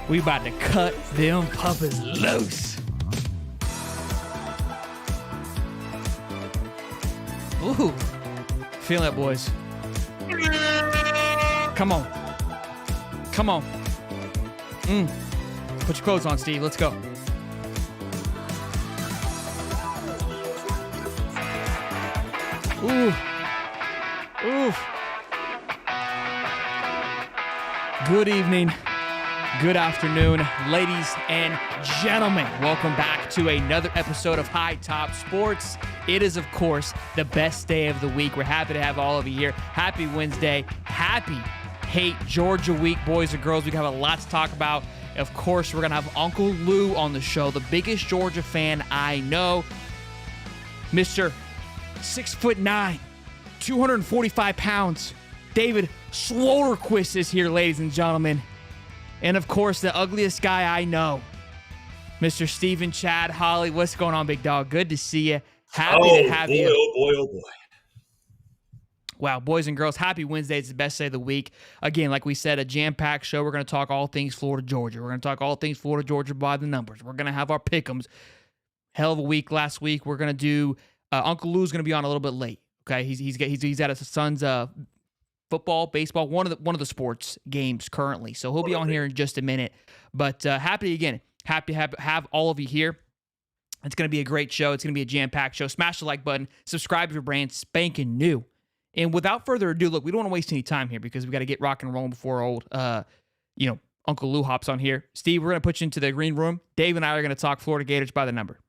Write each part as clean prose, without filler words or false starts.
We about to cut them puppies loose. Ooh. Feel it, boys. Come on. Come on. Put your clothes on, Steve. Let's go. Ooh. Ooh. Good evening. Good afternoon, ladies and gentlemen. Welcome back to another episode of High Top Sports. It is, of course, the best day of the week. We're happy to have all of you here. Happy Wednesday. Happy Hate Georgia Week, boys and girls. We have a lot to talk about. Of course, we're going to have Uncle Lou on the show, the biggest Georgia fan I know. Mr. 6'9", 245 pounds. David Swolerquist is here, ladies and gentlemen. And, of course, the ugliest guy I know, Mr. Steven Chad Holly. What's going on, big dog? Good to see you. Happy to have you. Oh, boy. Wow, boys and girls, happy Wednesday. It's the best day of the week. Again, like we said, a jam-packed show. We're going to talk all things Florida, Georgia. We're going to talk all things Florida, Georgia by the numbers. We're going to have our pick'ems. Hell of a week last week. We're going to do Uncle Lou's going to be on a little bit late. Okay, he's at his son's football, baseball, one of the sports games currently. So he'll be on here in just a minute. But happy to have all of you here. It's going to be a great show. It's going to be a jam-packed show. Smash the like button. Subscribe if you're brand spanking new. And without further ado, look, we don't want to waste any time here because we got to get rock and rolling before old, Uncle Lou hops on here. Steve, we're going to put you into the green room. Dave and I are going to talk Florida Gators by the number.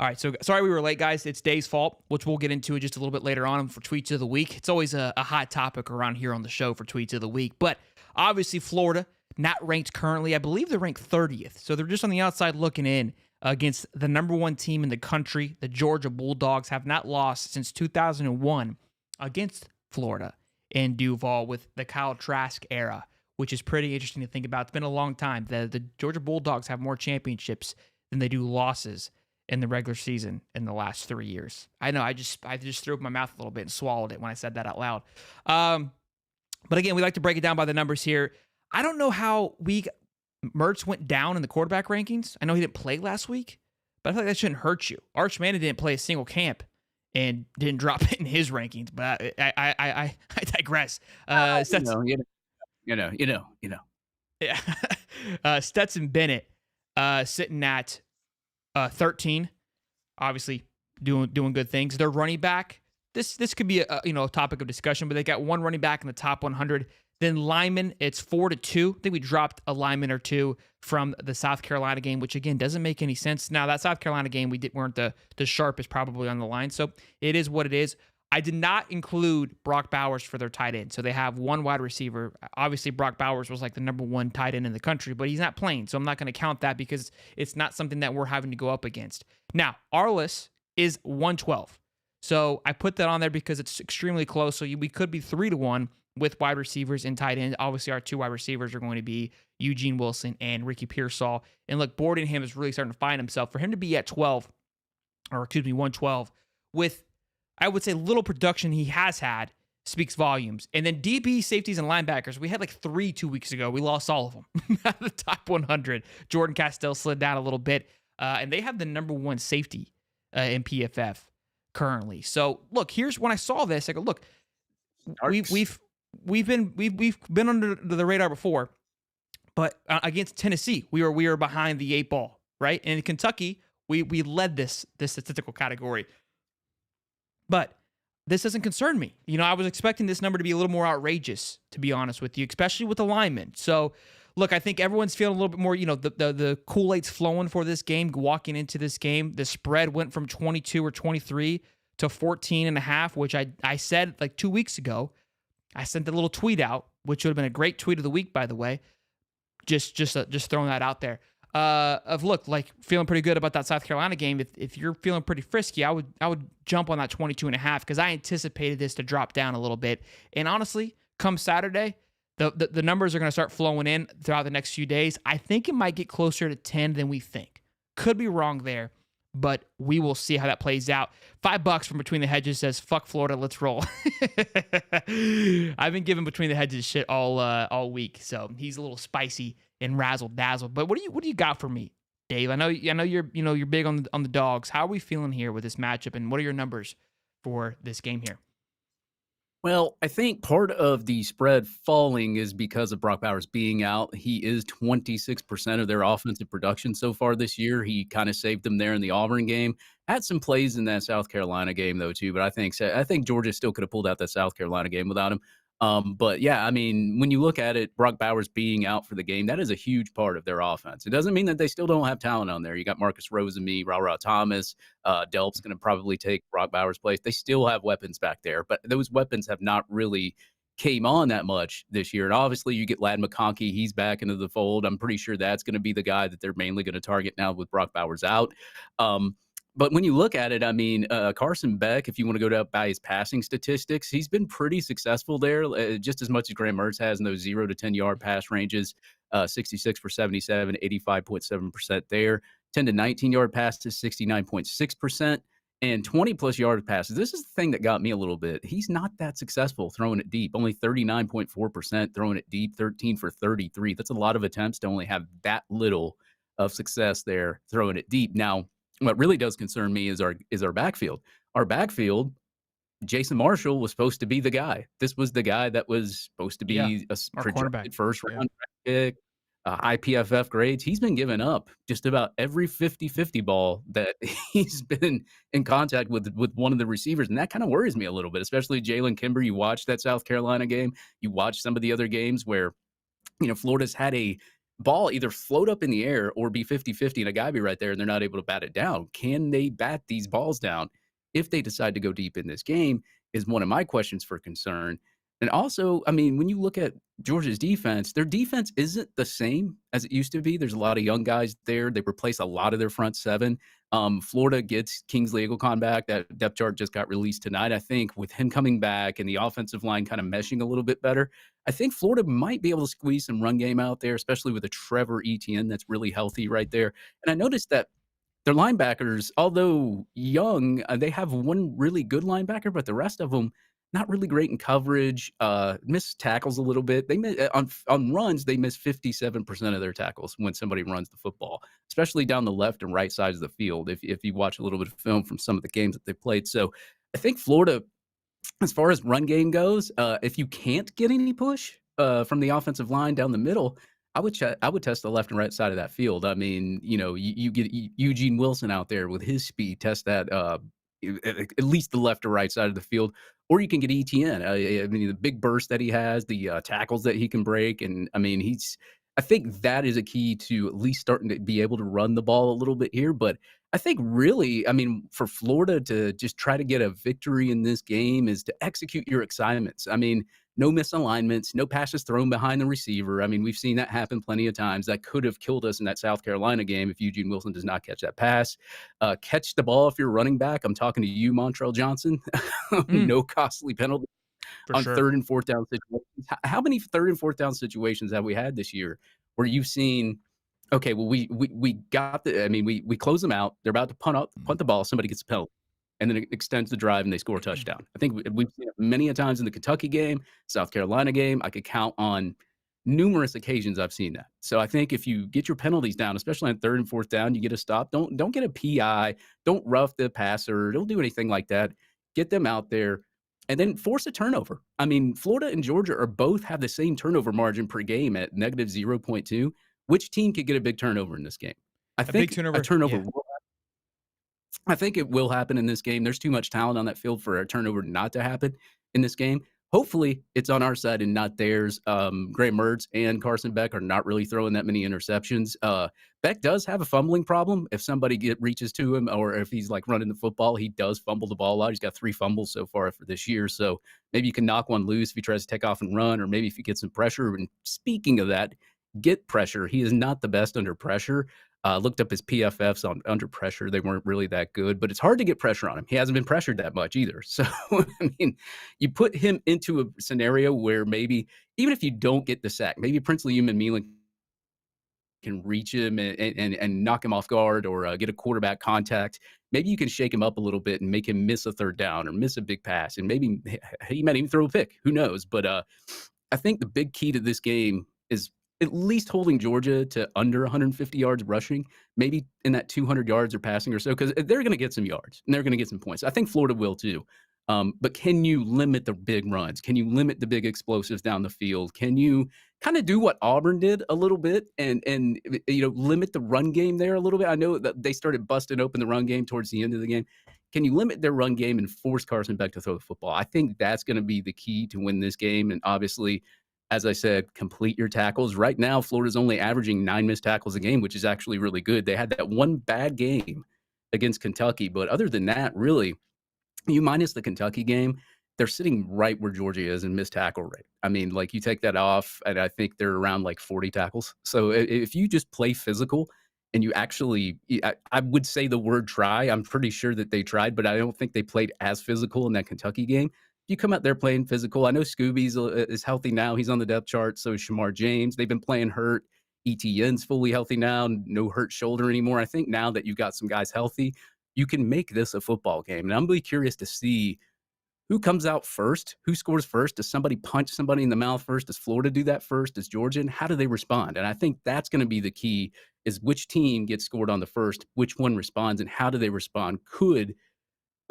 All right, so sorry we were late, guys. It's Dave's fault, which we'll get into just a little bit later on for Tweets of the Week. It's always a hot topic around here on the show for Tweets of the Week. But obviously, Florida, not ranked currently. I believe they're ranked 30th. So they're just on the outside looking in against the number one team in the country. The Georgia Bulldogs have not lost since 2001 against Florida in Duval with the Kyle Trask era, which is pretty interesting to think about. It's been a long time. The Georgia Bulldogs have more championships than they do losses in the regular season in the last 3 years. I know, I just threw up my mouth a little bit and swallowed it when I said that out loud. But again, we like to break it down by the numbers here. I don't know how Mertz went down in the quarterback rankings. I know he didn't play last week, but I feel like that shouldn't hurt you. Arch Manning didn't play a single camp and didn't drop it in his rankings, but I digress. Yeah. Stetson Bennett sitting at 13, obviously doing good things. Their running back, this could be a topic of discussion, but they got one running back in the top 100. Then linemen, it's 4-2. I think we dropped a lineman or two from the South Carolina game, which again doesn't make any sense. Now that South Carolina game weren't the sharpest probably on the line, so it is what it is. I did not include Brock Bowers for their tight end. So they have one wide receiver. Obviously, Brock Bowers was like the number one tight end in the country, but he's not playing. So I'm not going to count that because it's not something that we're having to go up against. Now, Arliss is 112. So I put that on there because it's extremely close. So we could be 3-1 with wide receivers and tight end. Obviously, our two wide receivers are going to be Eugene Wilson and Ricky Pearsall. And look, Boardingham is really starting to find himself. For him to be at 112 with, I would say, little production he has had speaks volumes. And then DB, safeties, and linebackers, we had like 3 2 weeks ago. We lost all of them out of the top 100. Jordan Castell slid down a little bit. And they have the number one safety in PFF currently. So look, here's when I saw this, I go, look, we've been under the radar before, but against Tennessee, we were behind the 8 ball, right? And in Kentucky, we led this statistical category. But this doesn't concern me. I was expecting this number to be a little more outrageous, to be honest with you, especially with the linemen. So, look, I think everyone's feeling a little bit more, the Kool-Aid's flowing for this game, walking into this game. The spread went from 22 or 23 to 14.5, which I said like 2 weeks ago. I sent a little tweet out, which would have been a great tweet of the week, by the way. Just throwing that out there. Feeling pretty good about that South Carolina game. If you're feeling pretty frisky, I would jump on that 22.5 because I anticipated this to drop down a little bit. And honestly, come Saturday, the numbers are going to start flowing in throughout the next few days. I think it might get closer to 10 than we think. Could be wrong there, but we will see how that plays out. $5 from Between the Hedges says, "Fuck Florida, let's roll." I've been giving Between the Hedges shit all week, so he's a little spicy and razzle dazzle. But what do you got for me, Dave? I know you're big on the dogs. How are we feeling here with this matchup, and what are your numbers for this game here? Well, I think part of the spread falling is because of Brock Bowers being out. He is 26% of their offensive production so far this year. He kind of saved them there in the Auburn game. Had some plays in that South Carolina game though too, but I think Georgia still could have pulled out that South Carolina game without him. But yeah, I mean, when you look at it, Brock Bowers being out for the game, that is a huge part of their offense. It doesn't mean that they still don't have talent on there. You got Marcus Rose and me, Ra Thomas, Delp's going to probably take Brock Bowers' place. They still have weapons back there, but those weapons have not really came on that much this year. And obviously, you get Lad McConkey. He's back into the fold. I'm pretty sure that's going to be the guy that they're mainly going to target now with Brock Bowers out. Um, but when you look at it, I mean, Carson Beck, if you want to go down by his passing statistics, he's been pretty successful there, just as much as Graham Mertz has in those 0 to 10-yard pass ranges, 66 for 77, 85.7% there. 10 to 19-yard passes, 69.6%, and 20-plus yard passes. This is the thing that got me a little bit. He's not that successful throwing it deep, only 39.4% throwing it deep, 13 for 33. That's a lot of attempts to only have that little of success there throwing it deep. Now, what really does concern me is our backfield. Our backfield, Jason Marshall was supposed to be the guy. This was the guy that was supposed to Yeah, be a our cornerback. projected first Yeah. round pick, high PFF grades. He's been giving up just about every 50-50 ball that he's been in contact with one of the receivers, and that kind of worries me a little bit, especially Jalen Kimber. You watch that South Carolina game. You watch some of the other games where Florida's had a ball either float up in the air or be 50-50 and a guy be right there and they're not able to bat it down. Can they bat these balls down if they decide to go deep in this game is one of my questions for concern. And also, I mean, when you look at Georgia's defense, their defense isn't the same as it used to be. There's a lot of young guys there. They replace a lot of their front seven. Florida gets Kingsley Eaglecon back. That depth chart just got released tonight. I think with him coming back and the offensive line kind of meshing a little bit better, I think Florida might be able to squeeze some run game out there, especially with a Trevor Etienne that's really healthy right there. And I noticed that their linebackers, although young, they have one really good linebacker, but the rest of them not really great in coverage. Miss tackles a little bit. They miss, on runs, they miss 57% of their tackles when somebody runs the football, especially down the left and right sides of the field. If you watch a little bit of film from some of the games that they played, so I think Florida, as far as run game goes, if you can't get any push from the offensive line down the middle, I would test the left and right side of that field. I mean, you get Eugene Wilson out there with his speed, test that at least the left or right side of the field, or you can get ETN. I mean, the big burst that he has, the tackles that he can break, and I mean, I think that is a key to at least starting to be able to run the ball a little bit here. But I think really, I mean, for Florida to just try to get a victory in this game is to execute your assignments. I mean, no misalignments, no passes thrown behind the receiver. I mean, we've seen that happen plenty of times. That could have killed us in that South Carolina game if Eugene Wilson does not catch that pass. Catch the ball if you're running back. I'm talking to you, Montrell Johnson. Mm, No costly penalty for on sure. third and fourth down situations. How many third and fourth down situations have we had this year where you've seen, okay, well, we got the, I mean, we close them out. They're about to punt the ball. Somebody gets a penalty, and then it extends the drive and they score a touchdown. I think we've seen it many a times in the Kentucky game, South Carolina game. I could count on numerous occasions I've seen that. So I think if you get your penalties down, especially on third and fourth down, you get a stop. Don't get a PI. Don't rough the passer. Don't do anything like that. Get them out there and then force a turnover. I mean, Florida and Georgia are both have the same turnover margin per game at negative 0.2. Which team could get a big turnover in this game? I A big think a turnover. turnover Yeah. will I think it will happen in this game. There's too much talent on that field for a turnover not to happen in this game. Hopefully, it's on our side and not theirs. Graham Mertz and Carson Beck are not really throwing that many interceptions. Beck does have a fumbling problem. If somebody reaches to him or if he's like running the football, he does fumble the ball a lot. He's got 3 fumbles so far for this year. So maybe you can knock one loose if he tries to take off and run, or maybe if you get some pressure. And speaking of that, get pressure. He is not the best under pressure. Looked up his PFFs on under pressure. They weren't really that good, but it's hard to get pressure on him. He hasn't been pressured that much either. So, I mean, you put him into a scenario where maybe even if you don't get the sack, maybe Princely Human Mealing can reach him and knock him off guard or get a quarterback contact, maybe you can shake him up a little bit and make him miss a third down or miss a big pass, and maybe he might even throw a pick. Who knows? But I think the big key to this game is at least holding Georgia to under 150 yards rushing, maybe in that 200 yards or passing or so, because they're going to get some yards and they're going to get some points. I think Florida will too. But can you limit the big runs? Can you limit the big explosives down the field? Can you kind of do what Auburn did a little bit and limit the run game there a little bit? I know that they started busting open the run game towards the end of the game. Can you limit their run game and force Carson Beck to throw the football? I think that's going to be the key to win this game. And obviously, as I said, complete your tackles. Right now, Florida's only averaging 9 missed tackles a game, which is actually really good. They had that one bad game against Kentucky, but other than that, really, you minus the Kentucky game, they're sitting right where Georgia is in missed tackle rate. I mean, like you take that off, and I think they're around like 40 tackles. So if you just play physical and you actually, I would say the word try. I'm pretty sure that they tried, but I don't think they played as physical in that Kentucky game. You come out there playing physical. I know Scooby's is healthy now. He's on the depth chart. So is Shamar James. They've been playing hurt. ETN's fully healthy now. No hurt shoulder anymore. I think now that you've got some guys healthy, you can make this a football game. And I'm really curious to see who comes out first, who scores first. Does somebody punch somebody in the mouth first? Does Florida do that first? Does Georgia? And how do they respond? And I think that's going to be the key, is which team gets scored on the first, which one responds, and how do they respond could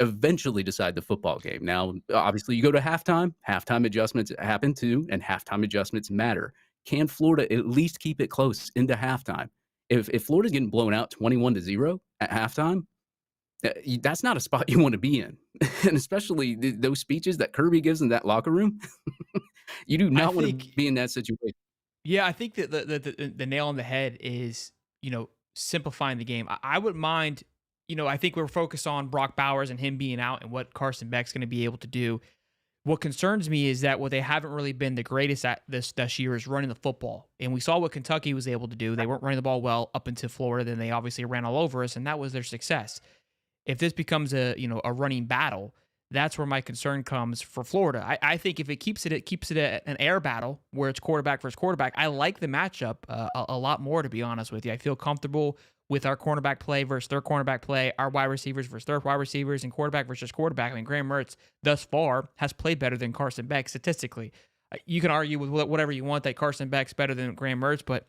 eventually decide the football game. Now, obviously, you go to halftime. Halftime adjustments happen too, and halftime adjustments matter. Can Florida at least keep it close into halftime? If Florida's getting blown out 21-0 at halftime, that's not a spot you want to be in. And especially those speeches that Kirby gives in that locker room, you do not want to be in that situation. Yeah, I think that the nail on the head is, simplifying the game. I wouldn't mind, I think we're focused on Brock Bowers and him being out and what Carson Beck's going to be able to do. What concerns me is that what they haven't really been the greatest at this year is running the football. And we saw what Kentucky was able to do. They weren't running the ball well up into Florida. Then they obviously ran all over us, and that was their success. If this becomes a running battle, that's where my concern comes for Florida. I think if it keeps it an air battle where it's quarterback versus quarterback. I like the matchup a lot more, to be honest with you. I feel comfortable with our cornerback play versus their cornerback play, our wide receivers versus their wide receivers, and quarterback versus quarterback. I mean, Graham Mertz thus far has played better than Carson Beck statistically. You can argue with whatever you want that Carson Beck's better than Graham Mertz, but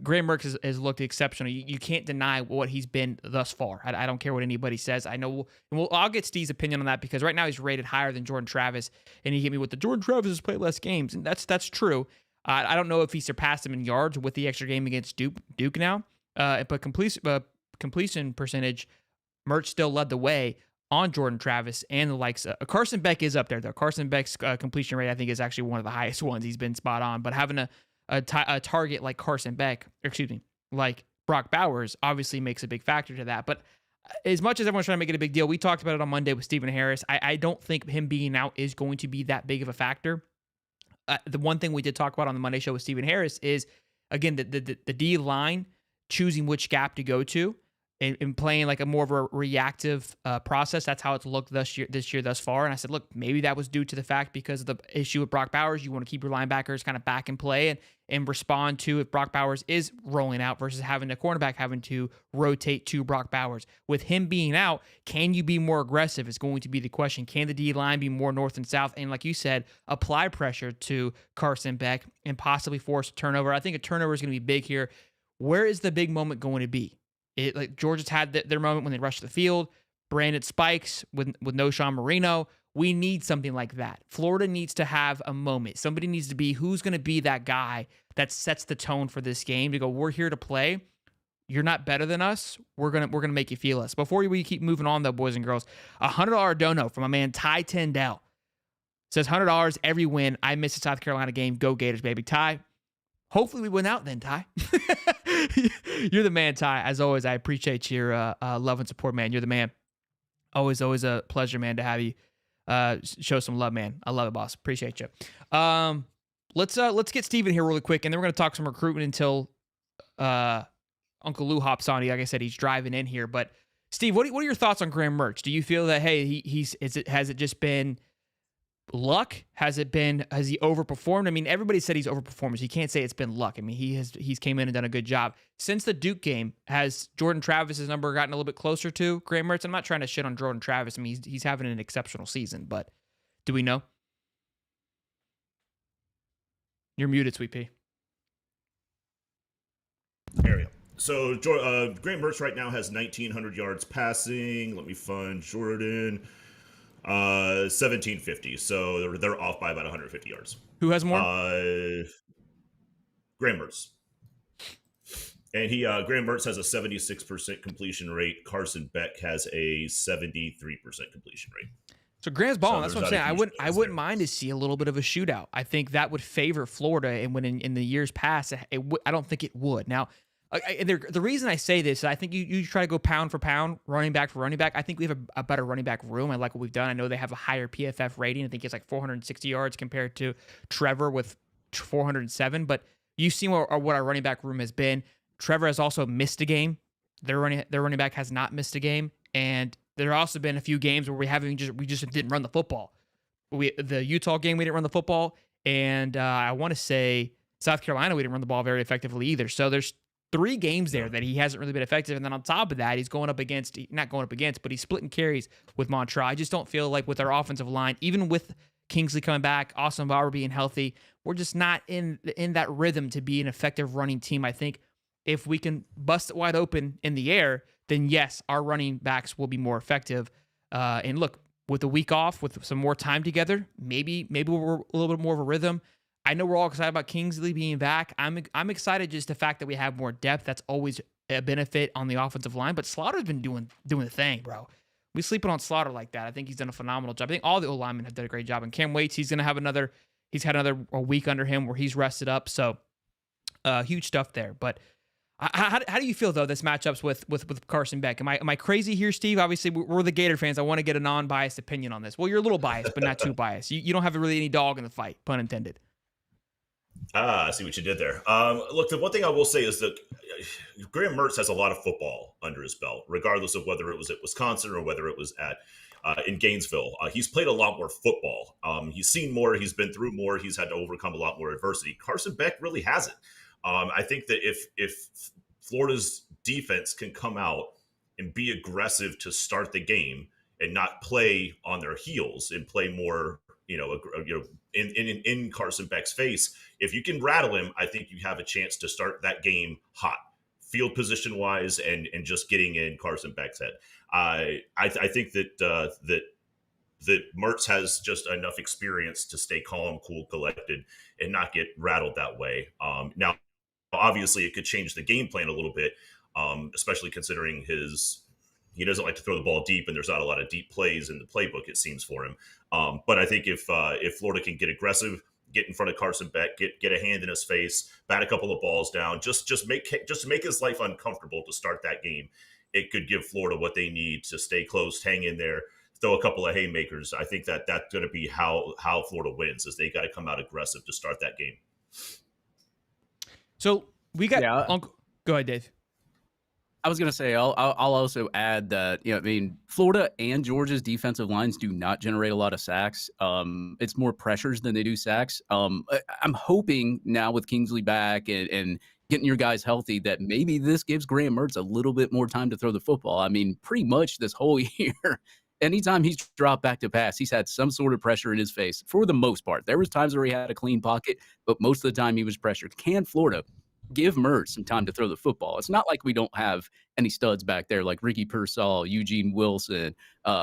Graham Mertz has looked exceptional. You can't deny what he's been thus far. I don't care what anybody says. I know, I'll get Steve's opinion on that because right now he's rated higher than Jordan Travis, and he hit me with the Jordan Travis has played less games, and that's true. I don't know if he surpassed him in yards with the extra game against Duke now, but completion percentage, Mertz still led the way on Jordan Travis and the likes. Carson Beck is up there, though. Carson Beck's completion rate, I think, is actually one of the highest ones. He's been spot on. But having a target like Carson Beck, like Brock Bowers, obviously makes a big factor to that. But as much as everyone's trying to make it a big deal, we talked about it on Monday with Stephen Harris. I don't think him being out is going to be that big of a factor. The one thing we did talk about on the Monday show with Stephen Harris is, again, the D line choosing which gap to go to. And playing like a more of a reactive process. That's how it's looked this year thus far. And I said, look, maybe that was due to the fact because of the issue with Brock Bowers. You want to keep your linebackers kind of back in play and respond to if Brock Bowers is rolling out versus having a cornerback having to rotate to Brock Bowers. With him being out, can you be more aggressive is going to be the question. Can the D-line be more north and south? And like you said, apply pressure to Carson Beck and possibly force a turnover. I think a turnover is going to be big here. Where is the big moment going to be? Georgia's had their moment when they rushed the field, branded spikes with no Sean Marino. We need something like that. Florida needs to have a moment. Somebody needs to be who's going to be that guy that sets the tone for this game to go, we're here to play. You're not better than us. We're gonna make you feel us. Before we keep moving on, though, boys and girls, $100 dono from my man Ty Tendell says $100 every win. I missed a South Carolina game. Go Gators, baby. Ty, hopefully we win out then, Ty. You're the man, Ty. As always, I appreciate your love and support, man. You're the man. Always a pleasure, man, to have you show some love, man. I love it, boss. Appreciate you. Let's get Steven here really quick, and then we're going to talk some recruitment until Uncle Lou hops on. Like I said, he's driving in here. But, Steve, what are your thoughts on Graham Mertz? Do you feel that, hey, has it just been luck? Has he overperformed? I mean, everybody said he's overperformed. So you can't say it's been luck. I mean, he's came in and done a good job. Since the Duke game, has Jordan Travis's number gotten a little bit closer to Graham Mertz? I'm not trying to shit on Jordan Travis. I mean, he's having an exceptional season, but do we know? You're muted, Sweet Pea. There we go. So Graham Mertz right now has 1,900 yards passing. Let me find Jordan. 1,750. So they're off by about 150 yards. Who has more? Graham Mertz. And Graham Mertz has a 76% completion rate. Carson Beck has a 73% completion rate. So Graham's balling. That's what I'm saying. I wouldn't mind to see a little bit of a shootout. I think that would favor Florida. And when in the years past, I don't think it would. Now, the reason I say this, I think you try to go pound for pound, running back for running back. I think we have a better running back room. I like what we've done. I know they have a higher PFF rating. I think it's like 460 yards compared to Trevor with 407. But you've seen what our running back room has been. Trevor has also missed a game. Their running back has not missed a game, and there have also been a few games where we just didn't run the football. The Utah game we didn't run the football, and I want to say South Carolina we didn't run the ball very effectively either. So there's 3 games there that he hasn't really been effective, and then on top of that, he's not going up against, but he's splitting carries with Montreal. I just don't feel like with our offensive line, even with Kingsley coming back, Austin Bauer being healthy, we're just not in that rhythm to be an effective running team. I think if we can bust it wide open in the air, then yes, our running backs will be more effective. And look, with a week off, with some more time together, maybe we're a little bit more of a rhythm. I know we're all excited about Kingsley being back. I'm excited just the fact that we have more depth. That's always a benefit on the offensive line. But Slaughter's been doing the thing, bro. We sleeping on Slaughter like that. I think he's done a phenomenal job. I think all the O-linemen have done a great job. And Cam Waits, he's had a week under him where he's rested up. So huge stuff there. But how do you feel though this matchups with Carson Beck? Am I crazy here, Steve? Obviously, we're the Gator fans. I want to get a non-biased opinion on this. Well, you're a little biased, but not too biased. You don't have really any dog in the fight, pun intended. I see what you did there. Look, the one thing I will say is that Graham Mertz has a lot of football under his belt, regardless of whether it was at Wisconsin or whether it was at in Gainesville. He's played a lot more football. He's seen more. He's been through more. He's had to overcome a lot more adversity. Carson Beck really hasn't. I think that if Florida's defense can come out and be aggressive to start the game and not play on their heels and play more, in Carson Beck's face, if you can rattle him, I think you have a chance to start that game hot, field position wise, and just getting in Carson Beck's head. I think that Mertz has just enough experience to stay calm, cool, collected, and not get rattled that way. Now, obviously, it could change the game plan a little bit, especially considering he doesn't like to throw the ball deep, and there's not a lot of deep plays in the playbook, it seems, for him. But I think if Florida can get aggressive, get in front of Carson Beck, get a hand in his face, bat a couple of balls down, just make his life uncomfortable to start that game, it could give Florida what they need to stay close, hang in there, throw a couple of haymakers. I think that's going to be how Florida wins, is they got to come out aggressive to start that game. So we got Go ahead, Dave. I was going to say, I'll also add that, Florida and Georgia's defensive lines do not generate a lot of sacks. It's more pressures than they do sacks. I'm hoping now with Kingsley back and getting your guys healthy that maybe this gives Graham Mertz a little bit more time to throw the football. I mean, pretty much this whole year, anytime he's dropped back to pass, he's had some sort of pressure in his face for the most part. There was times where he had a clean pocket, but most of the time he was pressured. Can Florida give Mertz some time to throw the football? It's not like we don't have any studs back there like Ricky Pearsall, Eugene Wilson,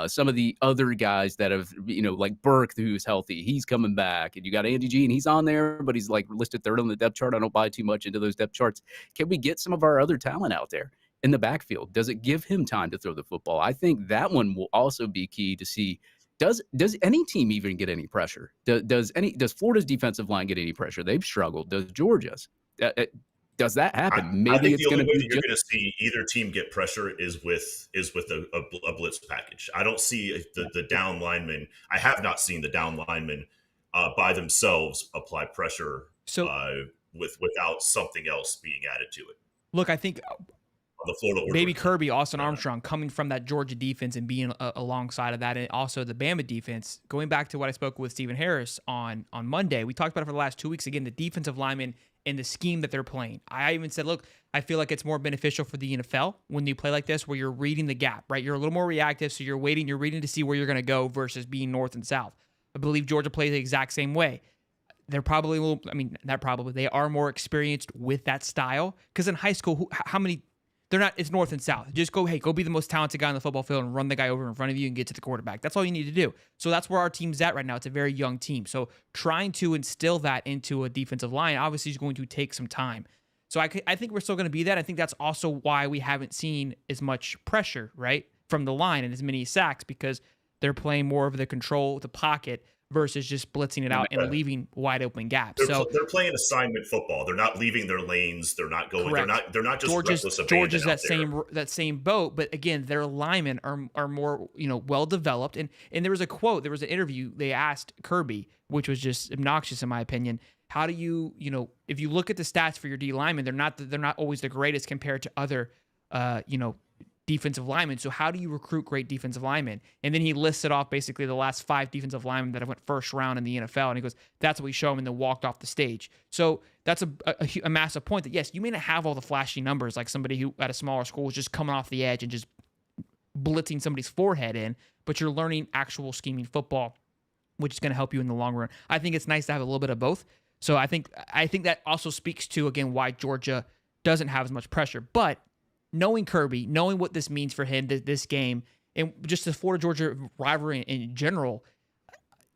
some of the other guys that have, like Burke, who's healthy. He's coming back. And you got Andy G, and he's on there, but he's like listed third on the depth chart. I don't buy too much into those depth charts. Can we get some of our other talent out there in the backfield? Does it give him time to throw the football? I think that one will also be key to see. Does any team even get any pressure? Does Florida's defensive line get any pressure? They've struggled. Does Georgia's? Does that happen? Maybe I think it's the only going to way be that you're going to see either team get pressure is with a blitz package. I don't see the down linemen. I have not seen the down linemen by themselves apply pressure without something else being added to it. Look, I think the Florida Order. Baby Kirby, Austin Armstrong, coming from that Georgia defense and being alongside of that, and also the Bama defense. Going back to what I spoke with Stephen Harris on Monday, we talked about it for the last 2 weeks. Again, the defensive linemen and the scheme that they're playing. I even said, look, I feel like it's more beneficial for the NFL when you play like this, where you're reading the gap, right? You're a little more reactive, so you're reading to see where you're going to go versus being north and south. I believe Georgia plays the exact same way. They're probably they are more experienced with that style, because in high school, how many? They're not. It's north and south. Just go be the most talented guy on the football field and run the guy over in front of you and get to the quarterback. That's all you need to do. So that's where our team's at right now. It's a very young team. So trying to instill that into a defensive line obviously is going to take some time. So I think we're still going to be that. I think that's also why we haven't seen as much pressure, right, from the line and as many sacks, because they're playing more of the control, the pocket, versus just blitzing it out and leaving wide open gaps. They're playing assignment football. They're not leaving their lanes. They're not going. Correct. They're not just reckless abandon. Georgia's that same boat, but again, their linemen are more well developed. And there was a quote. There was an interview. They asked Kirby, which was just obnoxious in my opinion. How do you if you look at the stats for your D linemen, they're not always the greatest compared to other defensive linemen. So how do you recruit great defensive linemen? And then he listed off basically the last 5 defensive linemen that have went first round in the NFL. And he goes, that's what we show him, and then walked off the stage. So that's a massive point that, yes, you may not have all the flashy numbers like somebody who at a smaller school is just coming off the edge and just blitzing somebody's forehead in, but you're learning actual scheming football, which is going to help you in the long run. I think it's nice to have a little bit of both. So I think that also speaks to, again, why Georgia doesn't have as much pressure. But knowing Kirby, knowing what this means for him, this game, and just the Florida-Georgia rivalry in general,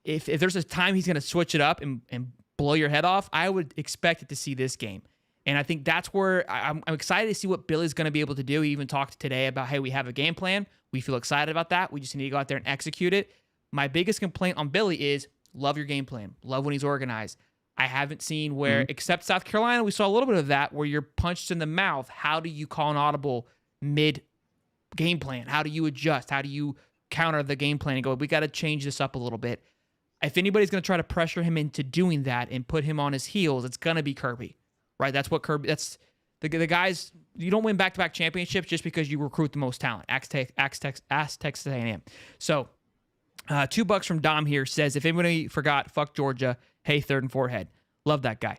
if there's a time he's going to switch it up and blow your head off, I would expect it to see this game. And I think that's where I'm excited to see what Billy's going to be able to do. He even talked today about, hey, we have a game plan. We feel excited about that. We just need to go out there and execute it. My biggest complaint on Billy is love your game plan. Love when he's organized. I haven't seen where, except South Carolina, we saw a little bit of that, where you're punched in the mouth. How do you call an audible mid-game plan? How do you adjust? How do you counter the game plan and go, we got to change this up a little bit? If anybody's going to try to pressure him into doing that and put him on his heels, it's going to be Kirby, right? That's what Kirby, that's the guys, you don't win back-to-back championships just because you recruit the most talent. Ask Texas A&M. So, $2 from Dom here says, if anybody forgot, fuck Georgia. Hey, third and forehead. Love that guy.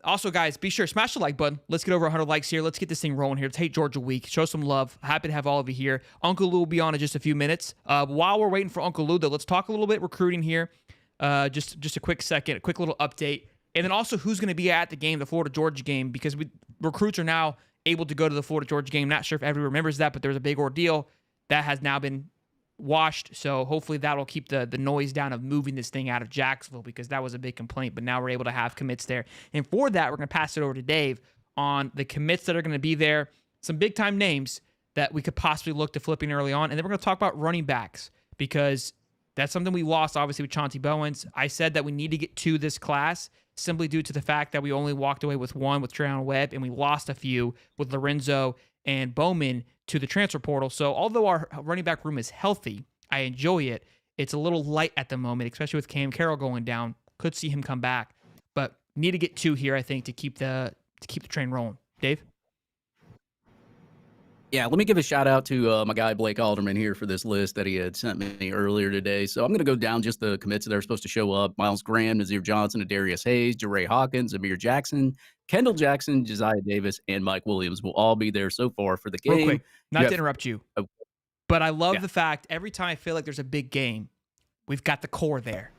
Also, guys, be sure to smash the like button. Let's get over 100 likes here. Let's get this thing rolling here. It's Hate Georgia Week. Show some love. Happy to have all of you here. Uncle Lou will be on in just a few minutes. While we're waiting for Uncle Lou, though, let's talk a little bit recruiting here. Just a quick second, a quick little update. And then also who's going to be at the game, the Florida-Georgia game, because recruits are now able to go to the Florida-Georgia game. Not sure if everyone remembers that, but there was a big ordeal that has now been washed, so hopefully that'll keep the noise down of moving this thing out of Jacksonville, because that was a big complaint, but now we're able to have commits there. And for that, we're going to pass it over to Dave on the commits that are going to be there, some big-time names that we could possibly look to flipping early on, and then we're going to talk about running backs, because that's something we lost, obviously, with Chauncey Bowens. I said that we need to get to this class simply due to the fact that we only walked away with one with Treyon Webb, and we lost a few with Lorenzo and Bowman to the transfer portal. So although our running back room is healthy, I enjoy it. It's a little light at the moment, especially with Cam Carroll going down. Could see him come back, but need to get 2 here, I think, to keep the train rolling. Dave? Yeah, let me give a shout out to my guy Blake Alderman here for this list that he had sent me earlier today. So I'm going to go down just the commits that are supposed to show up. Miles Graham, Nazir Johnson, Adarius Hayes, Jeray Hawkins, Amir Jackson, Kendall Jackson, Josiah Davis, and Mike Williams will all be there so far for the game. Real quick, not to interrupt you, but I love the fact every time I feel like there's a big game, we've got the core there.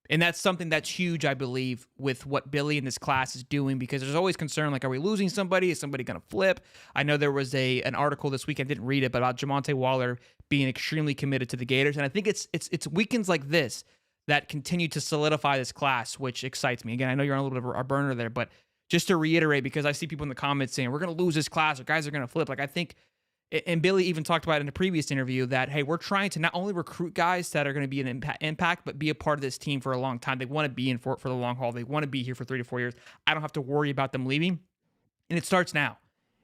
And that's something that's huge, I believe, with what Billy in this class is doing, because there's always concern, like, are we losing somebody? Is somebody going to flip? I know there was an article this week, I didn't read it, but about Jamonte Waller being extremely committed to the Gators. And I think it's weekends like this that continue to solidify this class, which excites me. Again, I know you're on a little bit of a burner there, but just to reiterate, because I see people in the comments saying, we're going to lose this class or guys are going to flip. Like, I think, and Billy even talked about in a previous interview that, hey, we're trying to not only recruit guys that are going to be an impact, but be a part of this team for a long time. They want to be in for the long haul. They want to be here for 3 to 4 years. I don't have to worry about them leaving. And it starts now.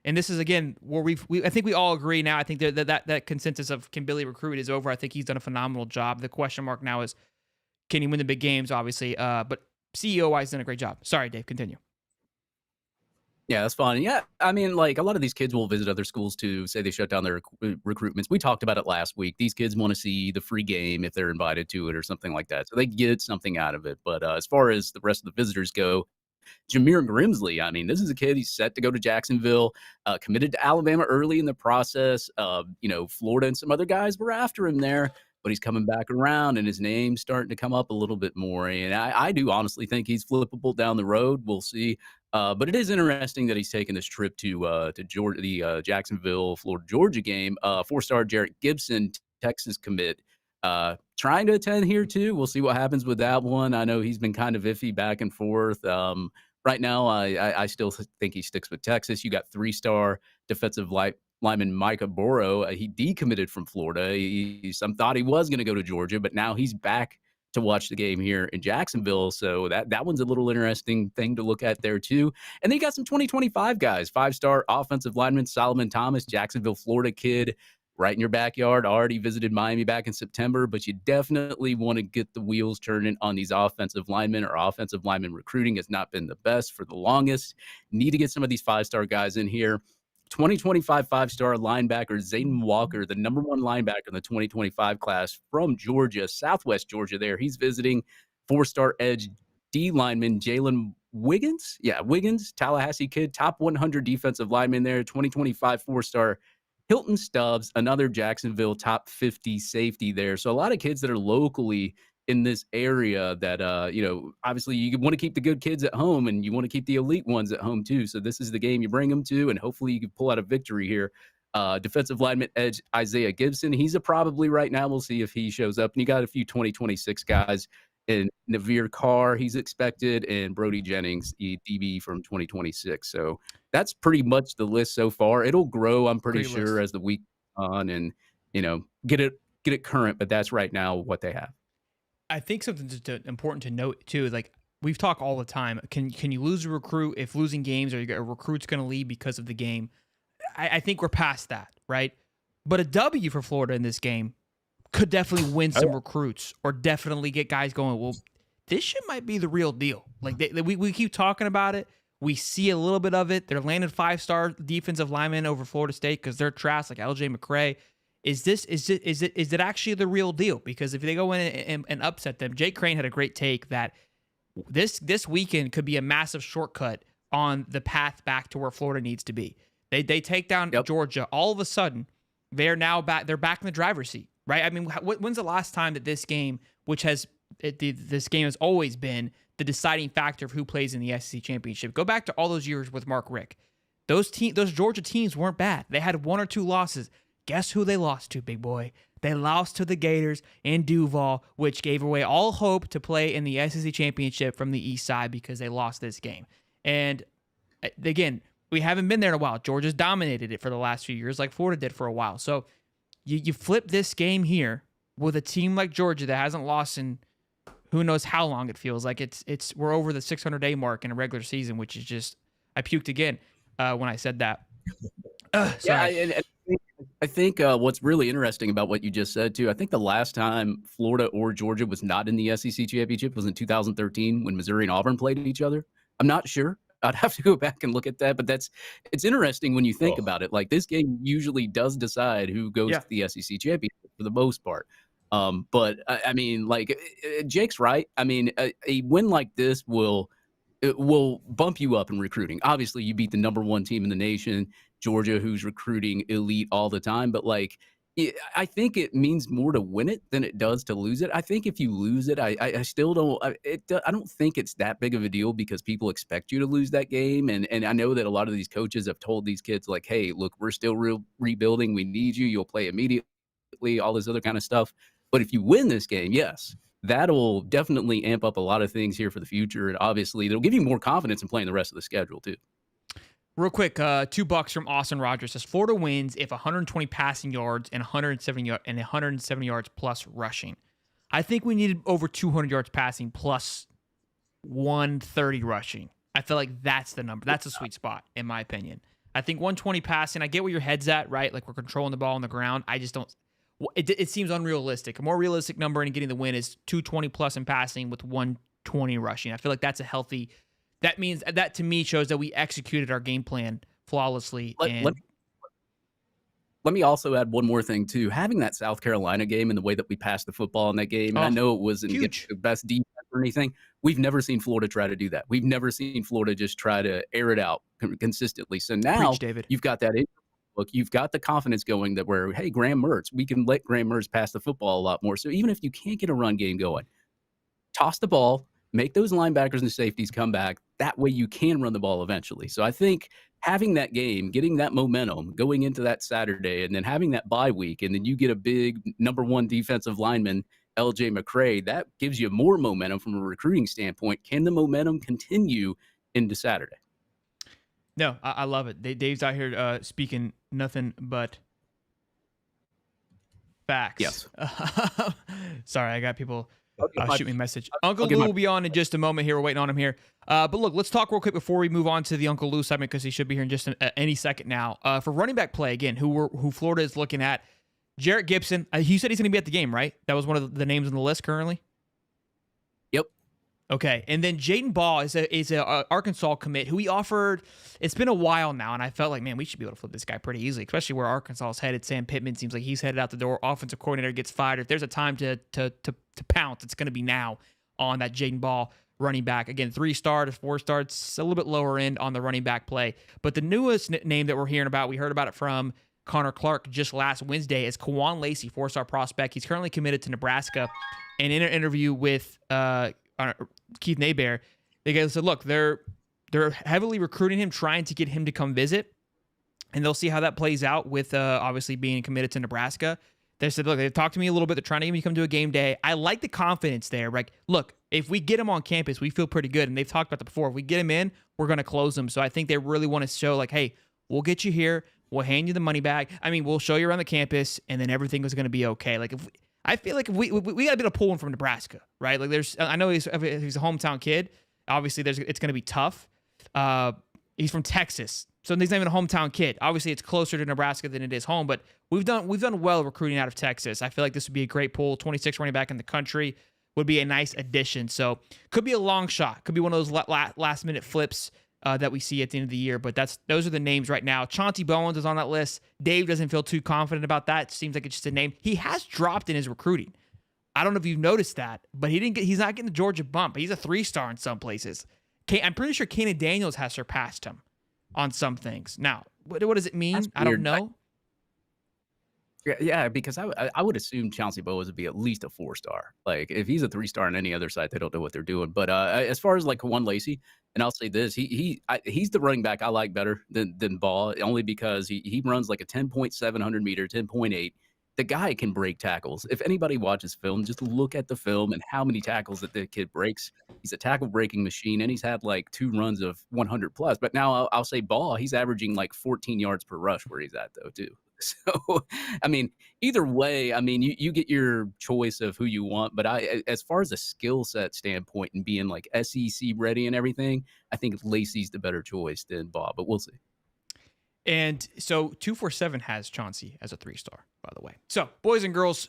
And this is, again, where I think we all agree now. I think that consensus of can Billy recruit is over. I think he's done a phenomenal job. The question mark now is, can he win the big games, obviously? But CEO-wise, done a great job. Sorry, Dave, continue. Yeah, that's fun. Yeah, I mean, like, a lot of these kids will visit other schools too, say they shut down their recruitments. We talked about it last week. These kids wanna see the free game if they're invited to it or something like that, so they get something out of it, but, as far as the rest of the visitors go, Jameer Grimsley, I mean, this is a kid, he's set to go to Jacksonville, committed to Alabama early in the process. Florida and some other guys were after him there, but he's coming back around and his name's starting to come up a little bit more. And I do honestly think he's flippable down the road. We'll see. But it is interesting that he's taking this trip to Georgia, the Jacksonville, Florida, Georgia game. Four-star Jarrett Gibson, Texas commit, trying to attend here too. We'll see what happens with that one. I know he's been kind of iffy back and forth. Right now, I still think he sticks with Texas. You got three-star defensive lineman Micah Boro. He decommitted from Florida. Some thought he was going to go to Georgia, but now he's back to watch the game here in Jacksonville. So that one's a little interesting thing to look at there too. And then you got some 2025 guys, five-star offensive lineman Solomon Thomas, Jacksonville, Florida kid, right in your backyard. Already visited Miami back in September, but you definitely want to get the wheels turning on these offensive linemen, or offensive lineman recruiting has not been the best for the longest. Need to get some of these five-star guys in here. 2025 five-star linebacker Zayden Walker, the number one linebacker in the 2025 class from Georgia, Southwest Georgia there. He's visiting four-star edge D lineman Jalen Wiggins. Yeah, Wiggins, Tallahassee kid, top 100 defensive lineman there. 2025 four-star Hilton Stubbs, another Jacksonville top 50 safety there. So a lot of kids that are locally in this area that, obviously you want to keep the good kids at home and you want to keep the elite ones at home too. So this is the game you bring them to, and hopefully you can pull out a victory here. Defensive lineman edge Isaiah Gibson, he's a probably right now. We'll see if he shows up. And you got a few 2026 guys in Navir Carr, he's expected, and Brody Jennings, DB from 2026. So that's pretty much the list so far. It'll grow, I'm pretty sure, as the week on, and get it current. But that's right now what they have. I think something important to note too, like we've talked all the time. Can you lose a recruit if losing games, or a recruit's going to leave because of the game? I think we're past that, right? But a W for Florida in this game could definitely win some recruits, or definitely get guys going, well, this shit might be the real deal. Like we keep talking about it. We see a little bit of it. They're landing five-star defensive linemen over Florida State because they're trash, like LJ McCray. Is it actually the real deal? Because if they go in and upset them, Jake Crane had a great take that this weekend could be a massive shortcut on the path back to where Florida needs to be. They take down Georgia. All of a sudden, they're back in the driver's seat, right? I mean, when's the last time that this game, this game has always been the deciding factor of who plays in the SEC championship? Go back to all those years with Mark Richt. Those Georgia teams weren't bad. They had one or two losses. Guess who they lost to, big boy? They lost to the Gators in Duval, which gave away all hope to play in the SEC championship from the East Side because they lost this game. And again, we haven't been there in a while. Georgia's dominated it for the last few years, like Florida did for a while. So you flip this game here with a team like Georgia that hasn't lost in who knows how long. It feels like we're over the 600-day mark in a regular season, which is just, I puked again when I said that. Sorry. Yeah, I think what's really interesting about what you just said too, I think the last time Florida or Georgia was not in the SEC championship was in 2013 when Missouri and Auburn played each other. I'm not sure. I'd have to go back and look at that, but it's interesting when you think about it. Like, this game usually does decide who goes to the SEC championship for the most part. But I mean, like, Jake's right. I mean, a win like this will bump you up in recruiting. Obviously, you beat the number one team in the nation, Georgia, who's recruiting elite all the time. But like, I think it means more to win it than it does to lose it. I think if you lose it, I still don't. I don't think it's that big of a deal because people expect you to lose that game. And I know that a lot of these coaches have told these kids, like, hey, look, we're still rebuilding. We need you. You'll play immediately. All this other kind of stuff. But if you win this game, yes, that'll definitely amp up a lot of things here for the future. And obviously, it'll give you more confidence in playing the rest of the schedule too. Real quick, $2 from Austin Rogers says Florida wins if 120 passing yards and 170 yards plus rushing. I think we needed over 200 yards passing plus 130 rushing. I feel like that's the number. That's a sweet spot, in my opinion. I think 120 passing, I get where your head's at, right? Like, we're controlling the ball on the ground. I just don't. It seems unrealistic. A more realistic number in getting the win is 220 plus in passing with 120 rushing. I feel like that's a healthy that means that to me shows that we executed our game plan flawlessly. Let me also add one more thing too. Having that South Carolina game and the way that we passed the football in that game, and I know it wasn't huge. the best defense or anything. We've never seen Florida try to do that. We've never seen Florida just try to air it out consistently. So now you've got that. Look, you've got the confidence going that hey, Graham Mertz, we can let Graham Mertz pass the football a lot more. So even if you can't get a run game going, toss the ball, make those linebackers and safeties come back. That way you can run the ball eventually. So I think having that game, getting that momentum going into that Saturday, and then having that bye week, and then you get a big number 1 defensive lineman, LJ McCray, that gives you more momentum from a recruiting standpoint. Can the momentum continue into Saturday? No, I love it. Dave's out here speaking nothing but facts. Yes. Sorry, I got people shoot me a message. Uncle Lou will be on in just a moment here. We're waiting on him here. But look, let's talk real quick before we move on to the Uncle Lou segment, because he should be here in just any second now. For running back play, again, who Florida is looking at, Jarrett Gibson. He said he's going to be at the game, right? That was one of the names on the list currently? Yep. Okay, and then Jaden Ball is a Arkansas commit who we offered. It's been a while now, and I felt like, man, we should be able to flip this guy pretty easily, especially where Arkansas is headed. Sam Pittman seems like he's headed out the door. Offensive coordinator gets fired. If there's a time to pounce, it's going to be now on that Jaden Ball running back. Again, 3-star to 4-star. It's a little bit lower end on the running back play. But the newest name that we're hearing about, we heard about it from Connor Clark just last Wednesday, is Kawan Lacey, 4-star prospect. He's currently committed to Nebraska. And in an interview with Keith Nabear, they guys said, look, they're heavily recruiting him, trying to get him to come visit, and they'll see how that plays out with obviously being committed to Nebraska. They said, look, they've talked to me a little bit. They're trying to get me to come to a game day. I like the confidence there. Like, look, if we get him on campus, we feel pretty good. And they've talked about that before. If we get him in, we're going to close him. So I think they really want to show, like, hey, we'll get you here. We'll hand you the money back. I mean, we'll show you around the campus, and then everything is going to be okay. Like, I feel like we got a bit of pulling from Nebraska, right? Like, I know he's a hometown kid. Obviously, it's going to be tough. He's from Texas, so he's not even a hometown kid. Obviously, it's closer to Nebraska than it is home, but we've done well recruiting out of Texas. I feel like this would be a great pull. 26 running back in the country would be a nice addition. So could be a long shot. Could be one of those last minute flips that we see at the end of the year. But those are the names right now. Chauncey Bowens is on that list. Dave doesn't feel too confident about that. Seems like it's just a name. He has dropped in his recruiting. I don't know if you've noticed that, but he's not getting the Georgia bump. He's a 3-star in some places. I'm pretty sure Kanan Daniels has surpassed him on some things. Now, what does it mean? I don't know. Yeah, because I would assume Chauncey Bowens would be at least a 4-star. Like, if he's a 3-star on any other site, they don't know what they're doing. But as far as like Kawan Lacey, and I'll say this, he's the running back I like better than Ball, only because he runs like a 10.700 meter, 10.8. The guy can break tackles. If anybody watches film, just look at the film and how many tackles that the kid breaks. He's a tackle breaking machine, and he's had like 2 runs of 100 plus. But now I'll say Ball, he's averaging like 14 yards per rush where he's at though too. So, I mean, either way, I mean, you get your choice of who you want. But as far as a skill set standpoint and being like SEC ready and everything, I think Lacey's the better choice than Ball. But we'll see. And so 247 has Chauncey as a 3-star, by the way. So, boys and girls,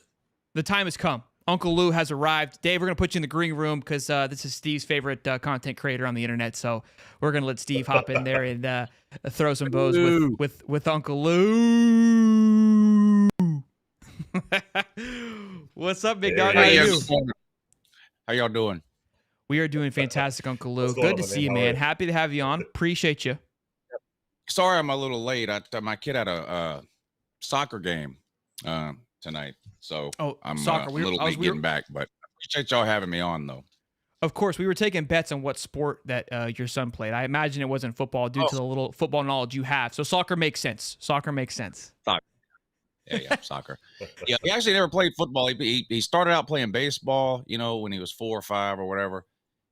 the time has come. Uncle Lou has arrived. Dave, we're going to put you in the green room because this is Steve's favorite content creator on the internet. So we're going to let Steve hop in there and throw some bows with Uncle Lou. What's up, big dog? How are you? How y'all doing? We are doing fantastic, Uncle Lou. Good to see you, man. Happy to have you on. Appreciate you. Sorry I'm a little late. My kid had a soccer game tonight, so I'm soccer. a little late getting back, but I appreciate y'all having me on, though. Of course, we were taking bets on what sport that your son played. I imagine it wasn't football due to the little football knowledge you have. So soccer makes sense. Soccer. Yeah, soccer. Yeah, he actually never played football. He started out playing baseball, when he was 4 or 5 or whatever,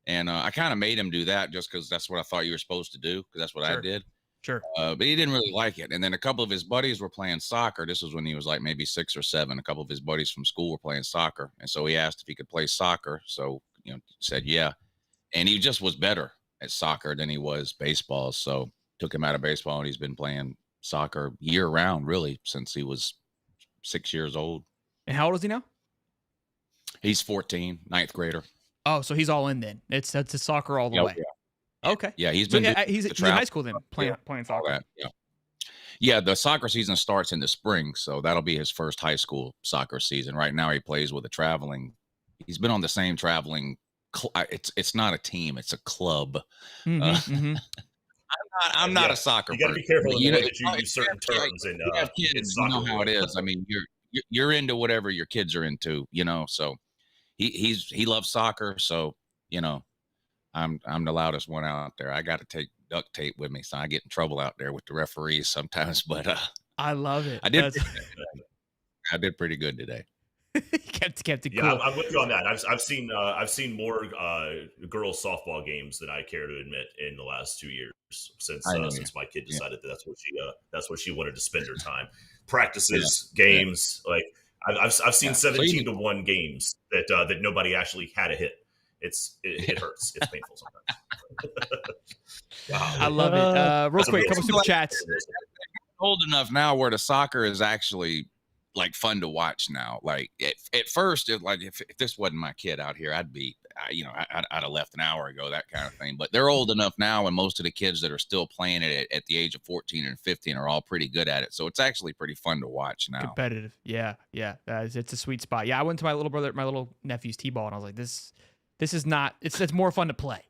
and I kind of made him do that just because that's what I thought you were supposed to do, because that's what I did. Sure. But he didn't really like it. And then a couple of his buddies were playing soccer. This was when he was like maybe 6 or 7. A couple of his buddies from school were playing soccer. And so he asked if he could play soccer. So, said, yeah. And he just was better at soccer than he was baseball. So took him out of baseball, and he's been playing soccer year round, really, since he was 6 years old. And how old is he now? He's 14, 9th grader. Oh, so he's all in then. That's soccer all the way. Yeah. Okay. Yeah, he's So been doing he's the in travel high school then, playing all soccer. that, yeah. Yeah, the soccer season starts in the spring, so that'll be his first high school soccer season. Right now, he plays with a traveling. He's been on the same traveling. It's not a team; it's a club. Mm-hmm. I'm not a soccer You got to person. be careful in the way know, that you use certain terms in you have kids, in you know soccer. how it is. I mean, you're into whatever your kids are into, So he loves soccer, so I'm the loudest one out there. I got to take duct tape with me, so I get in trouble out there with the referees sometimes. But I love it. I did pretty good today. kept it Yeah, cool. I'm with you on that. I've seen more girls softball games than I care to admit in the last 2 years since my kid decided that that's what she wanted to spend her time. Practices, games, like I've seen 17-1 games that nobody actually had a hit. It hurts. It's painful sometimes. I love it. Real quick, couple super chats. Old enough now where the soccer is actually like fun to watch now. Like at first, if this wasn't my kid out here, I'd be, I'd have left an hour ago, that kind of thing. But they're old enough now, and most of the kids that are still playing it at the age of 14 and 15 are all pretty good at it. So it's actually pretty fun to watch now. Competitive, yeah. It's a sweet spot. Yeah, I went to my little nephew's t-ball, and I was like, this is not. It's more fun to play.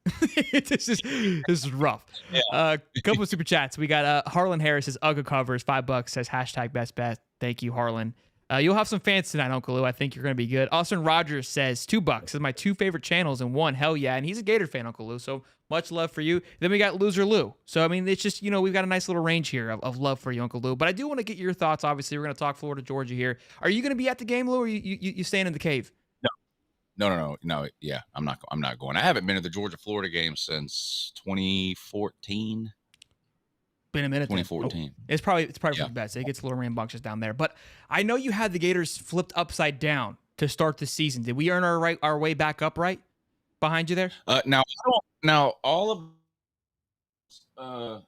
this is rough. Yeah. A couple of super chats. We got Harlan Harris says Ugga covers $5 says #best bet. Thank you, Harlan. You'll have some fans tonight, Uncle Lou. I think you're going to be good. Austin Rogers says $2 says my 2 favorite channels in one. Hell yeah, and he's a Gator fan, Uncle Lou. So much love for you. Then we got Loser Lou. So I mean, it's just we've got a nice little range here of love for you, Uncle Lou. But I do want to get your thoughts. Obviously, we're going to talk Florida Georgia here. Are you going to be at the game, Lou, or you staying in the cave? No. Yeah, I'm not going. I haven't been to the Georgia-Florida game since 2014. Been a minute. 2014. It's probably for the best. It gets a little rambunctious down there. But I know you had the Gators flipped upside down to start the season. Did we earn our way back up right behind you there? Now all of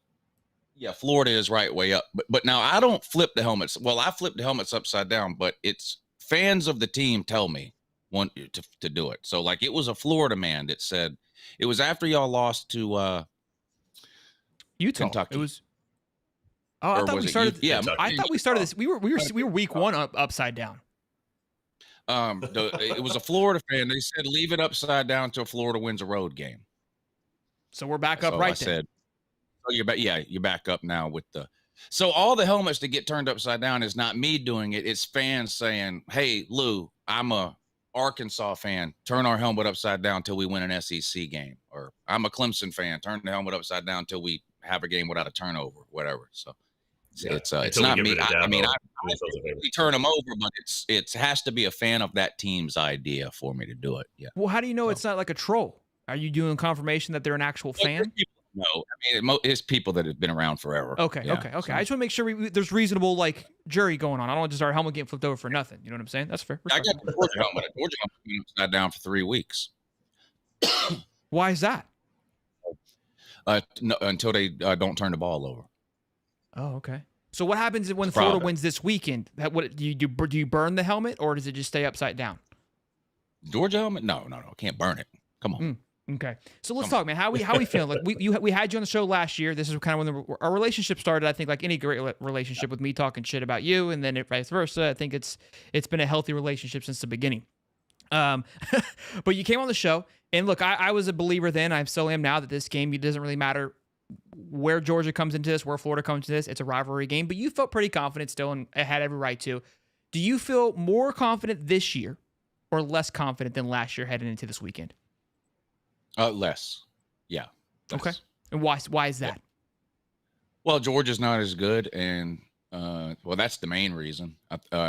Florida is right way up. But now I don't flip the helmets. Well, I flip the helmets upside down, but it's fans of the team tell me want to do it. So like it was a Florida man that said it was after y'all lost to Utah. Kentucky. It was. Oh, I thought we started. I thought we started this. We were week one upside down. It was a Florida fan. They said leave it upside down until Florida wins a road game. So we're back up, right? I said, "Oh, you're back. Yeah, you're back up now with the." So all the helmets that get turned upside down is not me doing it. It's fans saying, "Hey, Lou, I'm a Arkansas fan. Turn our helmet upside down until we win an SEC game." Or I'm a Clemson fan. Turn the helmet upside down until we have a game without a turnover, whatever. So it's not me. I mean, I turn them over, but it has to be a fan of that team's idea for me to do it. Yeah. Well, how do you know it's not like a troll? Are you doing confirmation that they're an actual fan? No, I mean it's people that have been around forever. Okay. So. I just want to make sure there's reasonable jury going on. I don't want just our helmet getting flipped over for nothing. You know what I'm saying? That's fair. I got the Georgia helmet. Georgia helmet upside down for 3 weeks. Why is that? No, until they don't turn the ball over. Oh, okay. So what happens when Florida wins this weekend? What do you burn the helmet, or does it just stay upside down? Georgia helmet? No. Can't burn it. Come on. Okay. So let's talk, man. How we feeling? Like we had you on the show last year. This is kind of when our relationship started. I think like any great relationship with me talking shit about you, and then vice versa. I think it's been a healthy relationship since the beginning. But you came on the show, and look, I was a believer then. I still am now that this game, it doesn't really matter where Georgia comes into this, where Florida comes into this. It's a rivalry game, but you felt pretty confident still, and had every right to. Do you feel more confident this year or less confident than last year heading into this weekend? Less. Yeah. Less. Okay. And why is that? Well, Georgia's not as good, and that's the main reason.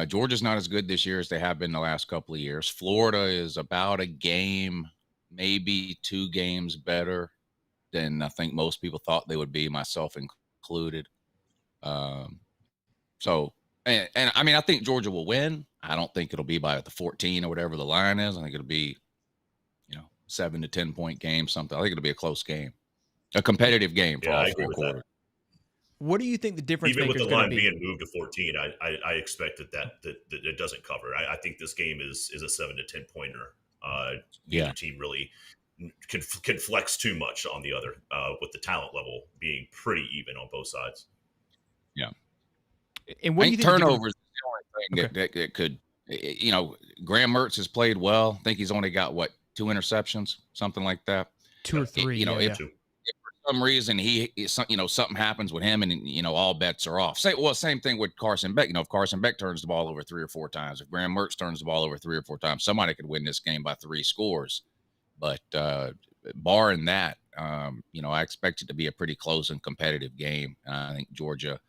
Georgia's not as good this year as they have been the last couple of years. Florida is about a game, maybe 2 games better than I think most people thought they would be, myself included. So I mean, I think Georgia will win. I don't think it'll be by the 14 or whatever the line is. I think it'll be, 7 to 10 point game, something. I think it'll be a close game, a competitive game for all 4 quarters. What do you think the difference even maker with is the going to line be? being moved to 14? I expect that it doesn't cover. I think this game is a 7 to 10 pointer. Neither team really can flex too much on the other, with the talent level being pretty even on both sides. Yeah. And what I do you think think? turnovers is the only thing that could, Graham Mertz has played well. I think he's only got 2 interceptions, something like that. 2 or 3? If for some reason something happens with him and all bets are off. Same thing with Carson Beck. If Carson Beck turns the ball over 3 or 4 times, if Graham Mertz turns the ball over 3 or 4 times, somebody could win this game by 3 scores. But barring that, I expect it to be a pretty close and competitive game. I think Georgia,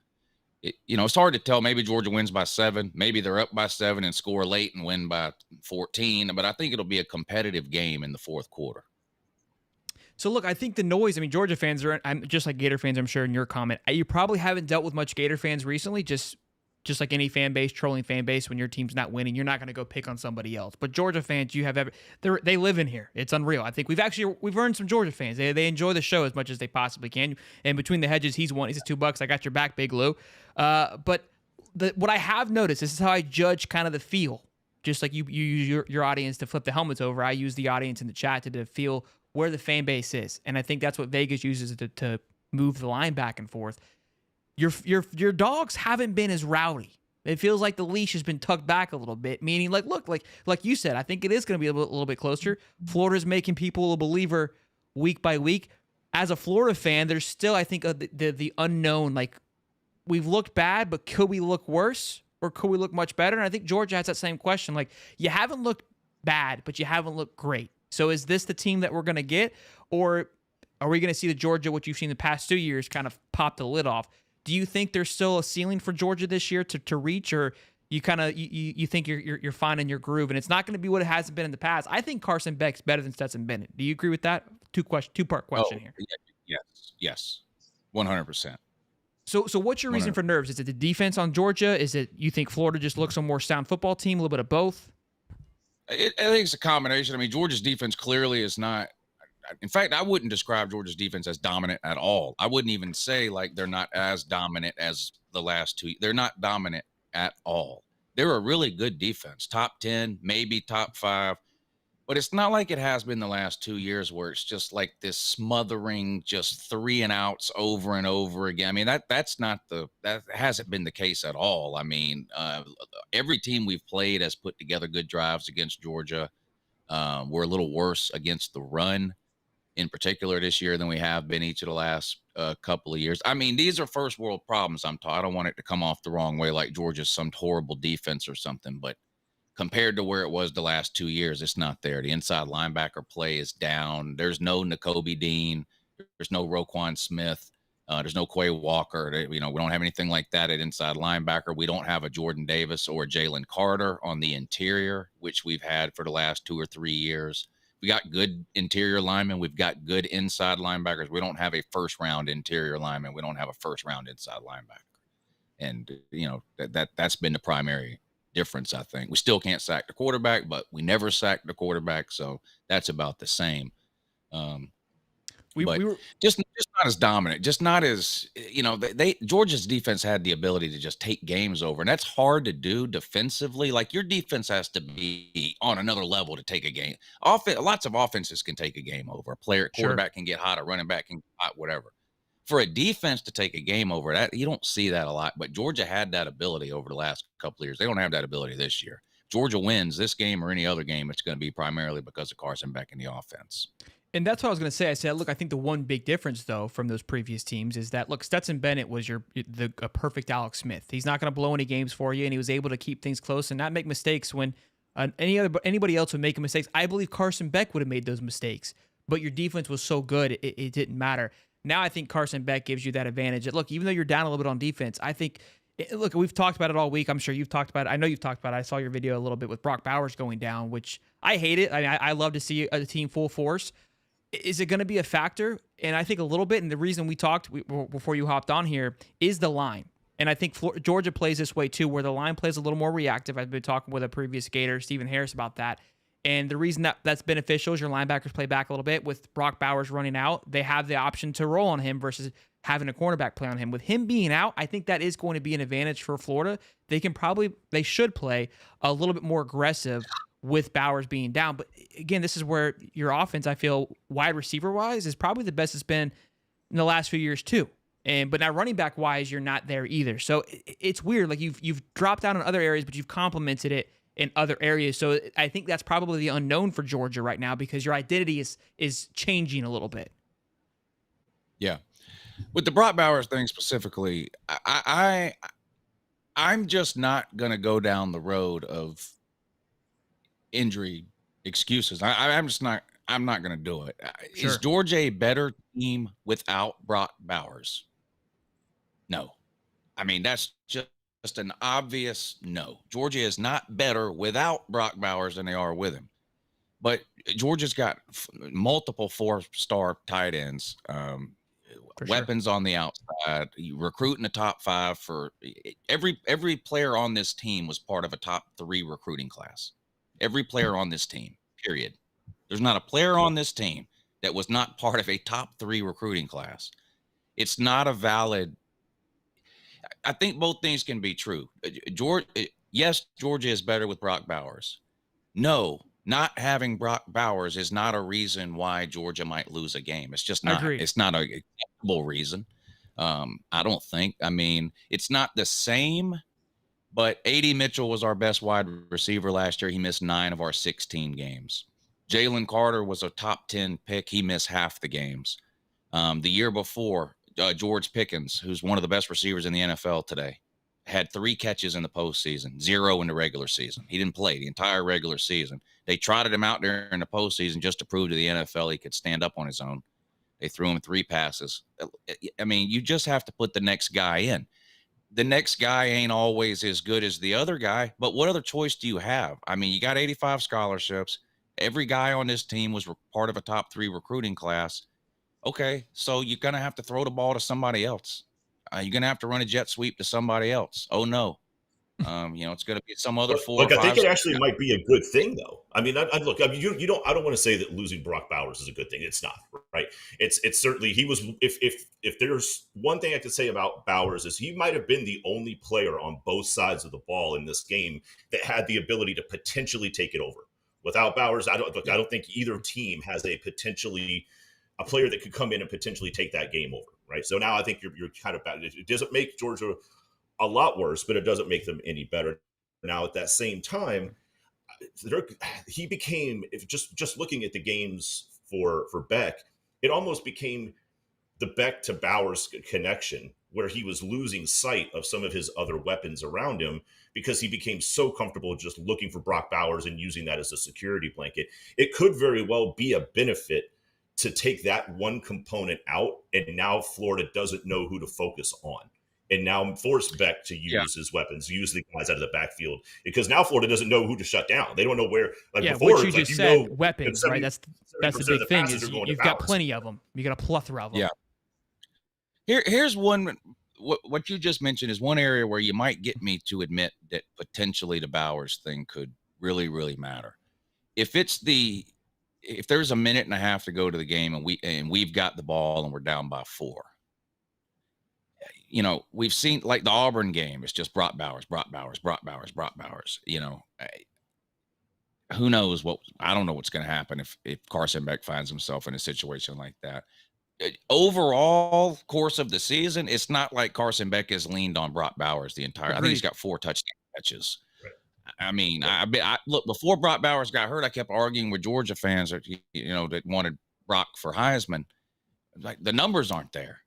it's hard to tell. Maybe Georgia wins by 7. Maybe they're up by 7 and score late and win by 14. But I think it'll be a competitive game in the fourth quarter. So, look, I think the noise, Georgia fans I'm just like Gator fans, I'm sure in your comment, you probably haven't dealt with much Gator fans recently, just like any fan base, trolling fan base, when your team's not winning, you're not going to go pick on somebody else. But Georgia fans, they live in here. It's unreal. I think we've earned some Georgia fans. They enjoy the show as much as they possibly can. And between the hedges, he's says $2. I got your back, Big Lou. But what I have noticed, this is how I judge kind of the feel. Just like you use your audience to flip the helmets over, I use the audience in the chat to feel where the fan base is. And I think that's what Vegas uses to move the line back and forth. Your dogs haven't been as rowdy. It feels like the leash has been tucked back a little bit, meaning like you said, I think it is going to be a little bit closer. Florida's making people a believer week by week. As a Florida fan, there's still, I think, the unknown. Like, we've looked bad, but could we look worse or could we look much better? And I think Georgia has that same question. Like, you haven't looked bad, but you haven't looked great. So is this the team that we're going to get, or are we going to see the Georgia, what you've seen the past 2 years, kind of pop the lid off? Do you think there's still a ceiling for Georgia this year to reach, or you kind of you think you're finding your groove and it's not going to be what it hasn't been in the past? I think Carson Beck's better than Stetson Bennett. Do you agree with that? Two-part question here. Yes, 100%. So what's your reason for nerves? Is it the defense on Georgia? Is it you think Florida just looks a more sound football team? A little bit of both. I think it's a combination. Georgia's defense clearly is not. In fact, I wouldn't describe Georgia's defense as dominant at all. I wouldn't even say like they're not as dominant as the last 2. They're not dominant at all. They're a really good defense, top 10, maybe top 5. But it's not like it has been the last 2 years where it's just like this smothering, just 3 and outs over and over again. That hasn't been the case at all. Every team we've played has put together good drives against Georgia. We're a little worse against the run, in particular this year, than we have been each of the last couple of years. These are first world problems. I don't want it to come off the wrong way, like Georgia's some horrible defense or something, but compared to where it was the last 2 years, it's not there. The inside linebacker play is down. There's no Nakobe Dean. There's no Roquan Smith. There's no Quay Walker. We don't have anything like that at inside linebacker. We don't have a Jordan Davis or a Jalen Carter on the interior, which we've had for the last 2 or 3 years. We got good interior linemen. We've got good inside linebackers. We don't have a first-round interior lineman. We don't have a first-round inside linebacker. And, that's been the primary difference, I think. We still can't sack the quarterback, but we never sacked the quarterback, so that's about the same. We were just not as dominant, just not as Georgia's defense had the ability to just take games over, and that's hard to do defensively. Like, your defense has to be on another level to take a game. Lots of offenses can take a game over. Quarterback can get hot, a running back can get hot, whatever. For a defense to take a game over, that you don't see that a lot, but Georgia had that ability over the last couple of years. They don't have that ability this year. Georgia wins this game or any other game, it's going to be primarily because of Carson Beck and the offense. And that's what I was going to say. I said, look, I think the one big difference, though, from those previous teams is that, look, Stetson Bennett was a perfect Alex Smith. He's not going to blow any games for you, and he was able to keep things close and not make mistakes when anybody else would make mistakes. I believe Carson Beck would have made those mistakes, but your defense was so good, it didn't matter. Now I think Carson Beck gives you that advantage. Look, even though you're down a little bit on defense, I think, look, we've talked about it all week. I'm sure you've talked about it. I know you've talked about it. I saw your video a little bit with Brock Bowers going down, which I hate it. I love to see a team full force. Is it going to be a factor? And I think a little bit, and the reason we talked before you hopped on here is the line. And I think Georgia plays this way too, where the line plays a little more reactive. I've been talking with a previous Gator, Stephen Harris, about that. And the reason that's beneficial is your linebackers play back a little bit. With Brock Bowers running out, they have the option to roll on him versus having a cornerback play on him. With him being out, I think that is going to be an advantage for Florida. They should play a little bit more aggressive with Bowers being down. But again, this is where your offense, I feel, wide receiver wise, is probably the best it's been in the last few years too. But now running back wise, you're not there either. So it's weird. Like you've dropped down in other areas, but you've complemented it in other areas. So I think that's probably the unknown for Georgia right now, because your identity is changing a little bit. Yeah. With the Brock Bowers thing specifically, I'm just not going to go down the road of injury excuses. I'm not going to do it. Sure. Is Georgia a better team without Brock Bowers? No. I mean, that's just an obvious no. Georgia is not better without Brock Bowers than they are with him. But Georgia's got multiple 4-star tight ends, weapons on the outside, recruiting the top 5 for every player on this team was part of a top 3 recruiting class. Every player on this team, period. There's not a player on this team that was not part of a top 3 recruiting class. It's not a valid. I think both things can be true. Yes, Georgia is better with Brock Bowers. No, not having Brock Bowers is not a reason why Georgia might lose a game. It's just not. It's not an acceptable reason. I don't think. I mean, it's not the same. But A.D. Mitchell was our best wide receiver last year. He missed 9 of our 16 games. Jalen Carter was a top 10 pick. He missed half the games. The year before, George Pickens, who's one of the best receivers in the NFL today, had 3 catches in the postseason, 0 in the regular season. He didn't play the entire regular season. They trotted him out there in the postseason just to prove to the NFL he could stand up on his own. They threw him 3 passes. I mean, you just have to put the next guy in. The next guy ain't always as good as the other guy, but what other choice do you have? I mean, you got 85 scholarships. Every guy on this team was part of a top 3 recruiting class. Okay, so you're going to have to throw the ball to somebody else. You're going to have to run a jet sweep to somebody else. Oh, no. It's going to be some other 4 or 5. I think it actually might be a good thing, though. I mean, look. I mean, you don't. I don't want to say that losing Brock Bowers is a good thing. It's not, right? It's certainly he was. If there's one thing I could say about Bowers is he might have been the only player on both sides of the ball in this game that had the ability to potentially take it over. Without Bowers, I don't think either team has a player that could come in and potentially take that game over, right? So now I think you're kind of bad. It doesn't make Georgia a lot worse, but it doesn't make them any better. Now, at that same time, he became, if just looking at the games for Beck, it almost became the Beck to Bowers connection, where he was losing sight of some of his other weapons around him because he became so comfortable just looking for Brock Bowers and using that as a security blanket. It could very well be a benefit to take that one component out, and now Florida doesn't know who to focus on. And now force Beck to use his weapons, use the guys out of the backfield, because now Florida doesn't know who to shut down. They don't know where. Like before, what you just said, weapons, right? That's the big thing. Is you've got plenty of them. You got a plethora of them. Yeah. Here's one. What you just mentioned is one area where you might get me to admit that potentially the Bowers thing could really, really matter. If there's a minute and a half to go to the game and we've got the ball and we're down by 4. We've seen like the Auburn game. It's just Brock Bowers. Who knows I don't know what's going to happen if Carson Beck finds himself in a situation like that. Overall course of the season, it's not like Carson Beck has leaned on Brock Bowers the entire. I think he's got 4 touchdown catches. Right. I mean, I look, before Brock Bowers got hurt, I kept arguing with Georgia fans that wanted Brock for Heisman. Like, the numbers aren't there.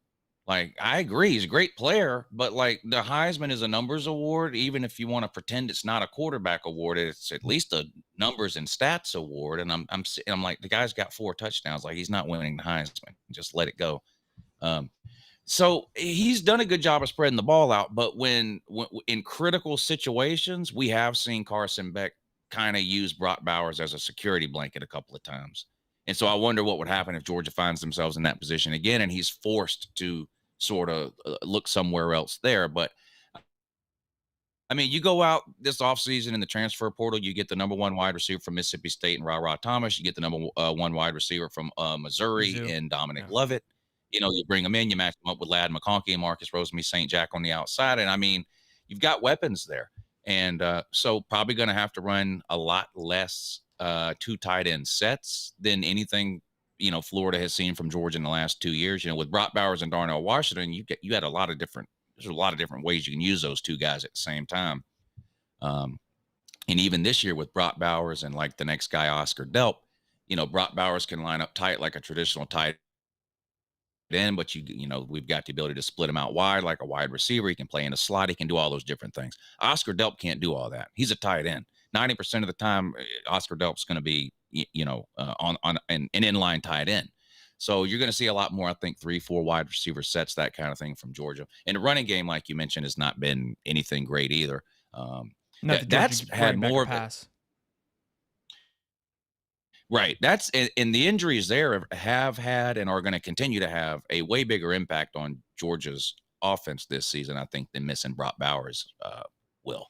Like, I agree, he's a great player, but like, the Heisman is a numbers award. Even if you want to pretend it's not a quarterback award, it's at least a numbers and stats award. And I'm like, the guy's got 4 touchdowns. Like, he's not winning the Heisman. Just let it go. So he's done a good job of spreading the ball out. But when in critical situations, we have seen Carson Beck kind of use Brock Bowers as a security blanket a couple of times. And so I wonder what would happen if Georgia finds themselves in that position again, and he's forced to sort of look somewhere else there. But I mean, you go out this offseason in the transfer portal, you get the number 1 wide receiver from Mississippi State and Ra Thomas. You get the number 1 wide receiver from Missouri and Dominic Lovett. You bring them in, you match them up with Ladd McConkey and Marcus Rosemy St. Jack on the outside. And I mean, you've got weapons there. And so probably going to have to run a lot less 2 tight end sets than anything, Florida has seen from Georgia in the last 2 years. With Brock Bowers and Darnell Washington, you had there's a lot of different ways you can use those two guys at the same time. And even this year with Brock Bowers and like the next guy, Oscar Delp, Brock Bowers can line up tight like a traditional tight end, but we've got the ability to split him out wide like a wide receiver. He can play in a slot. He can do all those different things. Oscar Delp can't do all that. He's a tight end. 90% of the time, Oscar Delp's going to be, on an inline tight end. So you're going to see a lot more, I think, 3-4 wide receiver sets, that kind of thing from Georgia. And the running game, like you mentioned, has not been anything great either. That's had more of it. Right. And the injuries there have had and are going to continue to have a way bigger impact on Georgia's offense this season, I think, than missing Brock Bowers will.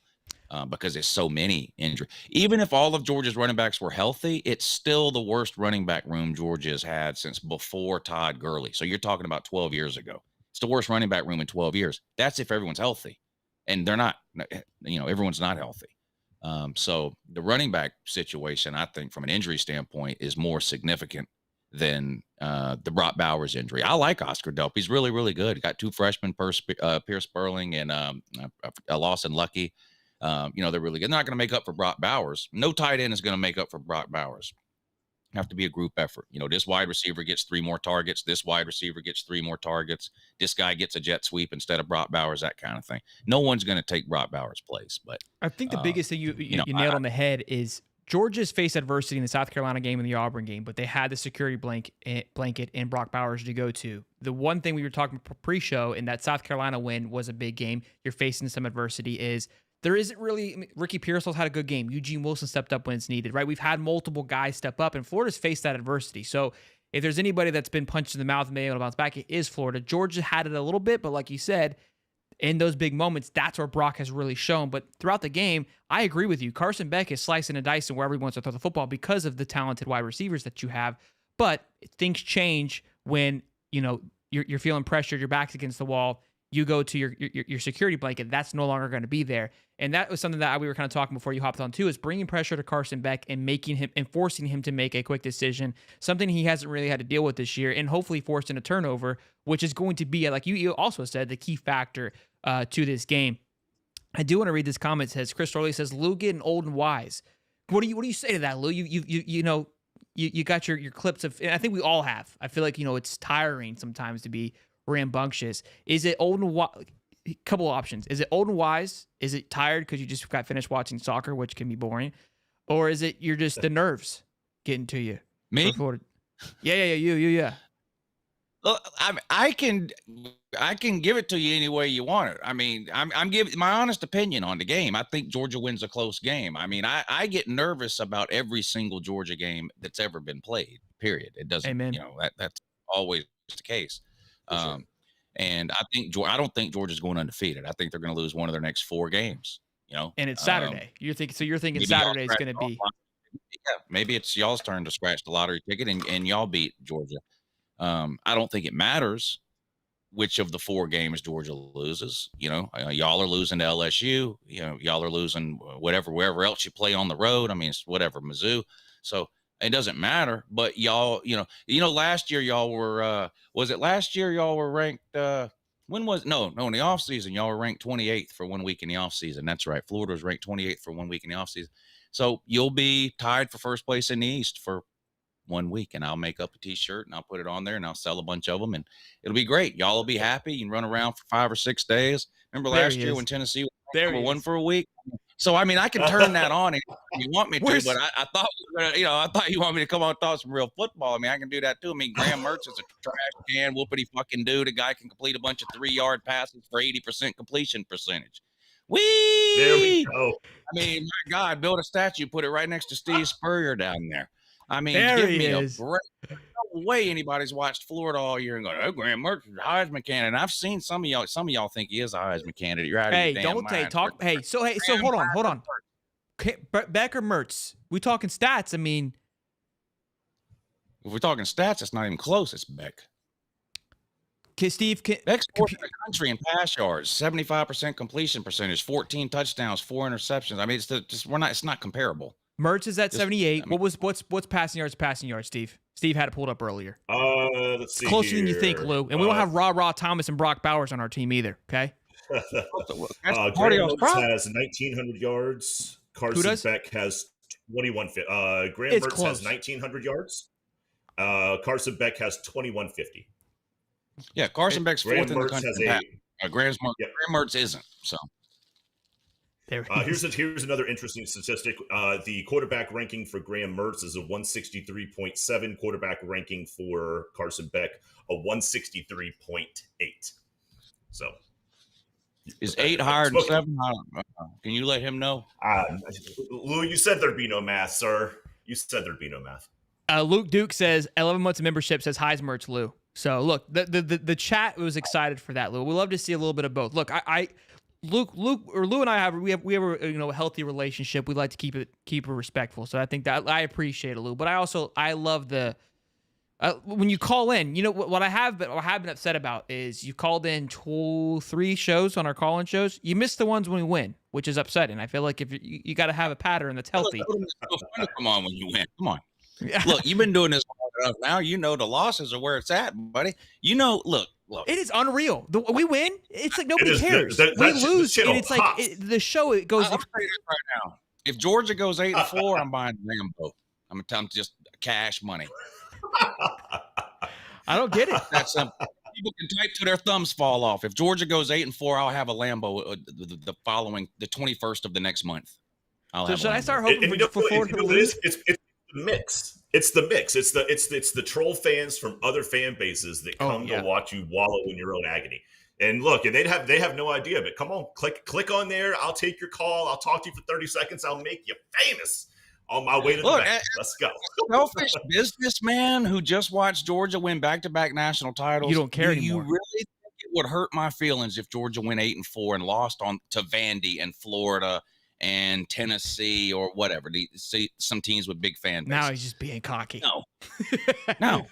Because there's so many injuries. Even if all of Georgia's running backs were healthy, it's still the worst running back room Georgia has had since before Todd Gurley. So you're talking about 12 years ago. It's the worst running back room in 12 years. That's if everyone's healthy. And they're not, everyone's not healthy. So the running back situation, I think, from an injury standpoint, is more significant than the Brock Bowers injury. I like Oscar Delp. He's really, really good. He got 2 freshmen, Pierce Sperling and Lawson Lucky. They're really good. They're not going to make up for Brock Bowers. No tight end is going to make up for Brock Bowers. Have to be a group effort. This wide receiver gets 3 more targets. This wide receiver gets 3 more targets. This guy gets a jet sweep instead of Brock Bowers, that kind of thing. No one's going to take Brock Bowers' place. But I think the biggest thing you nailed on the head is Georgia's faced adversity in the South Carolina game and the Auburn game, but they had the security blanket in Brock Bowers to go to. The one thing we were talking pre-show in that South Carolina win was a big game. You're facing some adversity is there isn't really, Ricky Pearsall's had a good game. Eugene Wilson stepped up when it's needed, right? We've had multiple guys step up, and Florida's faced that adversity. So if there's anybody that's been punched in the mouth and been able to bounce back, it is Florida. Georgia had it a little bit, but like you said, in those big moments, that's where Brock has really shown. But throughout the game, I agree with you. Carson Beck is slicing and dicing wherever he wants to throw the football because of the talented wide receivers that you have. But things change when, you're feeling pressured, your back's against the wall, you go to your security blanket, that's no longer going to be there. And that was something that we were kind of talking before you hopped on too, is bringing pressure to Carson Beck and forcing him to make a quick decision, something he hasn't really had to deal with this year, and hopefully forcing a turnover, which is going to be, like you also said, the key factor to this game. I do want to read this comment. It says, Chris Orley says, Lou getting old and wise. What do you say to that, Lou? You got your clips of, and I think we all have. I feel like, it's tiring sometimes to be rambunctious. Is it old and wise? A couple of options. Is it old and wise? Is it tired because you just got finished watching soccer, which can be boring? Or is it you're just the nerves getting to you? Me? Yeah, you. Well, I can give it to you any way you want it. I mean, I'm giving my honest opinion on the game. I think Georgia wins a close game. I mean, I get nervous about every single Georgia game that's ever been played. Period. It doesn't. Amen. That's always the case. Sure. And I don't think Georgia's going undefeated. I think they're going to lose one of their next 4 games. And it's Saturday. You're thinking Saturday is going to be. Yeah, maybe it's y'all's turn to scratch the lottery ticket and y'all beat Georgia. I don't think it matters which of the 4 games Georgia loses. Y'all are losing to LSU. Y'all are losing wherever else you play on the road. I mean, it's whatever, Mizzou. So it doesn't matter. But y'all, last year y'all were. Was it last year y'all were ranked? When was no in the offseason y'all were ranked 28th for 1 week in the offseason. That's right. Florida was ranked 28th for 1 week in the offseason. So you'll be tied for first place in the East for 1 week, and I'll make up a t-shirt and I'll put it on there and I'll sell a bunch of them and it'll be great. Y'all will be happy. You can run around for 5 or 6 days. Remember last year when Tennessee was number 1 for a week? So, I mean, I can turn that on if you want me to, but I thought, I thought you want me to come on and talk some real football. I mean, I can do that too. I mean, Graham Mertz is a trash can, whoopity fucking dude. A guy can complete a bunch of 3-yard passes for 80% completion percentage. Whee! There we go. I mean, my God, build a statue, put it right next to Steve Spurrier down there. I mean, there give he me is. a break. No way anybody's watched Florida all year and going, oh, Graham Mertz is a Heisman candidate. And I've seen some of y'all think he is a Heisman candidate. You're out of your damn don't mind. talk. So hold on. Beck or Mertz? We talking stats? I mean, if we're talking stats, it's not even close. It's Beck. Steve, Beck's fourth in the country in pass yards, 75% completion percentage, 14 touchdowns, 4 interceptions. I mean, it's not comparable. Mertz is at 78. I mean, What's passing yards, Steve? Steve had it pulled up earlier. Let's see. It's closer here. than you think, Lou. And we don't have Raw Thomas and Brock Bowers on our team either. Okay. Graham Mertz has 1,900 yards. Carson Beck has 2150. Graham Mertz has 1,900 yards. Carson Beck has 2150. Yeah, Carson Beck's fourth in the country. Graham Mertz isn't. So here's another interesting statistic. The quarterback ranking for Graham Mertz is a 163.7. Quarterback ranking for Carson Beck a 163.8. So is 8 higher than 7? Can you let him know? Lou, you said there'd be no math, sir. You said there'd be no math. Luke Duke says 11 months of membership, says highs Mertz, Lou. So look, the chat was excited for that, Lou. We love to see a little bit of both. Look, Lou and I have a healthy relationship. We like to keep it respectful. So I think that I appreciate it, Lou. But I love the when you call in. You know what I have been upset about is you called in 3 shows on our call-in shows. You missed the ones when we win, which is upsetting. I feel like if you got to have a pattern that's healthy. Come on, when you win, come on. Yeah. Look, you've been doing this long enough now. You know the losses are where it's at, buddy. You know, look. It is unreal. We win. It's like nobody cares. We lose, and it's like the show. It goes. I'll tell you this right now. If Georgia goes 8-4, I'm buying Lambo. I'm just cash money. I don't get it. That's people can type till their thumbs fall off. If Georgia goes 8-4, I'll have a Lambo the 21st of the next month. Should I start hoping for Florida to lose? It's the mix. It's the mix. It's the troll fans from other fan bases that come to watch you wallow in your own agony. And look, and they have no idea, but come on, click on there. I'll take your call. I'll talk to you for 30 seconds. I'll make you famous on my way to the bank. Let's go. Selfish businessman who just watched Georgia win back-to-back national titles. You don't care anymore. You really think it would hurt my feelings if Georgia went 8-4 and lost to Vandy and Florida and Tennessee or whatever? Some teams with big fan bases. Now he's just being cocky. No, not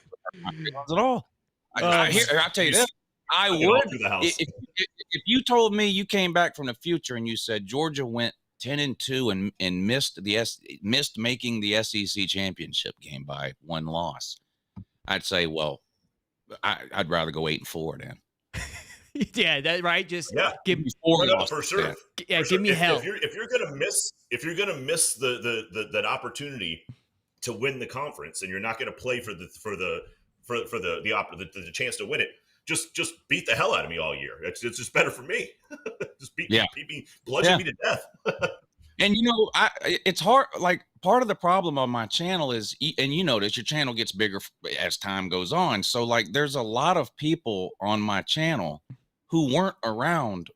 at all. I'll tell you this. I would if you told me you came back from the future and you said Georgia went 10-2 and missed making the SEC championship game by 1 loss, I'd say, well, I'd rather go 8-4 then. Yeah, that right. Just give me for sure. Yeah, give me hell. If you're gonna miss that opportunity to win the conference, and you're not gonna play for the chance to win it, just beat the hell out of me all year. It's just better for me. Just beat me, bludgeon me to death. And it's hard. Like, part of the problem on my channel is, and you notice your channel gets bigger as time goes on. So like, there's a lot of people on my channel who weren't around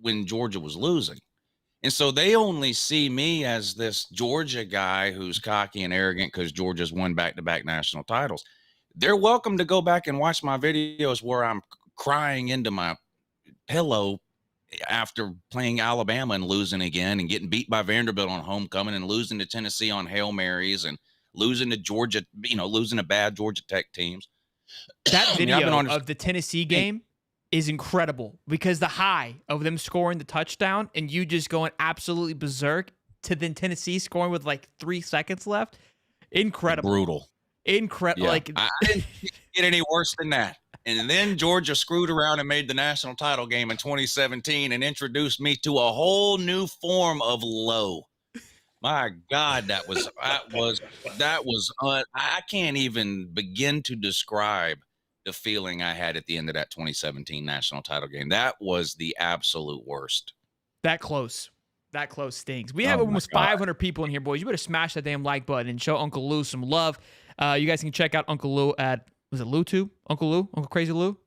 when Georgia was losing. And so they only see me as this Georgia guy who's cocky and arrogant because Georgia's won back-to-back national titles. They're welcome to go back and watch my videos where I'm crying into my pillow after playing Alabama and losing again and getting beat by Vanderbilt on homecoming and losing to Tennessee on Hail Marys and losing to Georgia, losing to bad Georgia Tech teams. That video of the Tennessee game is incredible because the high of them scoring the touchdown and you just going absolutely berserk to then Tennessee scoring with like 3 seconds left. Incredible. Brutal. Incredible. Yeah. Like, I didn't get any worse than that. And then Georgia screwed around and made the national title game in 2017 and introduced me to a whole new form of low. My God, I can't even begin to describe the feeling I had at the end of that 2017 national title game. That was the absolute worst. That close stings. We have almost 500 people in here, boys. You better smash that damn like button and show Uncle Lou some love. You guys can check out Uncle Lou at, was it Lou too? Uncle Lou? Uncle Crazy Lou?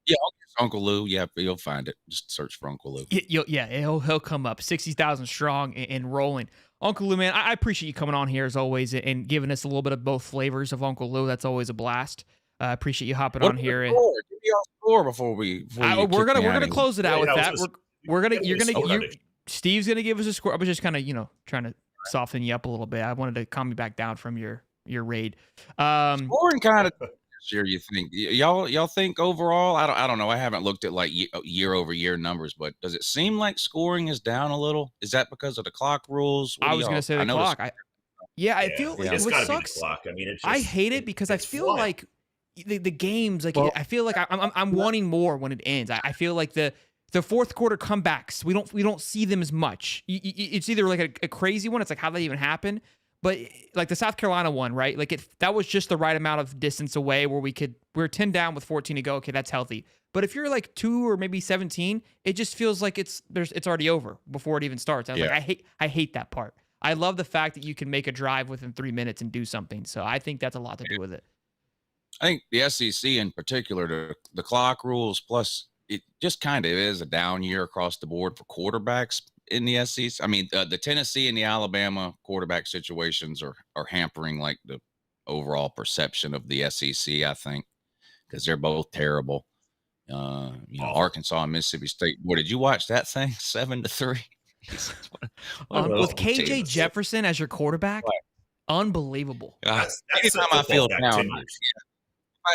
Yeah, Uncle Lou. Yeah, you'll find it. Just search for Uncle Lou. He'll come up. 60,000 strong and rolling. Uncle Lou, man, I appreciate you coming on here as always and giving us a little bit of both flavors of Uncle Lou. That's always a blast. I appreciate you hopping on here. Give me our score before we're gonna close it out with that. Steve's gonna give us a score. I was just kind of trying to soften you up a little bit. I wanted to calm you back down from your raid. Scoring kind of this year? You think y'all think overall? I don't know. I haven't looked at like year over year numbers, but does it seem like scoring is down a little? Is that because of the clock rules? I was gonna say the clock. I feel like it's what got to be the sucks. clock. I mean, it's I just, hate it because I feel flying. like the games, like Well, I feel like I'm wanting more when it ends. I feel like the fourth quarter comebacks, we don't see them as much. It's either like a crazy one. It's like how that even happened. But like the South Carolina one, right? Like that was just the right amount of distance away where we're 10 down with 14 to go. Okay, that's healthy. But if you're like 2 or maybe 17, it just feels like it's already over before it even starts. I was like, I hate that part. I love the fact that you can make a drive within 3 minutes and do something. So I think that's a lot to do with it. I think the SEC in particular, the clock rules, plus it just kind of is a down year across the board for quarterbacks in the SEC. I mean, the Tennessee and the Alabama quarterback situations are hampering like the overall perception of the SEC, I think, because they're both terrible. Arkansas and Mississippi State. What did you watch that thing? 7-3. With KJ Jefferson as your quarterback, unbelievable. Anytime I feel down,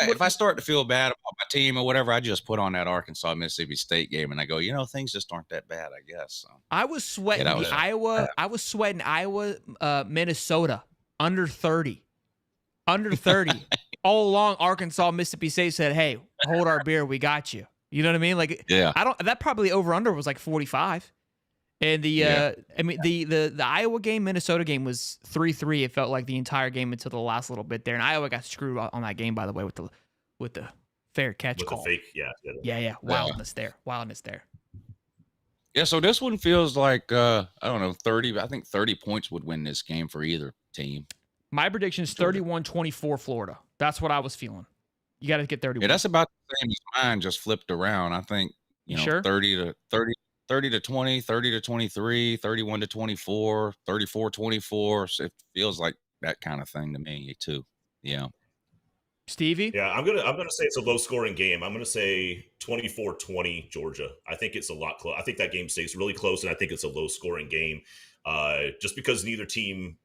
if I start to feel bad about my team or whatever, I just put on that Arkansas Mississippi State game and I go, things just aren't that bad, I guess. So, I was sweating Iowa. I was sweating Iowa, Minnesota under 30, all along. Arkansas Mississippi State said, "Hey, hold our beer, we got you." You know what I mean? Like, that probably over under was like 45. And the Iowa game, Minnesota game was 3-3. It felt like the entire game until the last little bit there. And Iowa got screwed on that game, by the way, with the fair catch call. The fake, Wildness there. Yeah, so this one feels like I don't know, 30. I think 30 points would win this game for either team. My prediction is 31-24 Florida. That's what I was feeling. You got to get 31. Yeah, that's about the same as mine, just flipped around. I think, sure? 30 to 20, 30 to 23, 31 to 24, 34-24. So it feels like that kind of thing to me too. Yeah. Stevie? Yeah, I'm gonna say it's a low scoring game. I'm gonna say 24-20 Georgia. I think it's a lot close. I think that game stays really close, and I think it's a low scoring game. Just because neither team,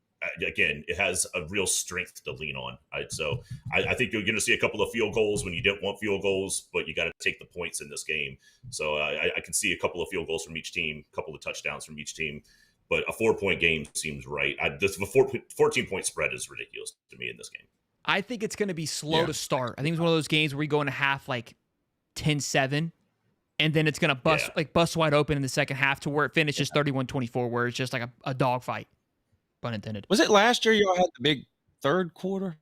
again, it has a real strength to lean on. So I think you're going to see a couple of field goals when you didn't want field goals, but you got to take the points in this game. So I can see a couple of field goals from each team, a couple of touchdowns from each team, but a 4-point game seems right. The 14-point spread is ridiculous to me in this game. I think it's going to be slow to start. I think it's one of those games where we go into half like 10-7, and then it's going to bust wide open in the second half to where it finishes 31-24, where it's just like a dogfight. Pun intended. Was it last year y'all had the big third quarter?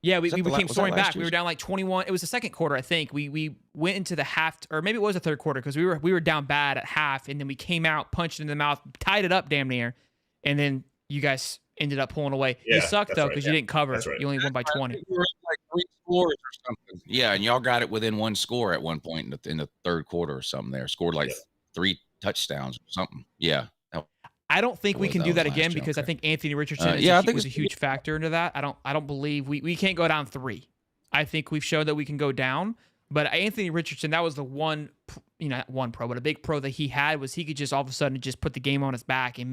Yeah, we came storming back. We were down like 21. It was the second quarter, I think. We went into the half, or maybe it was the third quarter, because we were down bad at half, and then we came out, punched in the mouth, tied it up damn near, and then you guys ended up pulling away. You sucked though because you didn't cover. Right. You only won by 20. You were like 3 scores or something. Yeah, and y'all got it within 1 score at one point in the third quarter or something. There scored like 3 touchdowns or something. Yeah. I don't think we can do that again because I think Anthony Richardson was a huge factor into that. I don't believe we can't go down 3. I think we've shown that we can go down. But Anthony Richardson, that was the one, not one pro, but a big pro that he had was he could just all of a sudden just put the game on his back and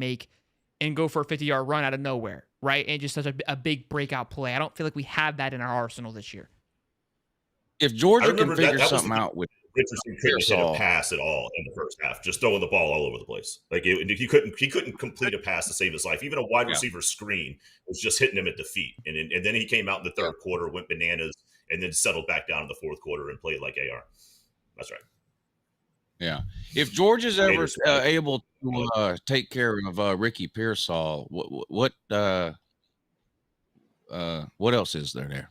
go for a 50-yard run out of nowhere, right? And just such a big breakout play. I don't feel like we have that in our arsenal this year. If Georgia can figure something out with Richardson couldn't hit a pass at all in the first half, just throwing the ball all over the place. Like he couldn't complete a pass to save his life. Even a wide receiver screen was just hitting him at the feet. And then he came out in the third quarter, went bananas, and then settled back down in the fourth quarter and played like AR. That's right. Yeah. If Georgia's ever able to take care of Ricky Pearsall, what else is there?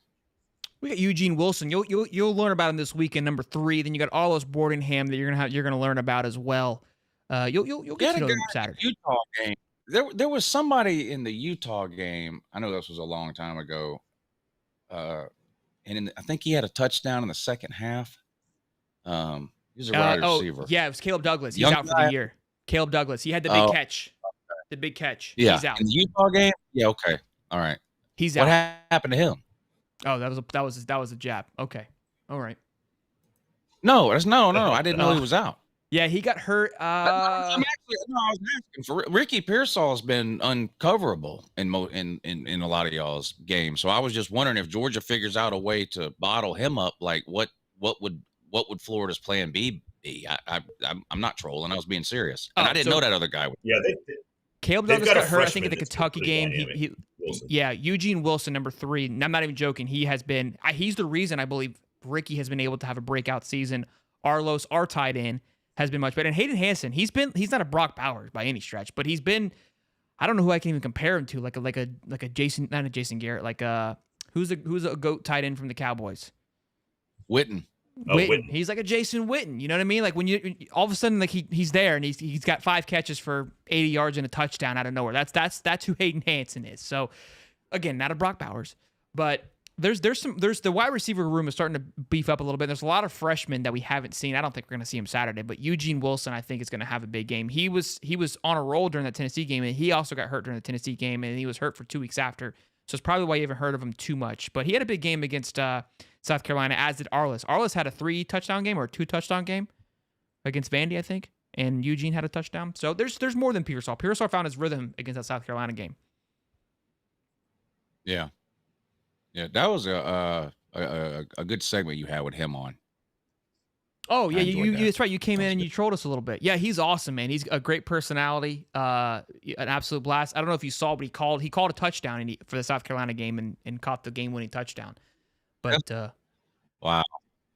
We got Eugene Wilson. You'll learn about him this weekend, number 3. Then you got Arlos Boardingham that you're gonna learn about as well. You'll get to know him Saturday. Utah game. There was somebody in the Utah game. I know this was a long time ago. And I think he had a touchdown in the second half. He's a wide receiver. Yeah, it was Caleb Douglas. He's out for the year. Caleb Douglas. He had the big catch. The big catch. Yeah. He's out. In the Utah game? Yeah, okay. All right. He's out. What happened to him? Oh, that was a jab. Okay. All right. No. I didn't know he was out. Yeah, he got hurt. I'm actually no, I was asking for Ricky Pearsall has been uncoverable in a lot of y'all's games. So I was just wondering if Georgia figures out a way to bottle him up, like what would Florida's plan B be? I'm not trolling. I was being serious, and I didn't know that other guy. Yeah, Caleb they've Douglas got a got hurt, I think, freshman at the that's Kentucky pretty game. dynamic, Wilson. Yeah, Eugene Wilson, number 3. And I'm not even joking. He has been. He's the reason I believe Ricky has been able to have a breakout season. Arlos, our tight end, has been much better. And Hayden Hansen, he's not a Brock Bowers by any stretch, but he's been. I don't know who I can even compare him to, like a Jason, not a Jason Garrett, like who's a GOAT tight end from the Cowboys? Witten. Witten. He's like a Jason Witten. You know what I mean? Like when you all of a sudden, like he's there and he's got 5 catches for 80 yards and a touchdown out of nowhere. That's who Hayden Hansen is. So again, not a Brock Bowers, but there's the wide receiver room is starting to beef up a little bit. There's a lot of freshmen that we haven't seen. I don't think we're going to see him Saturday, but Eugene Wilson, I think, is going to have a big game. He was on a roll during that Tennessee game, and he also got hurt during the Tennessee game, and he was hurt for 2 weeks after. So it's probably why you haven't heard of him too much. But he had a big game against South Carolina, as did Arlis. Arlis had a 3-touchdown game or a 2-touchdown game against Vandy, I think, and Eugene had a touchdown. So there's more than Pearsall. Pearsall found his rhythm against that South Carolina game. Yeah, that was a good segment you had with him on. Oh yeah, that's right. You came in and you trolled us a little bit. Yeah, he's awesome, man. He's a great personality, an absolute blast. I don't know if you saw, but he called a touchdown for the South Carolina game and caught the game-winning touchdown. But wow,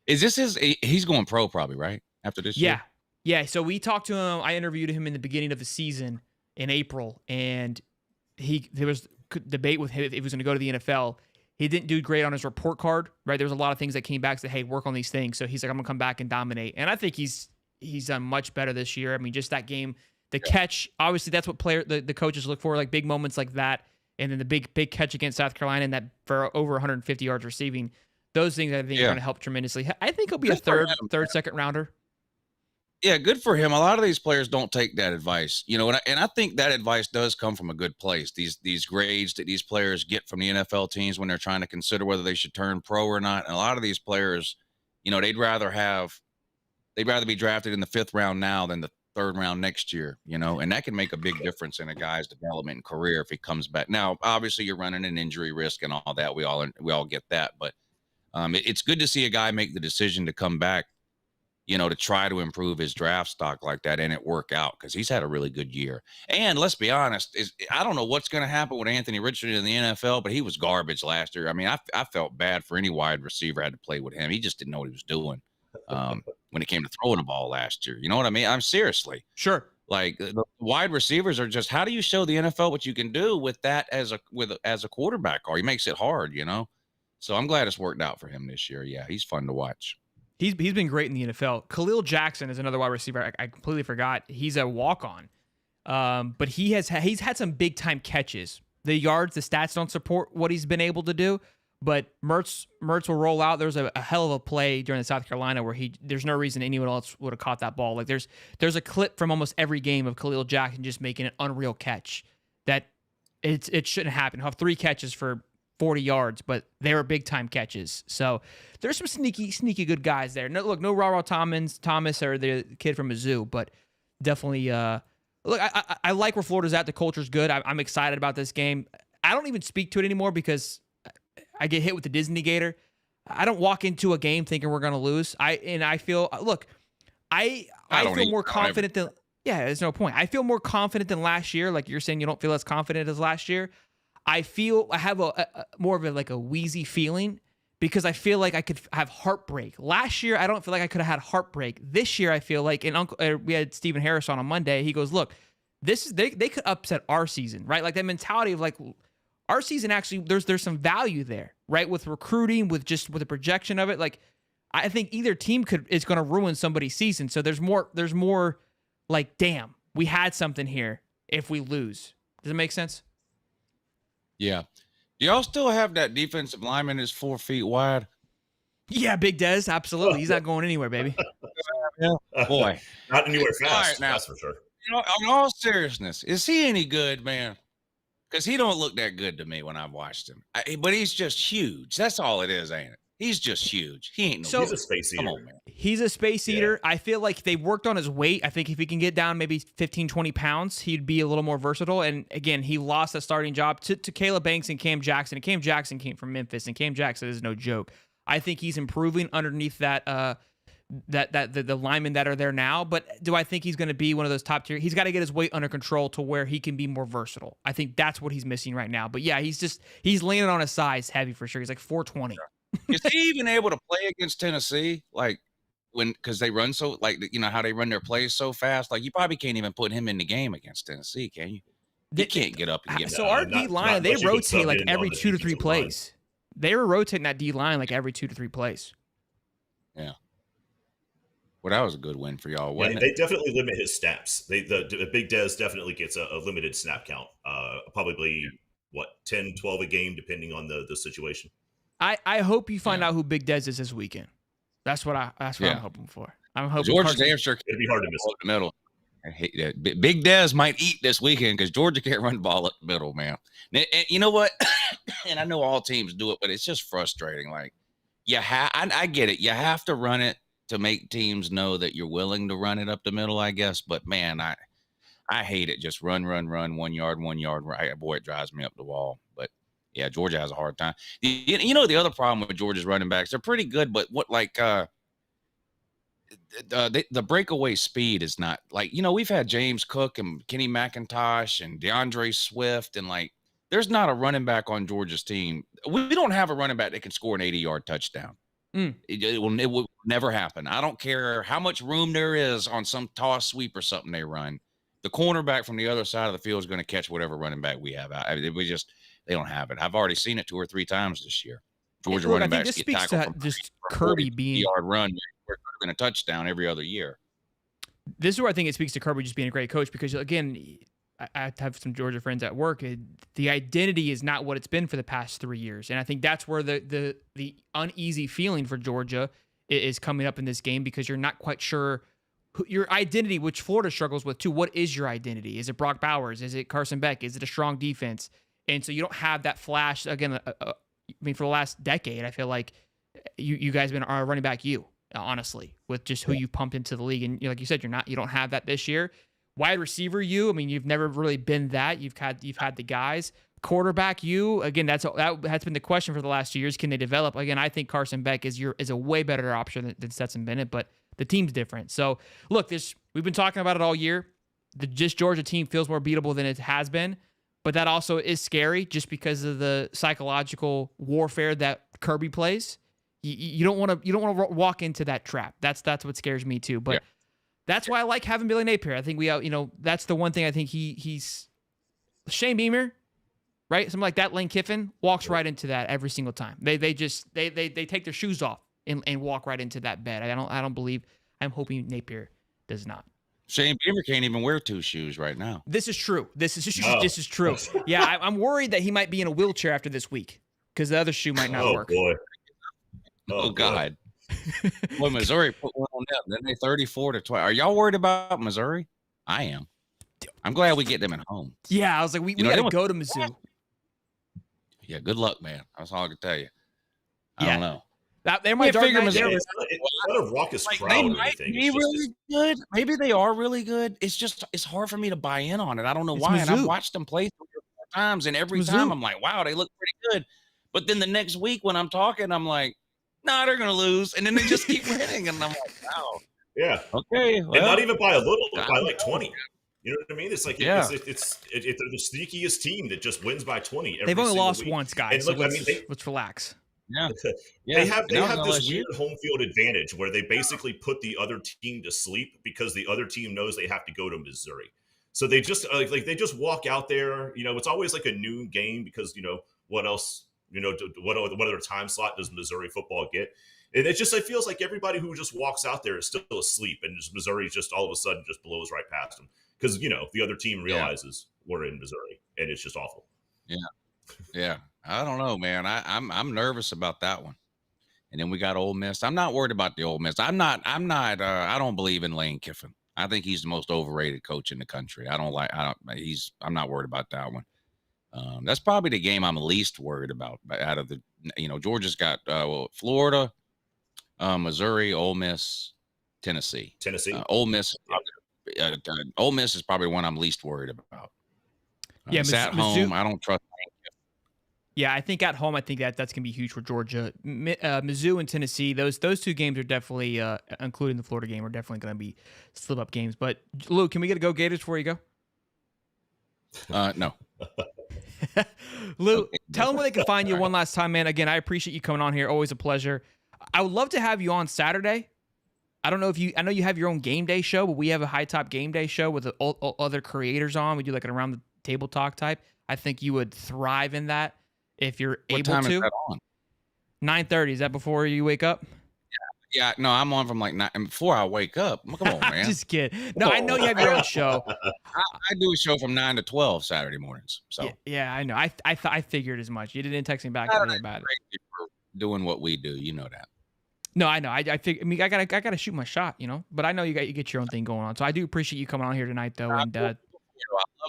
is this he's going pro probably, right, after this year? Yeah. So we talked to him. I interviewed him in the beginning of the season in April, and there was debate with him if he was going to go to the NFL. He didn't do great on his report card, right? There was a lot of things that came back and said, hey, work on these things. So he's like, I'm going to come back and dominate. And I think he's done much better this year. I mean, just that game, catch, obviously that's what the coaches look for, like big moments like that. And then the big catch against South Carolina and that for over 150 yards receiving. Those things I think are going to help tremendously. I think he'll be a third, second rounder. Yeah, good for him. A lot of these players don't take that advice, and I think that advice does come from a good place. These grades that these players get from the NFL teams when they're trying to consider whether they should turn pro or not. And a lot of these players, they'd rather be drafted in the 5th round now than the 3rd round next year, and that can make a big difference in a guy's development and career if he comes back. Now, obviously you're running an injury risk and all that. We all get that, but it's good to see a guy make the decision to come back, to try to improve his draft stock like that and it work out, because he's had a really good year. And let's be honest, I don't know what's going to happen with Anthony Richardson in the NFL, but he was garbage last year. I mean, I felt bad for any wide receiver had to play with him. He just didn't know what he was doing when it came to throwing the ball last year. You know what I mean? I'm seriously. Sure. Like the wide receivers are just, how do you show the NFL what you can do with that as a quarterback? Or he makes it hard, So I'm glad it's worked out for him this year. Yeah, he's fun to watch. He's been great in the NFL. Khalil Jackson is another wide receiver. I completely forgot. He's a walk-on, but he's had some big time catches. The yards, the stats don't support what he's been able to do. But Mertz will roll out. There's a hell of a play during the South Carolina where there's no reason anyone else would have caught that ball. Like there's a clip from almost every game of Khalil Jackson just making an unreal catch that it shouldn't happen. He'll have 3 catches for 40 yards, but they were big time catches. So there's some sneaky good guys there. No Rara Thomas or the kid from Mizzou, but definitely look. I like where Florida's at. The culture's good. I'm excited about this game. I don't even speak to it anymore because I get hit with the Disney Gator. I don't walk into a game thinking we're going to lose. I feel more confident than. Yeah, there's no point. I feel more confident than last year. Like you're saying, you don't feel as confident as last year. I have a more of a wheezy feeling because I feel like I could have heartbreak. Last year, I don't feel like I could have had heartbreak. This year, I feel like, and we had Stephen Harris on Monday. He goes, look, they could upset our season, right? Like that mentality of like our season actually, there's some value there, right? With recruiting, with the projection of it. Like I think either team is going to ruin somebody's season. So there's more like, damn, we had something here if we lose. Does it make sense? Yeah. Do y'all still have that defensive lineman is 4 feet wide? Yeah, Big Dez, absolutely. He's not going anywhere, baby. Yeah. Boy. Not anywhere fast, right, now, that's for sure. In all seriousness, is he any good, man? Because he don't look that good to me when I've watched him. But he's just huge. That's all it is, ain't it? He's just huge. He ain't no He's a space eater. Come on, man. He's a space eater. I feel like they worked on his weight. I think if he can get down maybe 15, 20 pounds, he'd be a little more versatile. And again, he lost that starting job to Caleb Banks and Cam Jackson. And Cam Jackson came from Memphis, and Cam Jackson is no joke. I think he's improving underneath that the linemen that are there now. But do I think he's going to be one of those top tier? He's got to get his weight under control to where he can be more versatile. I think that's what he's missing right now. But yeah, he's leaning on his size heavy for sure. He's like 420. Is he even able to play against Tennessee? Like, because they run so, like, you know, how they run their plays so fast, like, you probably can't even put him in the game against Tennessee, can you? He can't get up and get so our D line, they rotate like every 2 to 3 plays. They were rotating that D line like every 2 to 3 plays. Yeah. Well, that was a good win for y'all, wasn't it? They definitely limit his snaps. The Big Dez definitely gets a limited snap count. Probably 10, 12 a game, depending on the situation. I hope you find out who Big Dez is this weekend. That's what I'm hoping for. I'm hoping Georgia's answer. It'd be hard to miss the middle. I hate that. Big Dez might eat this weekend because Georgia can't run the ball up the middle, man. And you know what? And I know all teams do it, but it's just frustrating. Like, I get it. You have to run it to make teams know that you're willing to run it up the middle, I guess. But man, I hate it. Just run, 1 yard. Right, boy, it drives me up the wall. But yeah, Georgia has a hard time. You know, the other problem with Georgia's running backs, they're pretty good, but the breakaway speed is not like, you know, we've had James Cook and Kenny McIntosh and DeAndre Swift, and like, there's not a running back on Georgia's team. We don't have a running back that can score an 80-yard touchdown. It will never happen. I don't care how much room there is on some toss sweep or something they run. The cornerback from the other side of the field is going to catch whatever running back we have. They don't have it. I've already seen it 2 or 3 times this year. Georgia running backs get tackled from just Kirby being yard run. We're going a touchdown every other year. This is where I think it speaks to Kirby just being a great coach, because again, I have some Georgia friends at work. The identity is not what it's been for the past 3 years, and I think that's where the uneasy feeling for Georgia is coming up in this game, because you're not quite sure your identity, which Florida struggles with too. What is your identity? Is it Brock Bowers? Is it Carson Beck? Is it a strong defense? And so you don't have that flash again. I mean, for the last decade, I feel like you guys have been running back honestly, with just who you pumped into the league. And like you said, you don't have that this year. Wide receiver, I mean, you've never really been that. You've had the guys. Quarterback, again, that has been the question for the last 2 years. Can they develop? Again, I think Carson Beck is a way better option than Stetson Bennett, but the team's different. So look, we've been talking about it all year. The Georgia team feels more beatable than it has been, but that also is scary just because of the psychological warfare that Kirby plays. You don't want to walk into that trap. That's what scares me too. But that's why I like having Billy Napier. I think that's the one thing I think he's Shane Beamer, right? Something like that. Lane Kiffin walks right into that every single time. They take their shoes off and walk right into that bed. I don't believe. I'm hoping Napier does not. Shane Beamer can't even wear 2 shoes right now. This is true. This is true. Yeah, I'm worried that he might be in a wheelchair after this week because the other shoe might not work. Boy. Oh God. Boy, Missouri put one on them. Then they 34-20. Are y'all worried about Missouri? I am. I'm glad we get them at home. Yeah, I was like, we got to go to Mizzou. Yeah, good luck, man. That's all I can tell you. I don't know. They might figure Missouri. It's not a raucous crowd or anything. Be really good. Maybe they are really good. It's hard for me to buy in on it. I don't know why. Mizzou. And I've watched them play 3 or 4 times, and every time I'm like, wow, they look pretty good. But then the next week when I'm talking, I'm like, nah, they're gonna lose, and then they just keep winning, and I'm like, wow. Yeah. Okay. Well, and not even by a little, by like 20. You know what I mean? It's like they're the sneakiest team that just wins by 20. They've only lost week. once, guys. And look, so let's relax. Yeah. They have this weird home field advantage where they basically put the other team to sleep because the other team knows they have to go to Missouri. So they just they just walk out there. It's always like a noon game because what else? What other time slot does Missouri football get? And it feels like everybody who just walks out there is still asleep, and just Missouri just all of a sudden just blows right past them because the other team realizes we're in Missouri, and it's just awful. Yeah. I don't know, man. I'm nervous about that one. And then we got Ole Miss. I'm not worried about the Ole Miss. I don't believe in Lane Kiffin. I think he's the most overrated coach in the country. I'm not worried about that one. That's probably the game I'm least worried about out of the, Georgia's got Florida, Missouri, Ole Miss, Tennessee. Ole Miss. Ole Miss is probably one I'm least worried about. Yeah, it's at home. I don't trust. Yeah, I think at home, I think that's going to be huge for Georgia. Mizzou and Tennessee, those two games are definitely, including the Florida game, are definitely going to be slip-up games. But, Lou, can we get a Go Gators before you go? No. Lou, tell them where they can find you one last time, man. Again, I appreciate you coming on here. Always a pleasure. I would love to have you on Saturday. I don't know I know you have your own game day show, but we have a High Top game day show with other creators on. We do like an around the table talk type. I think you would thrive in that if you're able to. What time is that on? 9:30. Is that before you wake up? Yeah, no, I'm on from like 9 before I wake up. Come on, man. Just kidding. No, I know you have your own show. I do a show from 9 to 12 Saturday mornings. So yeah, I know. I figured as much. You didn't text me back about it. For doing what we do, you know that. No, I know. I figure. I mean, I gotta shoot my shot, you know. But I know you get your own thing going on. So I do appreciate you coming on here tonight, though. And I love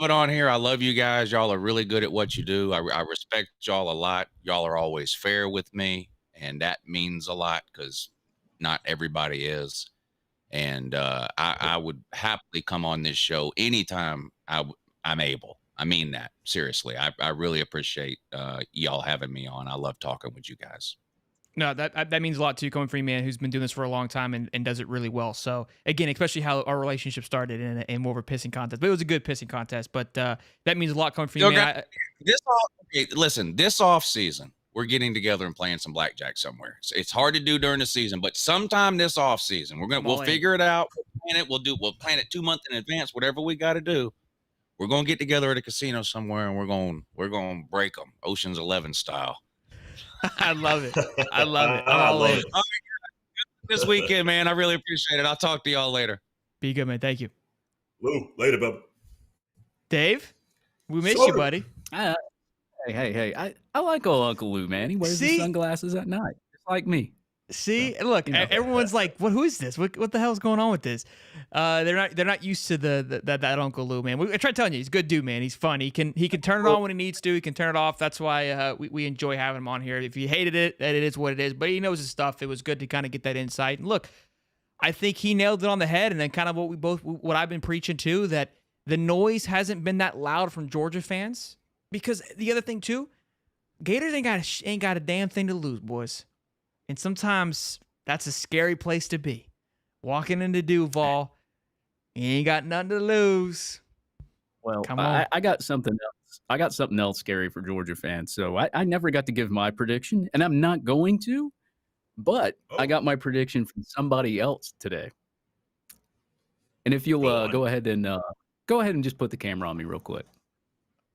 it on here. I love you guys. Y'all are really good at what you do. I respect y'all a lot. Y'all are always fair with me, and that means a lot because not everybody is. And I would happily come on this show anytime I'm able. I mean that seriously. I really appreciate y'all having me on. I love talking with you guys. No, that means a lot too, coming from a man who's been doing this for a long time and does it really well. So again, especially how our relationship started in more of a pissing contest, but it was a good pissing contest. But that means a lot coming from you, man. This off season, we're getting together and playing some blackjack somewhere. It's hard to do during the season, but sometime this off season, we'll figure it out. We'll plan it 2 months in advance. Whatever we got to do, we're gonna get together at a casino somewhere and we're gonna break them, Ocean's 11 style. I love it. I'm all in. This weekend, man. I really appreciate it. I'll talk to y'all later. Be good, man. Thank you. Lou, later, bub. Dave, we miss you, buddy. Hey. I like old Uncle Lou, man. He wears his sunglasses at night, just like me. See, look, everyone's like, "Who is this? What the hell's going on with this?" They're not used to that Uncle Lou, man. I try telling you, he's a good dude, man. He's fun. He can turn it on when he needs to. He can turn it off. That's why we enjoy having him on here. If you hated it, that it is what it is. But he knows his stuff. It was good to kind of get that insight. And look, I think he nailed it on the head. And then kind of what I've been preaching too, that the noise hasn't been that loud from Georgia fans. Because the other thing too, Gators ain't got a damn thing to lose, boys. And sometimes that's a scary place to be. Walking into Duval, you ain't got nothing to lose. Well, come on. I got something else. I got something else scary for Georgia fans. So I never got to give my prediction, and I'm not going to. But I got my prediction from somebody else today. And if you'll go ahead and just put the camera on me real quick.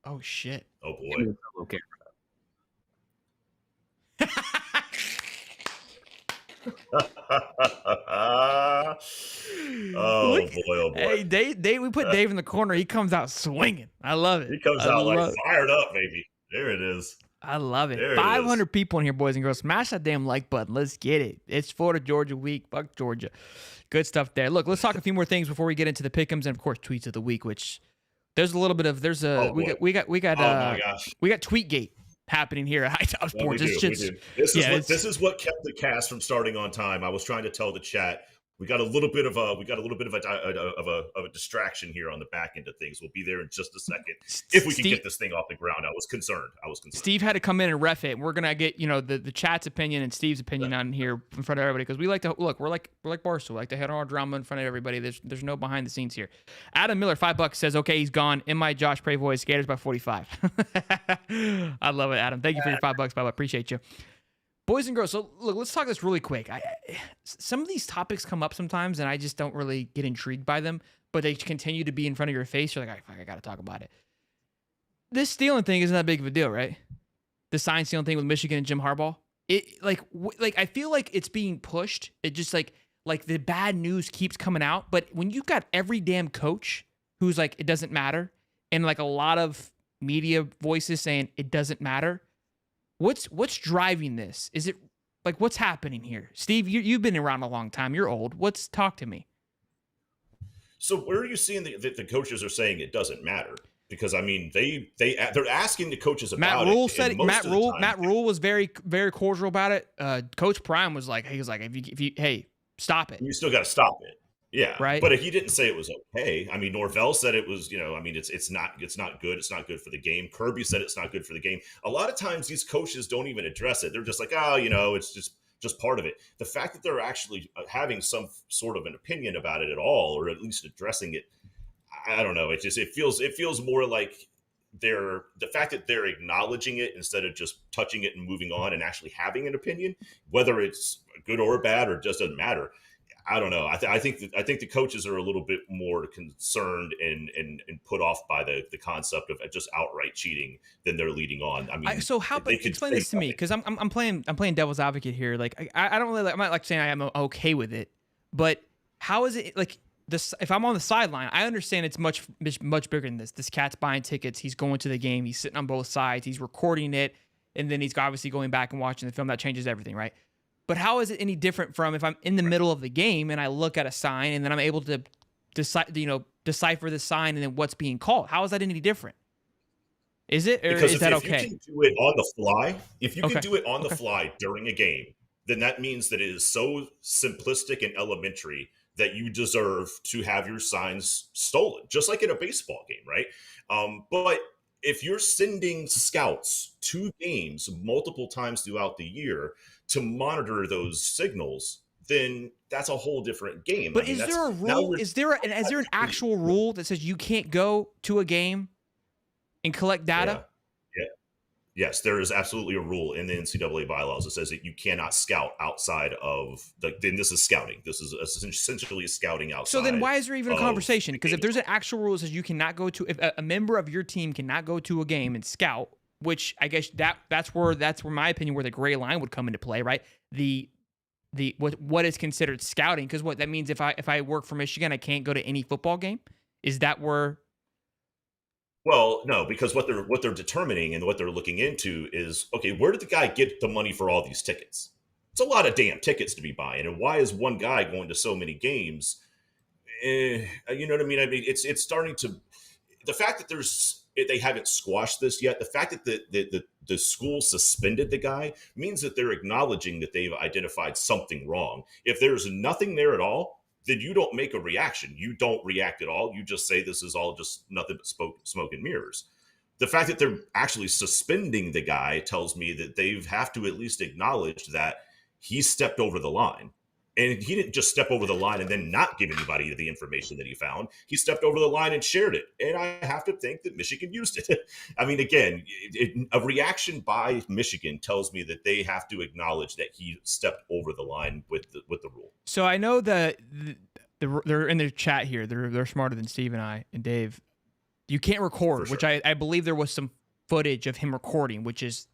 Oh shit! Oh boy! Okay. Oh boy! Hey, Dave, we put Dave in the corner. He comes out swinging. I love it. He comes out like fired up, baby. There it is. I love it. 500 people in here, boys and girls. Smash that damn like button. Let's get it. It's Florida Georgia week. Fuck Georgia. Good stuff there. Look, let's talk a few more things before we get into the pick'ems and of course tweets of the week. Which there's a little bit of we got Tweetgate happening here at High Top Sports. This is what kept the cast from starting on time. I was trying to tell the chat we got a little bit of a distraction here on the back end of things. We'll be there in just a second if we can get this thing off the ground. I was concerned. Steve had to come in and ref it. We're gonna get the chat's opinion and Steve's opinion on here in front of everybody because we like to look. We're like Barstool. We like to hit our drama in front of everybody. There's no behind the scenes here. Adam Miller, $5 says, "Okay, he's gone." In my Josh Prey voice, Gators by 45. I love it, Adam. Thank you for your $5, Bob. I appreciate you. Boys and girls, so look, let's talk this really quick. Some of these topics come up sometimes, and I just don't really get intrigued by them, but they continue to be in front of your face. You're like, I got to talk about it. This stealing thing isn't that big of a deal, right? The sign stealing thing with Michigan and Jim Harbaugh. I feel like it's being pushed. It just like the bad news keeps coming out. But when you've got every damn coach who's like, it doesn't matter, and like a lot of media voices saying it doesn't matter. What's driving this? Is it like what's happening here? Steve, you've been around a long time. You're old. Talk to me. So where are you seeing the coaches are saying it doesn't matter? because I mean they're asking the coaches Matt about Rule it. said And most of the time, Matt Rule was very, very cordial about it. Coach Prime was like, if you hey, stop it. you still got to stop it. Yeah, Right. but he didn't say it was okay. I mean, Norvell said it was, I mean, it's not good. It's not good for the game. Kirby said it's not good for the game. A lot of times these coaches don't even address it. They're just like, oh, it's just part of it. The fact that they're actually having some sort of an opinion about it at all, or at least addressing it, I don't know. It feels more like the fact that they're acknowledging it instead of just touching it and moving on and actually having an opinion, whether it's good or bad or just doesn't matter. I don't know. I think the coaches are a little bit more concerned and put off by the concept of just outright cheating than they're leading on. I mean, so how? But explain this to me, because I'm playing devil's advocate here. Like I don't really. I'm not like saying I am okay with it, but how is it like this? If I'm on the sideline, I understand it's much bigger than this. This cat's buying tickets. He's going to the game. He's sitting on both sides. He's recording it, and then he's obviously going back and watching the film. That changes everything, right? But how is it any different from if I'm in the middle of the game and I look at a sign and then I'm able to decipher the sign and then what's being called? How is that any different? Is it, or because is that okay? If you can do it on the fly, if you can do it on the fly during a game, then that means that it is so simplistic and elementary that you deserve to have your signs stolen, just like in a baseball game, right? But if you're sending scouts to games multiple times throughout the year to monitor those signals, then that's a whole different game. But is there a rule? Is there an actual rule that says you can't go to a game and collect data? Yeah. Yes, there is absolutely a rule in the NCAA bylaws that says that you cannot scout outside of then this is scouting. This is essentially scouting outside. So then why is there even a conversation? Because if there's an actual rule that says you cannot go to, if a member of your team cannot go to a game and scout, which I guess that's where my opinion, where the gray line would come into play, right? What is considered scouting? Because what that means, if I work for Michigan, I can't go to any football game. Is that where? Well, no, because what they're determining and what they're looking into is, okay, where did the guy get the money for all these tickets? It's a lot of damn tickets to be buying, and why is one guy going to so many games? You know what I mean? I mean, it's starting to, the fact that they haven't squashed this yet. The fact that the school suspended the guy means that they're acknowledging that they've identified something wrong. If there's nothing there at all, then you don't make a reaction. You don't react at all. You just say this is all just nothing but smoke and mirrors. The fact that they're actually suspending the guy tells me that they have to at least acknowledge that he stepped over the line. And he didn't just step over the line and then not give anybody the information that he found. He stepped over the line and shared it. And I have to think that Michigan used it. I mean, again, a reaction by Michigan tells me that they have to acknowledge that he stepped over the line with the rule. So I know that they're in their chat here. They're smarter than Steve and I and Dave. You can't record, sure. which I believe there was some footage of him recording, which is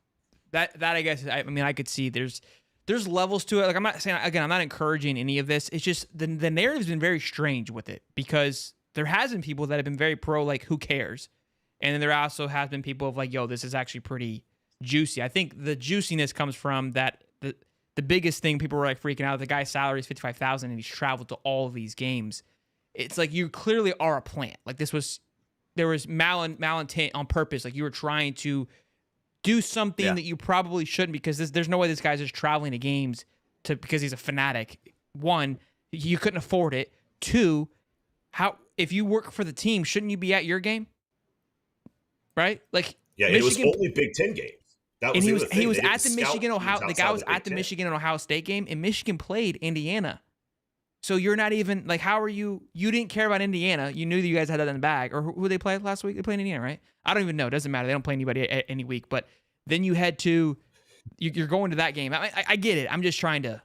that I guess, I mean, I could see there's levels to it. Like, I'm not saying, again, I'm not encouraging any of this. It's just the narrative's been very strange with it, because there has been people that have been very pro, like, who cares? And then there also has been people of like, yo, this is actually pretty juicy. I think the juiciness comes from that the biggest thing, people were like freaking out. The guy's salary is $55,000 and he's traveled to all of these games. It's like, you clearly are a plant. Like, there was malintent on purpose. Like, you were trying to do something that you probably shouldn't, because there's no way this guy's just traveling to games because he's a fanatic. One, you couldn't afford it. Two, if you work for the team, shouldn't you be at your game? Right? Like, yeah, Michigan, it was only Big Ten games. And he was at the Michigan Ohio. The guy was at the Michigan and Ohio State game, and Michigan played Indiana. So you're not even like, how are you? You didn't care about Indiana. You knew that you guys had that in the bag. Or who they played last week? They played Indiana, right? I don't even know. It doesn't matter. They don't play anybody any week. But then you head to, you're going to that game. I get it. I'm just trying to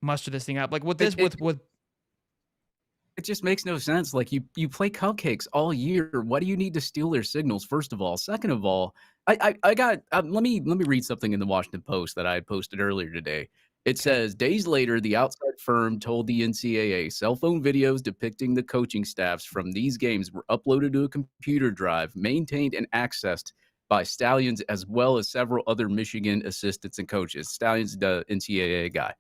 muster this thing up. Like with this, with. It just makes no sense. Like, you play cupcakes all year. Why do you need to steal their signals? First of all, second of all, I got. Let me read something in the Washington Post that I had posted earlier today. It says, days later, the outside firm told the NCAA cell phone videos depicting the coaching staffs from these games were uploaded to a computer drive, maintained and accessed by Stallions, as well as several other Michigan assistants and coaches. Stallions, the NCAA guy.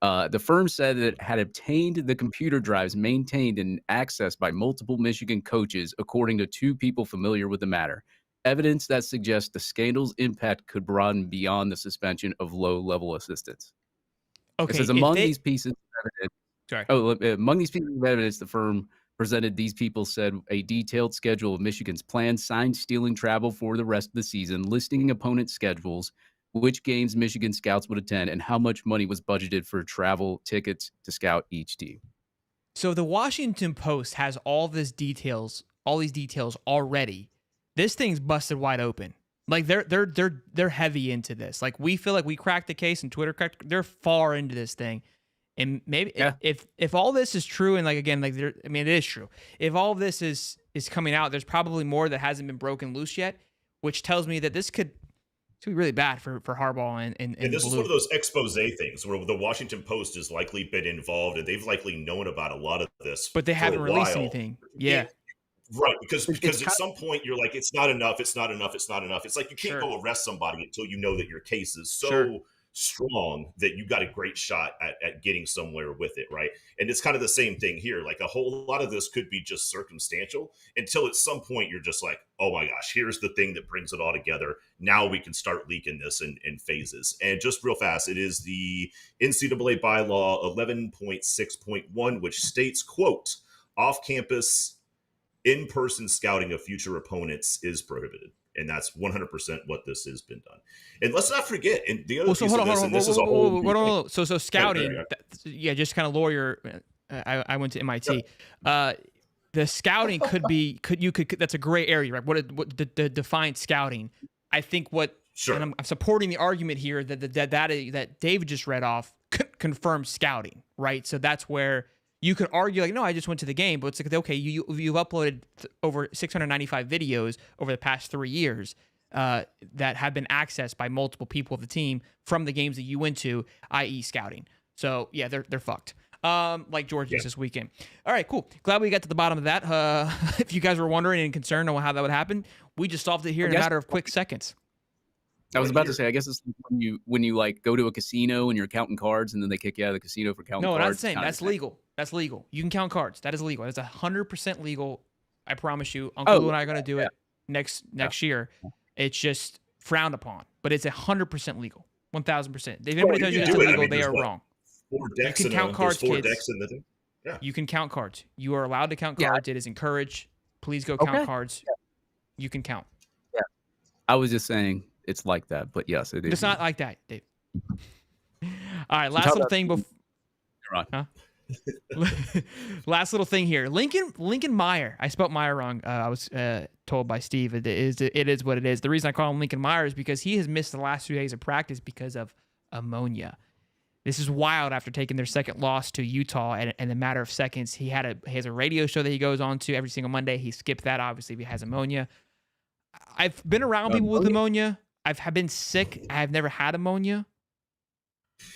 The firm said that it had obtained the computer drives maintained and accessed by multiple Michigan coaches, according to 2 people familiar with the matter. Evidence that suggests the scandal's impact could broaden beyond the suspension of low-level assistants. Okay, It says among these pieces of evidence, among these pieces of evidence, the firm presented these people said a detailed schedule of Michigan's planned sign-stealing travel for the rest of the season, listing opponent schedules, which games Michigan scouts would attend, and how much money was budgeted for travel tickets to scout each team. So the Washington Post has all these details already. This thing's busted wide open. Like they're heavy into this. Like we feel like we cracked the case and Twitter cracked. They're far into this thing. And maybe if all this is true, and like again, like it is true. If all of this is coming out, there's probably more that hasn't been broken loose yet, which tells me that this could be really bad for Harbaugh and this Blue. is one of those expose things where the Washington Post has likely been involved, and they've likely known about a lot of this, but they haven't released anything. Yeah. Right, because at some point you're like, it's not enough. It's like you can't go arrest somebody until you know that your case is so strong that you got a great shot at getting somewhere with it, right? And it's kind of the same thing here. Like a whole lot of this could be just circumstantial until at some point you're just like, oh my gosh, here's the thing that brings it all together. Now we can start leaking this in phases. And just real fast, it is the NCAA bylaw 11.6.1, which states, quote, off-campus in-person scouting of future opponents is prohibited. And that's 100% what this has been done. And let's not forget, and the other piece of this, and this is a whole... So scouting, just kind of lawyer, I went to MIT. The scouting that's a gray area, right? What the defined scouting. I think and I'm supporting the argument here that David just read off confirms scouting, right? So that's where you could argue like, no, I just went to the game, but it's like, okay, you've uploaded over 695 videos over the past 3 years that have been accessed by multiple people of the team from the games that you went to, i.e. scouting. So yeah, they're fucked. Like Georgia's this weekend. All right, cool. Glad we got to the bottom of that. If you guys were wondering and concerned on how that would happen, we just solved it here in a matter of quick seconds. I was about to say, I guess it's when you like go to a casino and you're counting cards and then they kick you out of the casino for counting cards. No, not the same. That's legal. That's legal. You can count cards. That is legal. That's 100% legal. I promise you. Uncle Lou and I are going to do it next year. It's just frowned upon, but it's 100% legal. 1,000%. If anybody tells you it's illegal, they are wrong. You can count cards, kids. Yeah. You can count cards. You are allowed to count cards. It is encouraged. Please go count cards. You can count. Yeah. I was just saying it's like that, but yes, it is. It's not like that, Dave. All right, last little thing before. Huh? Last little thing here. Lincoln Meyer. I spelled Meyer wrong. I was told by Steve it is what it is. The reason I call him Lincoln Meyer is because he has missed the last 2 days of practice because of pneumonia. This is wild after taking their second loss to Utah in a matter of seconds. He has a radio show that he goes on to every single Monday. He skipped that, obviously, if he has pneumonia. I've been around people with pneumonia. I've been sick. I have never had pneumonia.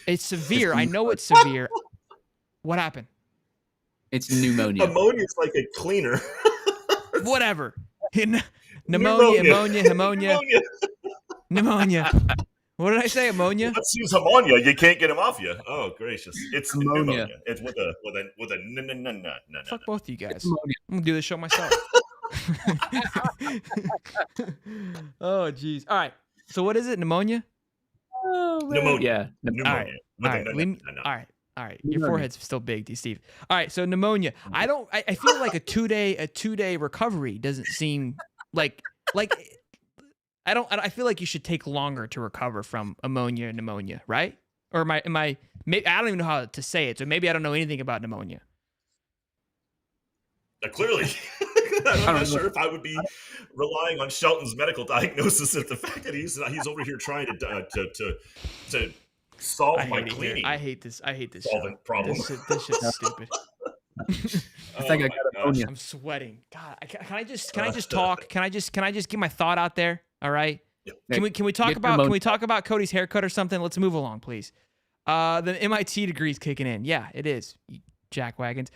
It's severe. I know it's severe. What happened? It's pneumonia. Ammonia is like a cleaner. Whatever. Pneumonia. What did I say? Ammonia? Let's use ammonia. You can't get them off you. Oh, gracious. It's pneumonia. It's with a no. Fuck both of you guys. I'm going to do this show myself. Oh, jeez. All right. So what is it? Pneumonia? Pneumonia. All right. Your forehead's still big, Steve. All right. So pneumonia. I feel like a two day recovery doesn't seem like I feel like you should take longer to recover from ammonia and pneumonia, right? Or am I maybe, I don't even know how to say it. So maybe I don't know anything about pneumonia. Clearly. I'm not sure if I would be relying on Shelton's medical diagnosis of the fact that he's over here trying to solve my cleaning. I hate this problem. This shit's stupid. I think I got ammonia. I'm sweating. God, can I just talk? Can I just get my thought out there? All right. Can we talk about Cody's haircut or something? Let's move along, please. The MIT degree's kicking in. Yeah, it is. Jackwagons.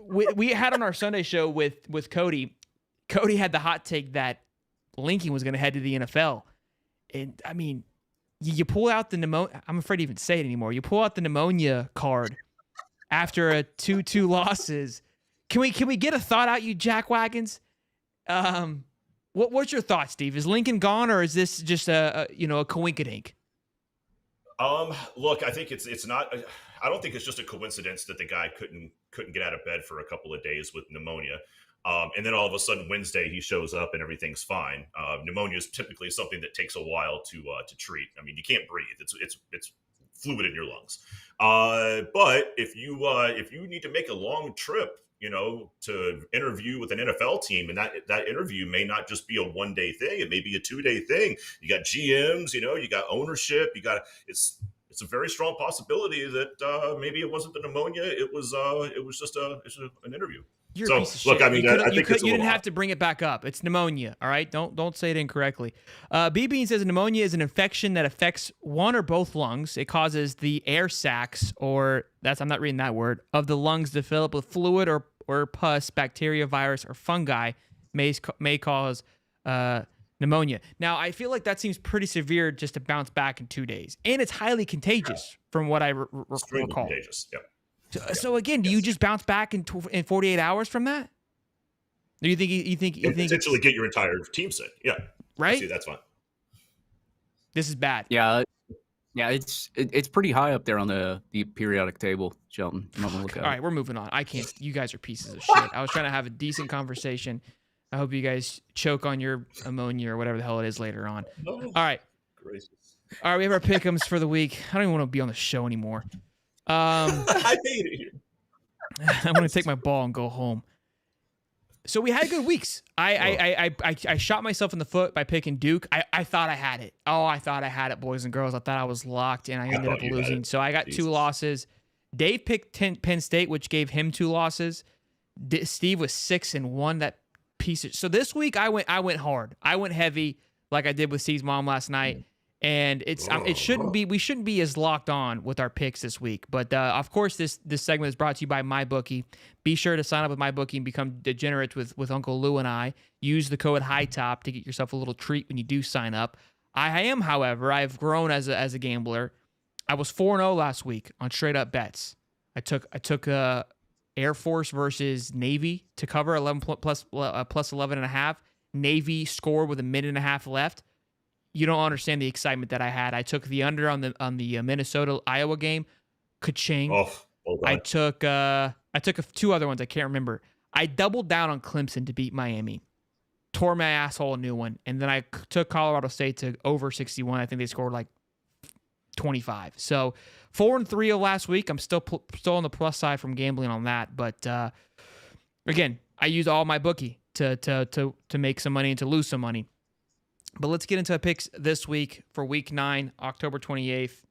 we had on our Sunday show with Cody. Cody had the hot take that Lincoln was going to head to the NFL, and I mean, you pull out the pneumonia. I'm afraid to even say it anymore. You pull out the pneumonia card after a 2-2 losses. Can we get a thought out, you jackwagons? What's your thought, Steve? Is Lincoln gone, or is this just a coinkydink? Look, I think it's not. I don't think it's just a coincidence that the guy couldn't get out of bed for a couple of days with pneumonia, and then all of a sudden Wednesday he shows up and everything's fine. Pneumonia is typically something that takes a while to treat. I mean, you can't breathe. It's fluid in your lungs. But if you need to make a long trip, to interview with an NFL team, and that interview may not just be a 1-day thing, it may be a 2-day thing. You got GMs, you got ownership, it's a very strong possibility that maybe it wasn't the pneumonia, it was just an interview. You're a piece of shit. I mean, I think you didn't have to bring it back up. It's pneumonia, all right? Don't say it incorrectly. B-Bean says pneumonia is an infection that affects one or both lungs. It causes the air sacs, I'm not reading that word, of the lungs to fill up with fluid or pus, bacteria, virus, or fungi may cause pneumonia. Now, I feel like that seems pretty severe just to bounce back in 2 days. And it's highly contagious from what I recall. Contagious, yeah. So again, do you just bounce back in 48 hours from that? Or you think essentially get your entire team sick? Yeah, right. See, that's fine. This is bad. Yeah, it's pretty high up there on the periodic table, Shelton. You might want to look at All right, we're moving on. I can't. You guys are pieces of shit. I was trying to have a decent conversation. I hope you guys choke on your ammonia or whatever the hell it is later on. No. All right. Gracious. All right, we have our pick'ems for the week. I don't even want to be on the show anymore. I hate it here. I'm going to take my ball and go home. So we had good weeks. I shot myself in the foot by picking Duke. I thought I had it. Oh, I thought I had it, boys and girls. I thought I was locked, and I ended up losing. So I got 2 losses. Dave picked Penn State, which gave him 2 losses. Steve was 6-1. That piece of. So this week I went hard. I went heavy, like I did with Steve's mom last night. And we shouldn't be as locked on with our picks this week. But of course, this segment is brought to you by MyBookie. Be sure to sign up with MyBookie and become degenerates with Uncle Lou and I. Use the code HIGHTOP to get yourself a little treat when you do sign up. I've grown as a gambler. I was 4-0 last week on straight up bets. I took Air Force versus Navy to cover 11 plus 11.5. Navy scored with a minute and a half left. You don't understand the excitement that I had. I took the under on the Minnesota Iowa game. Ka-ching. Oh, well done. I took 2 other ones. I can't remember. I doubled down on Clemson to beat Miami. Tore my asshole a new one. And then I took Colorado State to over 61. I think they scored like 25. So 4-3 of last week. I'm still on the plus side from gambling on that. But again, I used all my bookie to make some money and to lose some money. But let's get into the picks this week for week 9, October 28th.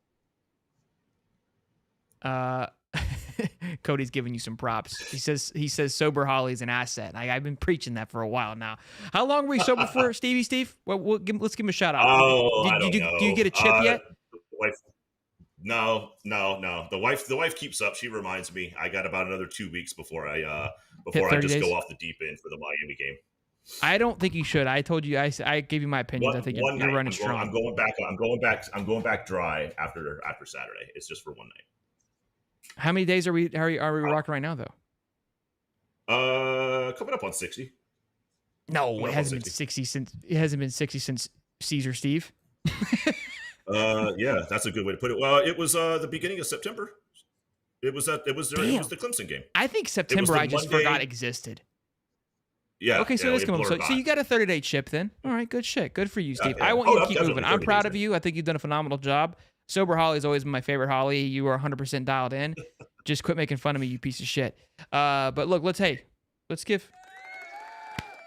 Cody's giving you some props. He says sober Holly is an asset. I've been preaching that for a while now. How long were you sober for, Steve? Well, let's give him a shout out. I don't know. Do you get a chip yet? No. The wife keeps up. She reminds me. I got about another 2 weeks before I just days? go off the deep end for the Miami game. I don't think you should. I told you. I gave you my opinions. I think you're running strong. I'm going back dry after Saturday. It's just for one night. How many days are we rocking right now, though? Coming up on 60. No, it hasn't been 60 since Caesar Steve. Yeah, that's a good way to put it. Well, it was the beginning of September. It was the Clemson game. I think September I just forgot existed. Yeah. Okay, so let's come up. So you got a 30-day chip then. All right, good shit. Good for you, Steve. I want you to keep moving. I'm proud of you. I think you've done a phenomenal job. Sober Holly has always been my favorite Holly. You are 100% dialed in. Just quit making fun of me, you piece of shit. But look, let's give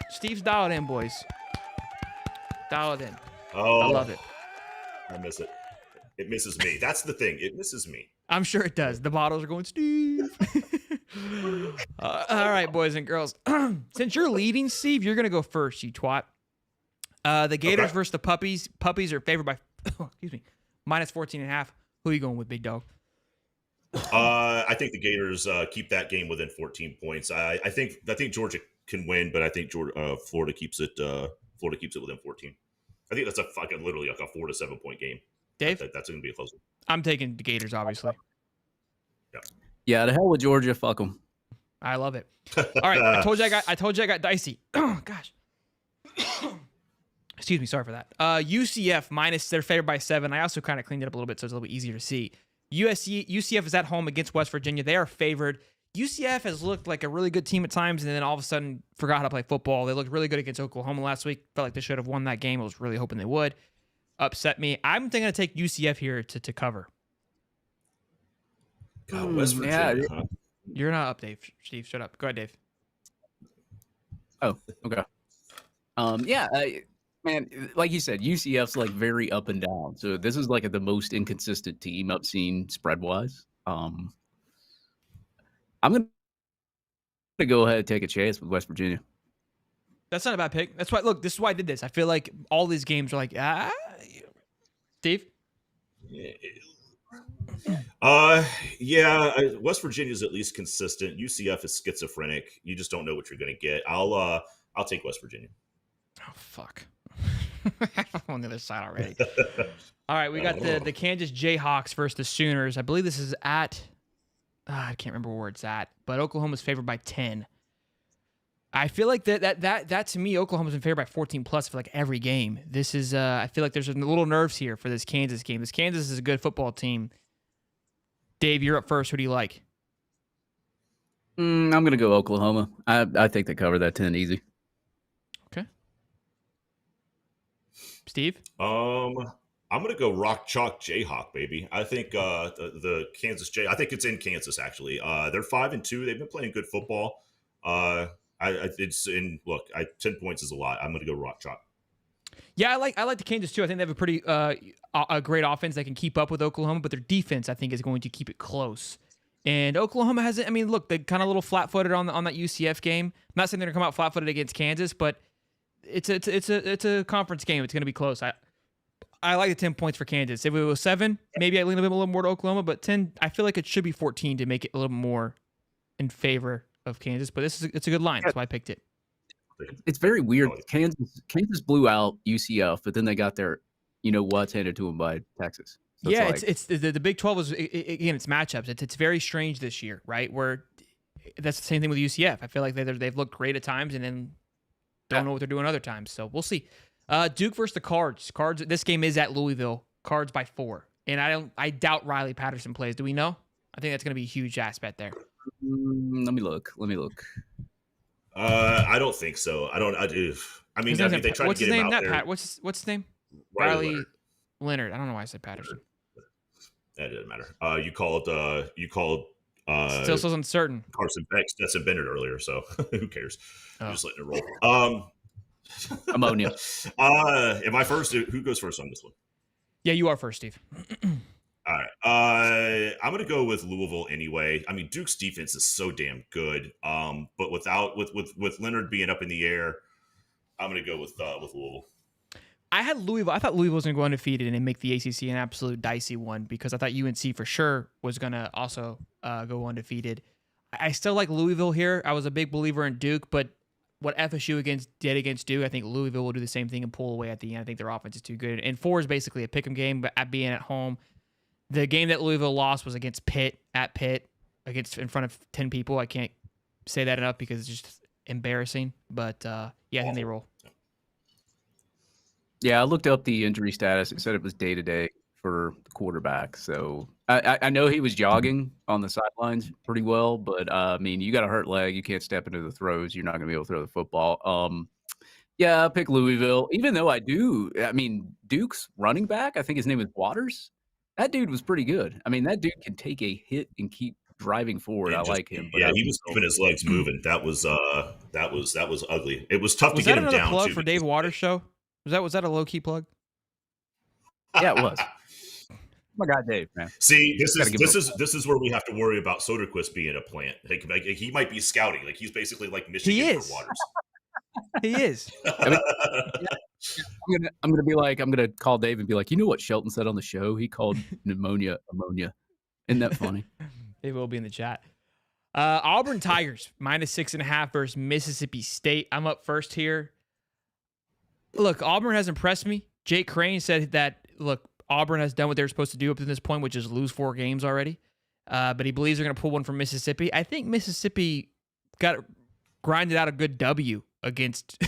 Steve's dialed in, boys. Dial it in. Oh, I love it. I miss it. It misses me. That's the thing. It misses me. I'm sure it does. The bottles are going, Steve. All right, boys and girls. Since you're leading, Steve, you're going to go first, you twat. The Gators versus the Puppies. Puppies are favored by, minus 14.5. Who are you going with, big dog? I think the Gators keep that game within 14 points. I think Georgia can win, but I think Florida keeps it. Florida keeps it within 14. I think that's literally like a 4 to 7 point game. Dave? That's going to be a close one. I'm taking the Gators, obviously. Yeah, the hell with Georgia. Fuck them. I love it. All right, I told you I got dicey. Oh gosh. Excuse me, sorry for that. UCF minus, they're favored by 7. I also kind of cleaned it up a little bit so it's a little bit easier to see. UCF is at home against West Virginia. They are favored. UCF has looked like a really good team at times, and then all of a sudden forgot how to play football. They looked really good against Oklahoma last week. Felt like they should have won that game. I was really hoping they would. Upset me. I'm thinking to take UCF here to cover. God, West Virginia. Yeah. Huh? You're not up, Dave. Steve, shut up. Go ahead, Dave. Oh, okay. Man, like you said, UCF's like very up and down. So this is like the most inconsistent team I've seen spread wise. I'm gonna go ahead and take a chance with West Virginia. That's not a bad pick. That's why. Look, this is why I did this. I feel like all these games are like, Steve. West Virginia's at least consistent. UCF is schizophrenic. You just don't know what you're going to get. I'll take West Virginia. Oh fuck. I'm on the other side already. All right, we got the Kansas Jayhawks versus the Sooners. I believe this is at I can't remember where it's at, but Oklahoma's favored by 10. I feel like that to me, Oklahoma's been favored by 14 plus for like every game. This is I feel like there's a little nerves here for this Kansas game. This Kansas is a good football team. Dave, you're up first. Who do you like? I'm gonna go Oklahoma. I think they cover that 10 easy. Okay. Steve? I'm gonna go rock chalk Jayhawk, baby. I think the Kansas I think it's in Kansas actually. They're 5-2. They've been playing good football. 10 points is a lot. I'm gonna go rock chalk. Yeah, I like the Kansas too. I think they have a pretty a great offense that can keep up with Oklahoma, but their defense I think is going to keep it close. And Oklahoma hasn't. I mean, look, they kind of a little flat-footed on that UCF game. I'm not saying they're gonna come out flat-footed against Kansas, but it's a conference game. It's gonna be close. I like the 10 points for Kansas. If it was 7, maybe I lean a little more to Oklahoma, but 10, I feel like it should be 14 to make it a little more in favor of Kansas. But it's a good line. That's why I picked it. It's very weird. Kansas blew out UCF, but then they got their, what's handed to them by Texas. So yeah, it's the Big 12 is again, it's matchups. It's very strange this year, right? Where that's the same thing with UCF. I feel like they've looked great at times and then don't know what they're doing other times. So we'll see. Duke versus the Cards. Cards. This game is at Louisville. Cards by 4, and I doubt Riley Patterson plays. Do we know? I think that's going to be a huge aspect there. Let me look. I don't think so. I mean, they tried to get him out there. What's his name? Riley Leonard. I don't know why I said Patterson. That doesn't matter. You called still so uncertain. Carson Beck, Stetson Bennett earlier, so who cares? I'm just letting it roll. Ammonia. Am I first? Who goes first on this one? Yeah, you are first, Steve. All right. I'm gonna go with Louisville anyway. I mean, Duke's defense is so damn good. But with Leonard being up in the air, I'm gonna go with Louisville. I had Louisville. I thought Louisville was going to go undefeated and make the ACC an absolute dicey one because I thought UNC for sure was going to also go undefeated. I still like Louisville here. I was a big believer in Duke, but what FSU did against Duke, I think Louisville will do the same thing and pull away at the end. I think their offense is too good. And 4 is basically a pick'em game, but at being at home, the game that Louisville lost was against Pitt at Pitt in front of 10 people. I can't say that enough because it's just embarrassing. But I think they roll. Yeah, I looked up the injury status. It said it was day-to-day for the quarterback. So I know he was jogging on the sidelines pretty well, but I mean, you got a hurt leg. You can't step into the throws. You're not going to be able to throw the football. Yeah, I'll pick Louisville, even though Duke's running back, I think his name is Waters. That dude was pretty good. I mean, that dude can take a hit and keep driving forward. I like him. But he was keeping his legs moving. That was ugly. It was tough to get him down. Was that another plug for Dave Waters' show? Was that a low key plug? Yeah, it was. Oh my God, Dave, man. See, this is where we have to worry about Soderquist being a plant. Like he might be scouting. Like he's basically like Michigan for Waters. He is. I mean, I'm gonna call Dave and be like, you know what Shelton said on the show? He called pneumonia ammonia. Isn't that funny? They will be in the chat. Auburn Tigers -6.5 versus Mississippi State. I'm up first here. Look, Auburn has impressed me. Jake Crane said that, look, Auburn has done what they're supposed to do up to this point, which is lose 4 games already. But he believes they're going to pull one from Mississippi. I think Mississippi grinded out a good W against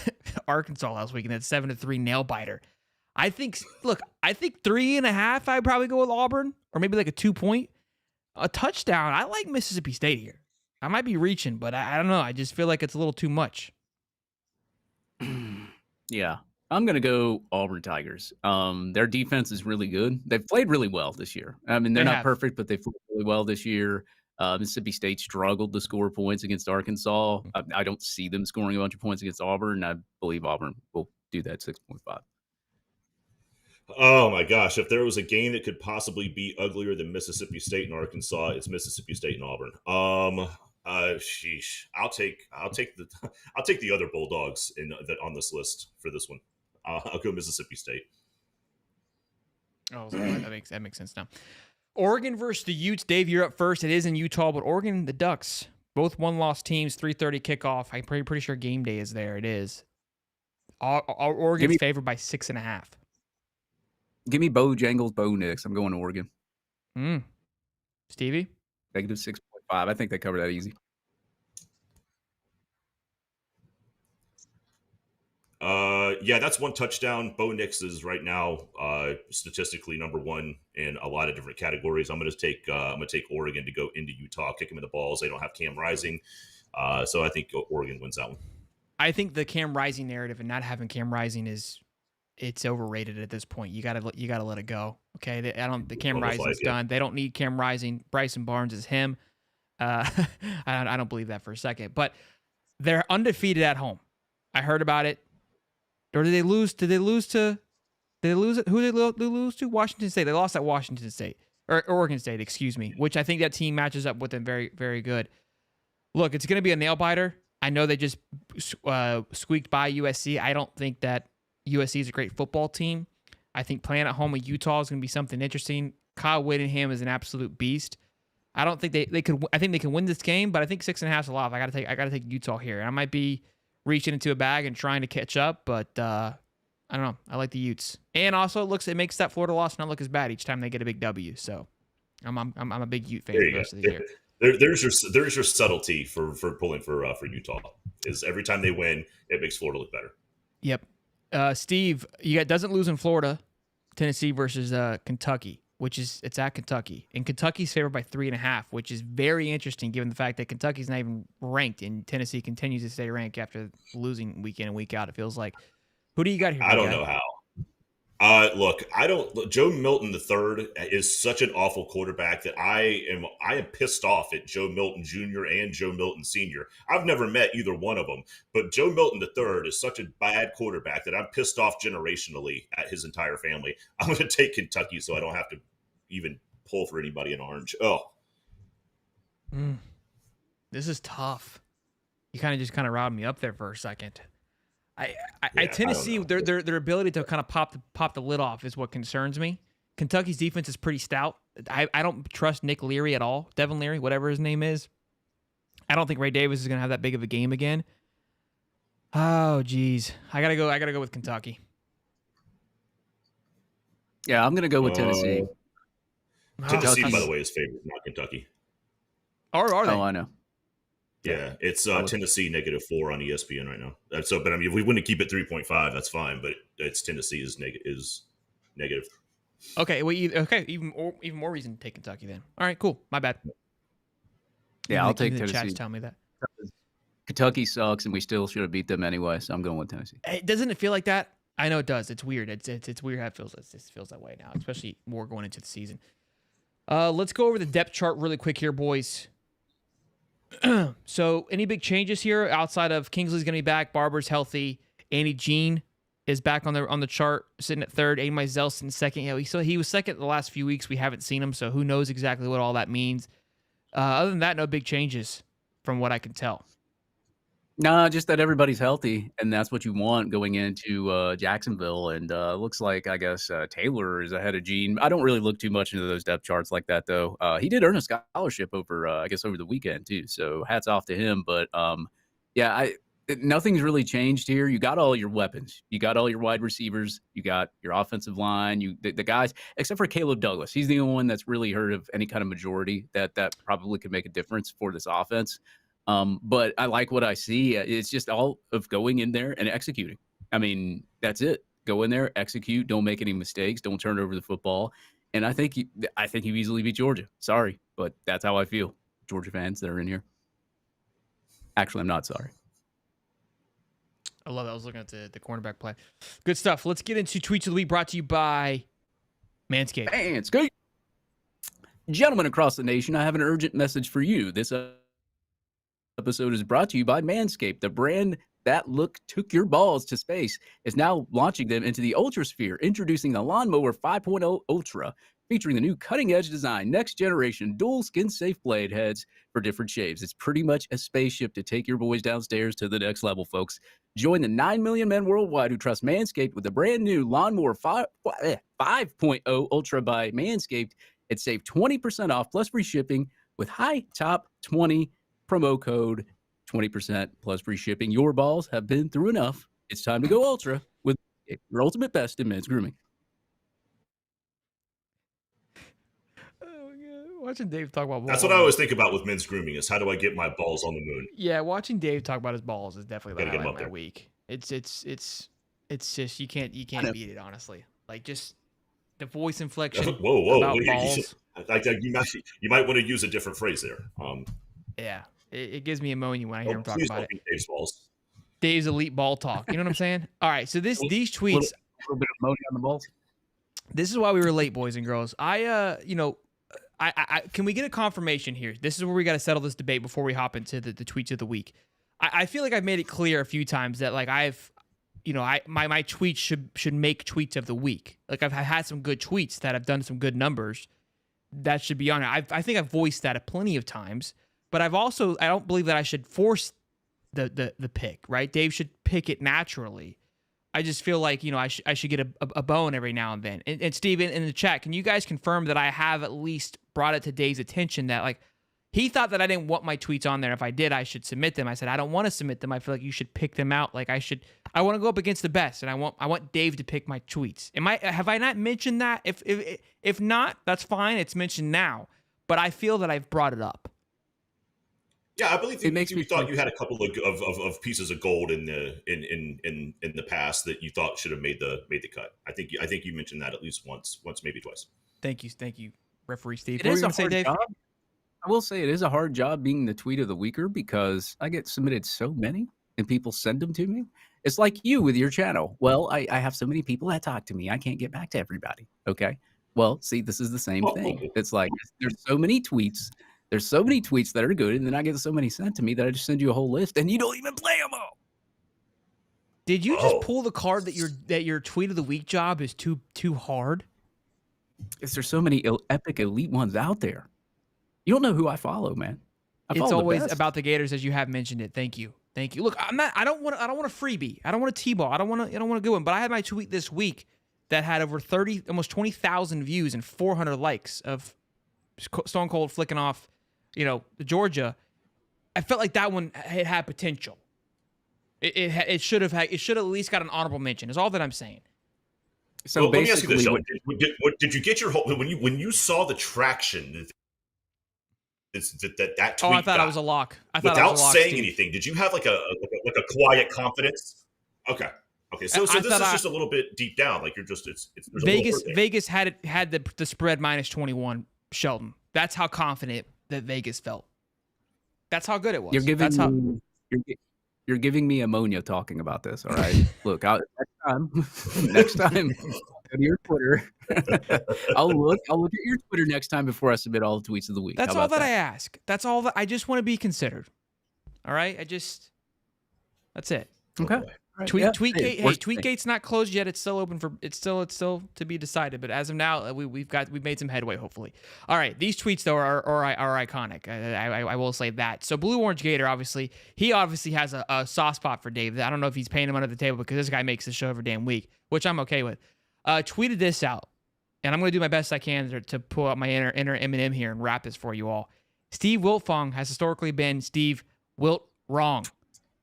Arkansas last week, and that 7-3 nail biter. I think 3.5. I'd probably go with Auburn, or maybe like a 2-point, a touchdown. I like Mississippi State here. I might be reaching, but I don't know. I just feel like it's a little too much. Yeah, I'm going to go Auburn Tigers. Their defense is really good. They've played really well this year. I mean, they're not perfect, but they've played really well this year. Mississippi State struggled to score points against Arkansas. I don't see them scoring a bunch of points against Auburn. I believe Auburn will do that 6.5. Oh my gosh! If there was a game that could possibly be uglier than Mississippi State and Arkansas, it's Mississippi State and Auburn. Sheesh. I'll take the other Bulldogs on this list for this one. I'll go Mississippi State. Oh, so that makes sense now. Oregon versus the Utes. Dave, you're up first. It is in Utah, but Oregon, the Ducks, both 1-loss teams. 3:30 kickoff. I'm pretty sure game day is there. It is. Oregon's favored by 6.5. Give me Bojangles, Bo Nix. I'm going to Oregon. Stevie? Negative 6.5. I think they cover that easy. Yeah, that's one touchdown. Bo Nix is right now statistically number 1 in a lot of different categories. I'm going to take Oregon to go into Utah, kick them in the balls. They don't have Cam Rising, so I think Oregon wins that one. I think the Cam Rising narrative and not having Cam Rising it's overrated at this point. You gotta let it go. Okay, the Cam Rising's done. They don't need Cam Rising. Bryson Barnes is him. I don't believe that for a second. But they're undefeated at home. I heard about it. Or did they lose? Who did they lose to? Washington State. They lost at Washington State or Oregon State. Excuse me. Which I think that team matches up with them very, very good. Look, it's gonna be a nail biter. I know they just squeaked by USC. I don't think that USC is a great football team. I think playing at home with Utah is going to be something interesting. Kyle Whittingham is an absolute beast. I don't think they could. I think they can win this game, but I think 6.5 is a lot. I got to take Utah here. I might be reaching into a bag and trying to catch up, but I don't know. I like the Utes, and also it makes that Florida loss not look as bad each time they get a big W. So I'm a big Ute fan for the rest of the year. There's your subtlety for pulling for Utah. Is every time they win, it makes Florida look better. Yep. Steve, you got doesn't lose in Florida. Tennessee versus Kentucky, it's at Kentucky, and Kentucky's favored by 3.5, which is very interesting given the fact that Kentucky's not even ranked, and Tennessee continues to stay ranked after losing week in and week out. It feels like. Who do you got here? I don't know how. Look, Joe Milton III is such an awful quarterback that I am pissed off at Joe Milton Jr. and Joe Milton Sr. I've never met either one of them, but Joe Milton III is such a bad quarterback that I'm pissed off generationally at his entire family. I'm going to take Kentucky so I don't have to even pull for anybody in orange. Oh. This is tough. You kind of riled me up there for a second. Tennessee, their ability to kind of pop the lid off is what concerns me. Kentucky's defense is pretty stout. I don't trust Nick Leary at all. Devin Leary, whatever his name is. I don't think Ray Davis is going to have that big of a game again. Oh, geez. I gotta go with Kentucky. Yeah, I'm gonna go with Tennessee. Tennessee, by the way, is favored, not Kentucky. Are they? Oh, I know. Yeah, it's Tennessee -4 on ESPN right now. But I mean, if we want to keep it 3.5, that's fine. But it's Tennessee is negative. Okay, well, even more reason to take Kentucky then. All right, cool. My bad. Yeah, I'll take Tennessee. Tennessee. Chat's telling me that Kentucky sucks, and we still should have beat them anyway. So I'm going with Tennessee. Doesn't it feel like that? I know it does. It's weird. It's weird how it feels. It just feels that way now, especially more going into the season. Let's go over the depth chart really quick here, boys. So, any big changes here outside of Kingsley's going to be back, Barber's healthy, Andy Jean is back on the chart, sitting at third, Aiden Mizell sitting second. He was second the last few weeks. We haven't seen him, so who knows exactly what all that means. Other than that, no big changes from what I can tell. No, just that everybody's healthy, and that's what you want going into Jacksonville. And looks like, I guess, Taylor is ahead of Gene. I don't really look too much into those depth charts like that, though. He did earn a scholarship over the weekend, too. So hats off to him. But, nothing's really changed here. You got all your weapons. You got all your wide receivers. You got your offensive line. The guys, except for Caleb Douglas. He's the only one that's really heard of any kind of majority that probably could make a difference for this offense. But I like what I see. It's just all of going in there and executing. I mean, that's it. Go in there, execute. Don't make any mistakes. Don't turn over the football. And I think you easily beat Georgia. Sorry, but that's how I feel. Georgia fans that are in here. Actually, I'm not sorry. I love that. I was looking at the cornerback play. Good stuff. Let's get into Tweets of the Week brought to you by Manscaped. Manscaped. Gentlemen across the nation, I have an urgent message for you. This episode is brought to you by Manscaped, the brand that took your balls to space, is now launching them into the ultrasphere, introducing the Lawnmower 5.0 Ultra, featuring the new cutting-edge design, next-generation dual skin-safe blade heads for different shapes. It's pretty much a spaceship to take your boys downstairs to the next level, folks. Join the 9 million men worldwide who trust Manscaped with the brand new Lawnmower 5.0 Ultra by Manscaped. It's save 20% off plus free shipping with high top 20 promo code 20% plus free shipping. Your balls have been through enough. It's time to go ultra with your ultimate best in men's grooming. Watching Dave talk about balls. That's what I always think about with men's grooming is how do I get my balls on the moon? Yeah, watching Dave talk about his balls is definitely the Gotta get 'em highlight up of my there. week. It's just you can't beat it, honestly. Like just the voice inflection Whoa! about What do balls. you might want to use a different phrase there. Yeah, it gives me ammonia when I hear him talk please about don't it. be Dave's balls. Dave's elite ball talk. You know what I'm saying? All right, so these tweets. A little bit of ammonia on the balls. This is why we were late, boys and girls. I can we get a confirmation here? This is where we got to settle this debate before we hop into the tweets of the week. I feel like I've made it clear a few times that like my tweets should make tweets of the week. Like I've had some good tweets that have done some good numbers that should be on it. I think I've voiced that plenty of times, but I don't believe that I should force the pick, right? Dave should pick it naturally. I just feel like, I should get a bone every now and then. And Steve, in the chat, can you guys confirm that I have at least brought it to Dave's attention that, like, he thought that I didn't want my tweets on there. If I did, I should submit them. I said, I don't want to submit them. I feel like you should pick them out. Like, I want to go up against the best, and I want Dave to pick my tweets. Have I not mentioned that? If not, that's fine. It's mentioned now. But I feel that I've brought it up. Yeah, I believe you thought think you had a couple of pieces of gold in the past that you thought should have made the cut. I think you mentioned that at least once maybe twice. Thank you, referee Steve. It is a hard job. I will say it is a hard job being the tweet of the weeker because I get submitted so many and people send them to me. It's like you with your channel. Well, I have so many people that talk to me. I can't get back to everybody. Okay. Well, see, this is the same thing. It's like there's so many tweets. There's so many tweets that are good, and then I get so many sent to me that I just send you a whole list, and you don't even play them all. Did you just pull the card that your tweet of the week job is too hard? Because there's so many epic elite ones out there. You don't know who I follow, man. It's always about the Gators, as you have mentioned it. Thank you. Look, I don't want a freebie. I don't want a T-ball. I don't want a good one. But I had my tweet this week that had over almost 20,000 views and 400 likes of Stone Cold flicking off, Georgia. I felt like that one had potential. It should have at least got an honorable mention. Is all that I'm saying. So let me ask you this: basically, did you get your whole when you saw the traction that tweet? Oh, I thought it was a lock. Without saying anything, did you have like a quiet confidence? Okay. So this is just a little bit deep down. Like you're just Vegas had the spread -21. Sheldon. That's how confident that Vegas felt. That's how good it was. You're giving me ammonia talking about this. All right. Look, next time, go to your Twitter. I'll look at your Twitter next time before I submit all the tweets of the week. That's all that I ask. That's all that I just want to be considered. All right. That's it. Okay. Right. Tweetgate's not closed yet. It's still open it's still to be decided. But as of now, we've made some headway. Hopefully. All right. These tweets though are iconic. I will say that. So Blue Orange Gator he obviously has a soft spot for Dave. I don't know if he's paying him under the table because this guy makes the show every damn week, which I'm okay with. Tweeted this out, and I'm going to do my best I can to pull out my inner Eminem here and wrap this for you all. Steve Wiltfong has historically been Steve Wilt wrong.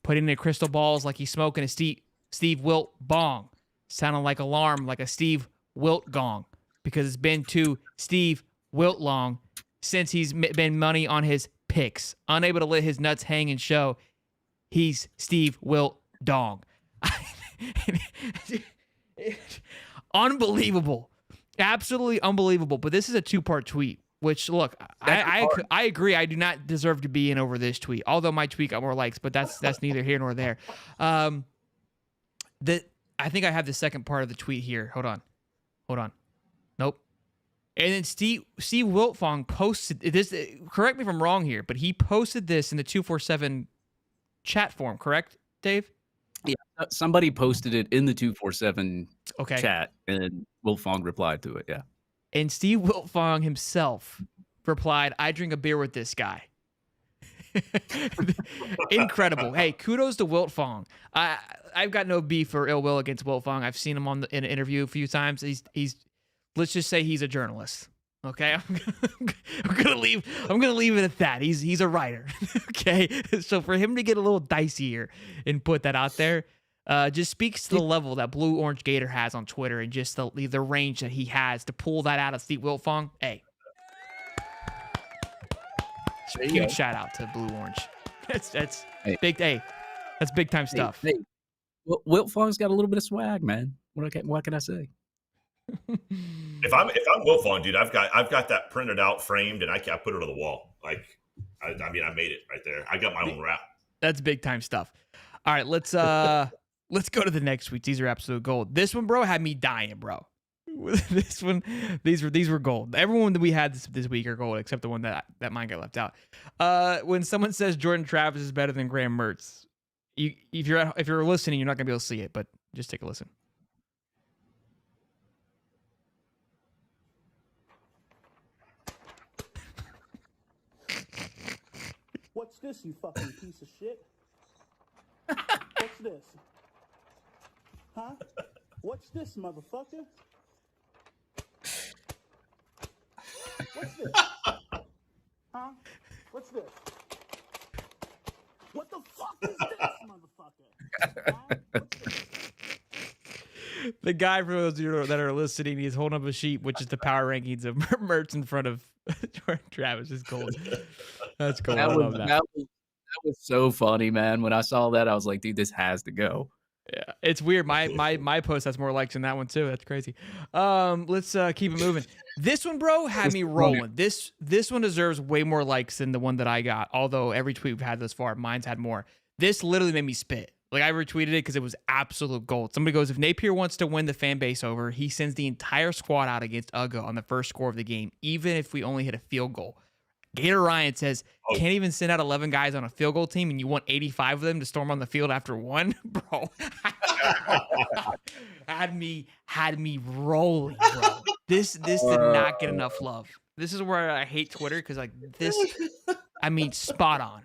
putting in crystal balls like he's smoking a Steve Wilt bong, sounding like alarm like a Steve Wilt gong, because it's been too Steve Wilt long since he's been money on his picks, unable to let his nuts hang and show. He's Steve Wilt dong. Unbelievable. Absolutely unbelievable. But this is a 2-part tweet, which, look, I agree. I do not deserve to be in over this tweet, although my tweet got more likes, but that's neither here nor there. I think I have the second part of the tweet here. Hold on. Nope. And then Steve Wiltfong posted this. Correct me if I'm wrong here, but he posted this in the 247 chat form, correct, Dave? Yeah, somebody posted it in the 247 chat, and Wiltfong replied to it. Yeah, and Steve Wiltfong himself replied, "I drink a beer with this guy." Incredible. Hey, kudos to Wiltfong. I've got no beef or ill will against Wiltfong. I've seen him in an interview a few times. He's let's just say he's a journalist. Okay, I'm gonna leave it at that. He's a writer. Okay, so for him to get a little dicey here and put that out there, just speaks to the level that Blue Orange Gator has on Twitter and just the range that he has to pull that out of Steve Wiltfong. Hey, huge shout out to Blue Orange. That's big. Hey, that's big time stuff. Hey, Wiltfong's got a little bit of swag, man. What can I say? If I'm Wiltfong, dude, I've got that printed out, framed, and I put it on the wall. Like, I made it right there. I got my own rap. That's big time stuff. All right, let's go to the next tweets. These are absolute gold. This one, bro, had me dying, bro. This one, these were gold. Everyone that we had this week are gold, except the one that mine got left out. When someone says Jordan Travis is better than Graham Mertz, if you're listening, you're not gonna be able to see it, but just take a listen. What's this, you fucking piece of shit? What's this? Huh? What's this, motherfucker? What's this? Huh? What's this? What the fuck is this, motherfucker? Huh? What's this? The guy, for those of you that are listening, he's holding up a sheet, which is the power rankings of Mertz in front of Jordan Travis. Is gold. That's cool. That was so funny, man. When I saw that, I was like, dude, this has to go. Yeah, it's weird. My post has more likes than that one too. That's crazy. Let's keep it moving. This one, bro, had me rolling. This one deserves way more likes than the one that I got. Although every tweet we've had thus far, mine's had more. This literally made me spit. Like, I retweeted it because it was absolute gold. Somebody goes, if Napier wants to win the fan base over, he sends the entire squad out against Ugga on the first score of the game, even if we only hit a field goal. Gator Ryan says, can't even send out 11 guys on a field goal team and you want 85 of them to storm on the field after one? Bro. had me rolling, bro. This did not get enough love. This is where I hate Twitter, because like this, I mean, spot on.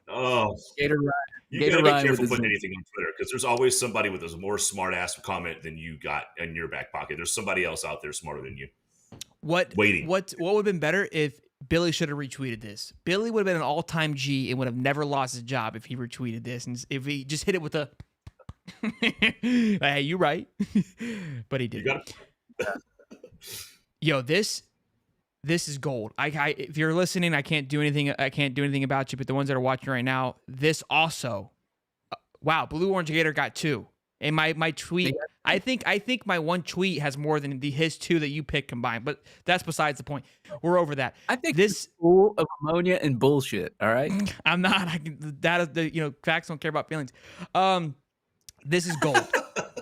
Oh, Gator Ryan. You gotta be careful putting anything on Twitter, because there's always somebody with a more smart ass comment than you got in your back pocket. There's somebody else out there smarter than you. What would have been better if Billy should have retweeted this? Billy would have been an all-time G and would have never lost his job if he retweeted this, and if he just hit it with a hey, you right. But he didn't. Yo, this is gold. If you're listening, I can't do anything about you, but the ones that are watching right now, this also, wow, Blue Orange Gator got 2. And my tweet, I think my one tweet has more than his 2 that you picked combined, but that's besides the point. We're over that. I think this is full of ammonia and bullshit. All right, I'm not. That is the facts don't care about feelings. This is gold.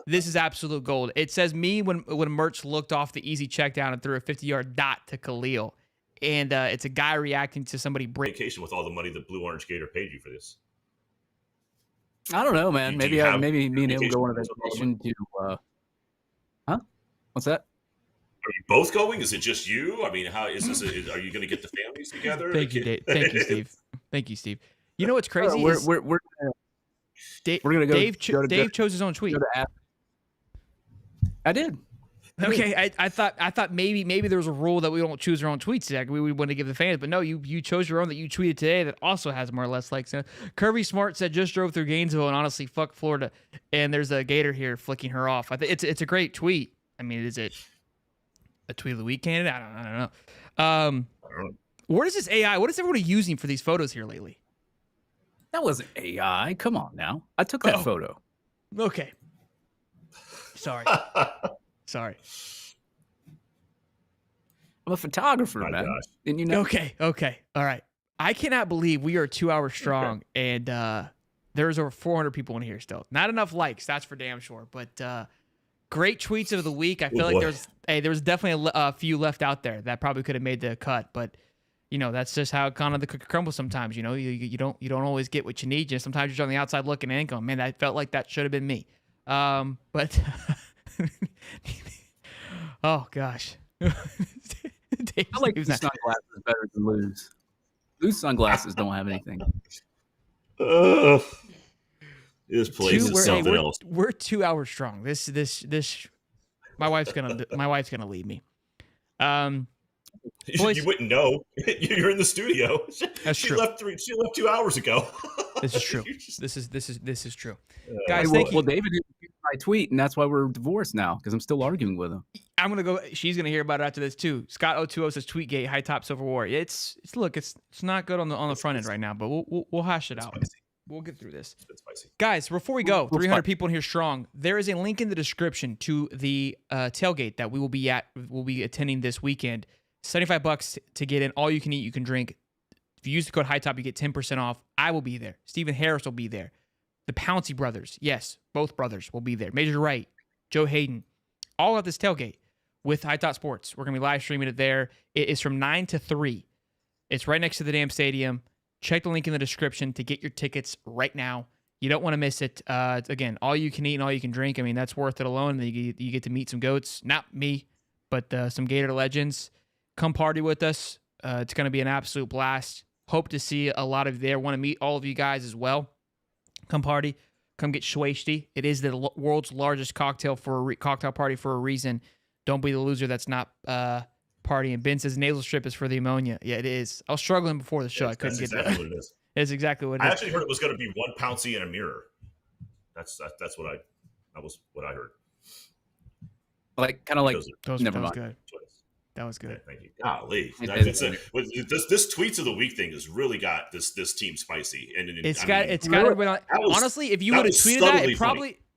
This is absolute gold. It says me when Mertz looked off the easy check down and threw a 50-yard dot to Khalil, and it's a guy reacting to somebody breaking with all the money that Blue Orange Gator paid you for this. I don't know, man. Maybe me and him will go on a vacation to. Huh? What's that? Are you both going? Is it just you? I mean, how is this? Are you going to get the families together? Thank you, Dave. Thank you, Steve. Thank you, Steve. You know what's crazy? We're gonna go. Dave chose his own tweet. I did. Okay, I thought maybe there was a rule that we don't choose our own tweets. Zach. We want to give the fans, but no, you chose your own that you tweeted today that also has more or less likes. Kirby Smart said just drove through Gainesville and honestly fuck Florida, and there's a Gator here flicking her off. I think it's a great tweet. I mean, is it a tweet of the week candidate? I don't know. What is this AI? What is everybody using for these photos here lately? That wasn't AI. Come on now. I took that photo. Okay. Sorry. Sorry. I'm a photographer, My man. gosh. And you know, Okay. All right. I cannot believe we are 2 hours strong and there's over 400 people in here still. Not enough likes, that's for damn sure. But great tweets of the week. I feel like there was definitely a few left out there that probably could have made the cut, but you know, that's just how kind of the cookie crumbles sometimes. You know, you don't always get what you need. Just sometimes you're on the outside looking in and going, man, that felt like that should have been me. But oh gosh. I like these sunglasses better than Lou's. Lou's sunglasses don't have anything. This place is something else. We're 2 hours strong. This. My wife's gonna leave me. Boys, you wouldn't know. You're in the studio. That's she true. left 2 hours ago. This is true. This is true. Guys, Well, thank you. David didn't get my tweet, and that's why we're divorced now because I'm still arguing with him. I'm gonna go. She's gonna hear about it after this too. Scott 020 says Tweetgate, high top Silver War. It's not good on the front end right now, but we'll hash it out. Spicy. We'll get through this. It's spicy. Guys, before we go, We're 300 fine. people in here strong. There is a link in the description to the tailgate that we'll be attending this weekend. $75 to get in. All you can eat, you can drink. If you use the code HIGHTOP, you get 10% off. I will be there. Stephen Harris will be there. The Pouncey brothers, yes, both brothers will be there. Major Wright, Joe Hayden, all at this tailgate with High Top Sports. We're going to be live streaming it there. It is from 9 to 3. It's right next to the damn stadium. Check the link in the description to get your tickets right now. You don't want to miss it. Again, all you can eat and all you can drink. I mean, that's worth it alone. You get to meet some goats. Not me, but some Gator legends. Come party with us. It's going to be an absolute blast. Hope to see a lot of you there. Want to meet all of you guys as well. Come party. Come get schwasty. It is the world's largest cocktail party for a reason. Don't be the loser that's not partying. Ben says nasal strip is for the ammonia. Yeah, it is. I was struggling before the show. I couldn't get exactly that. what it is. It's exactly what it is. I actually heard it was going to be one Pouncey and a mirror. That's what I heard. Kind of like. That Never was mind. good. That was good. Yeah, thank you. Golly, this tweets of the week thing has really got this team spicy, and It's got everybody on. Honestly, if you would have tweeted that,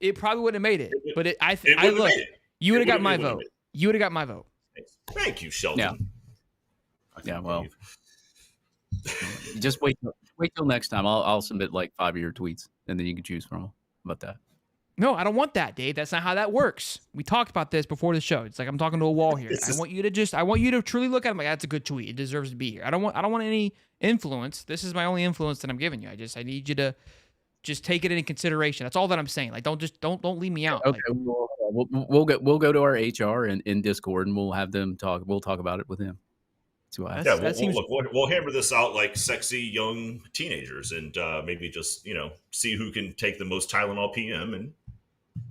it probably wouldn't have made it. But I look, you would have got my vote. You would have got my vote. Thank you, Sheldon. Yeah, well, just wait till next time. I'll submit like 5 of your tweets, and then you can choose from them. How about that? No, I don't want that, Dave. That's not how that works. We talked about this before the show. It's like I'm talking to a wall here. I want you to truly look at it like that's a good tweet. It deserves to be here. I don't want any influence. This is my only influence that I'm giving you. I need you to just take it into consideration. That's all that I'm saying. Like don't leave me out. Okay, we'll go to our HR in Discord, and we'll have them talk. We'll talk about it with him. We'll hammer this out like sexy young teenagers, and maybe just see who can take the most Tylenol PM, and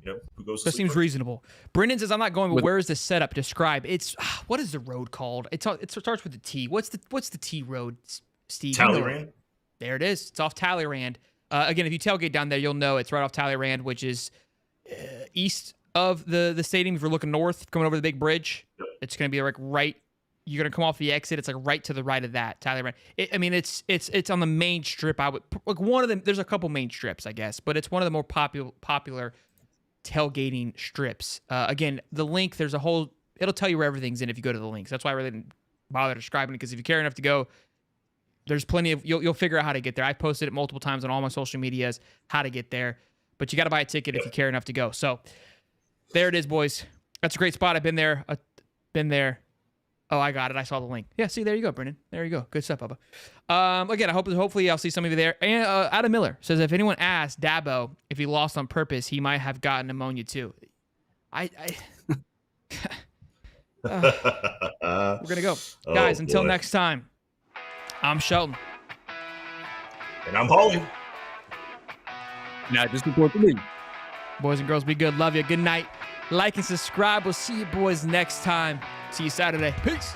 who goes. That seems reasonable. Brendan says I'm not going, but where is the setup? Describe. It's what is the road called? It starts with a T. What's the T road, Steve? Talleyrand. There it is. It's off Talleyrand. Again, if you tailgate down there, you'll know it's right off Talleyrand, which is east of the stadium. If you're looking north, coming over the big bridge, it's going to be like right. You're going to come off the exit. It's like right to the right of that Talleyrand. It's on the main strip. I would like one of them. There's a couple main strips, I guess, but it's one of the more popular tailgating strips. Again, the link, there's a whole, it'll tell you where everything's in if you go to the links. That's why I really didn't bother describing it, because if you care enough to go, there's plenty of, you'll figure out how to get there. I posted it multiple times on all my social medias, how to get there, but you got to buy a ticket if you care enough to go. So there it is, boys. That's a great spot. I've been there. Oh, I got it. I saw the link. Yeah, see, there you go, Brendan. There you go. Good stuff, Bubba. Again, hopefully I'll see some of you there. And Adam Miller says, if anyone asked Dabo if he lost on purpose, he might have gotten pneumonia too. We're going to go. Guys, until next time, I'm Sheldon. And I'm Holly. Now, just report to me. Boys and girls, be good. Love you. Good night. Like and subscribe. We'll see you boys next time. See you Saturday. Peace.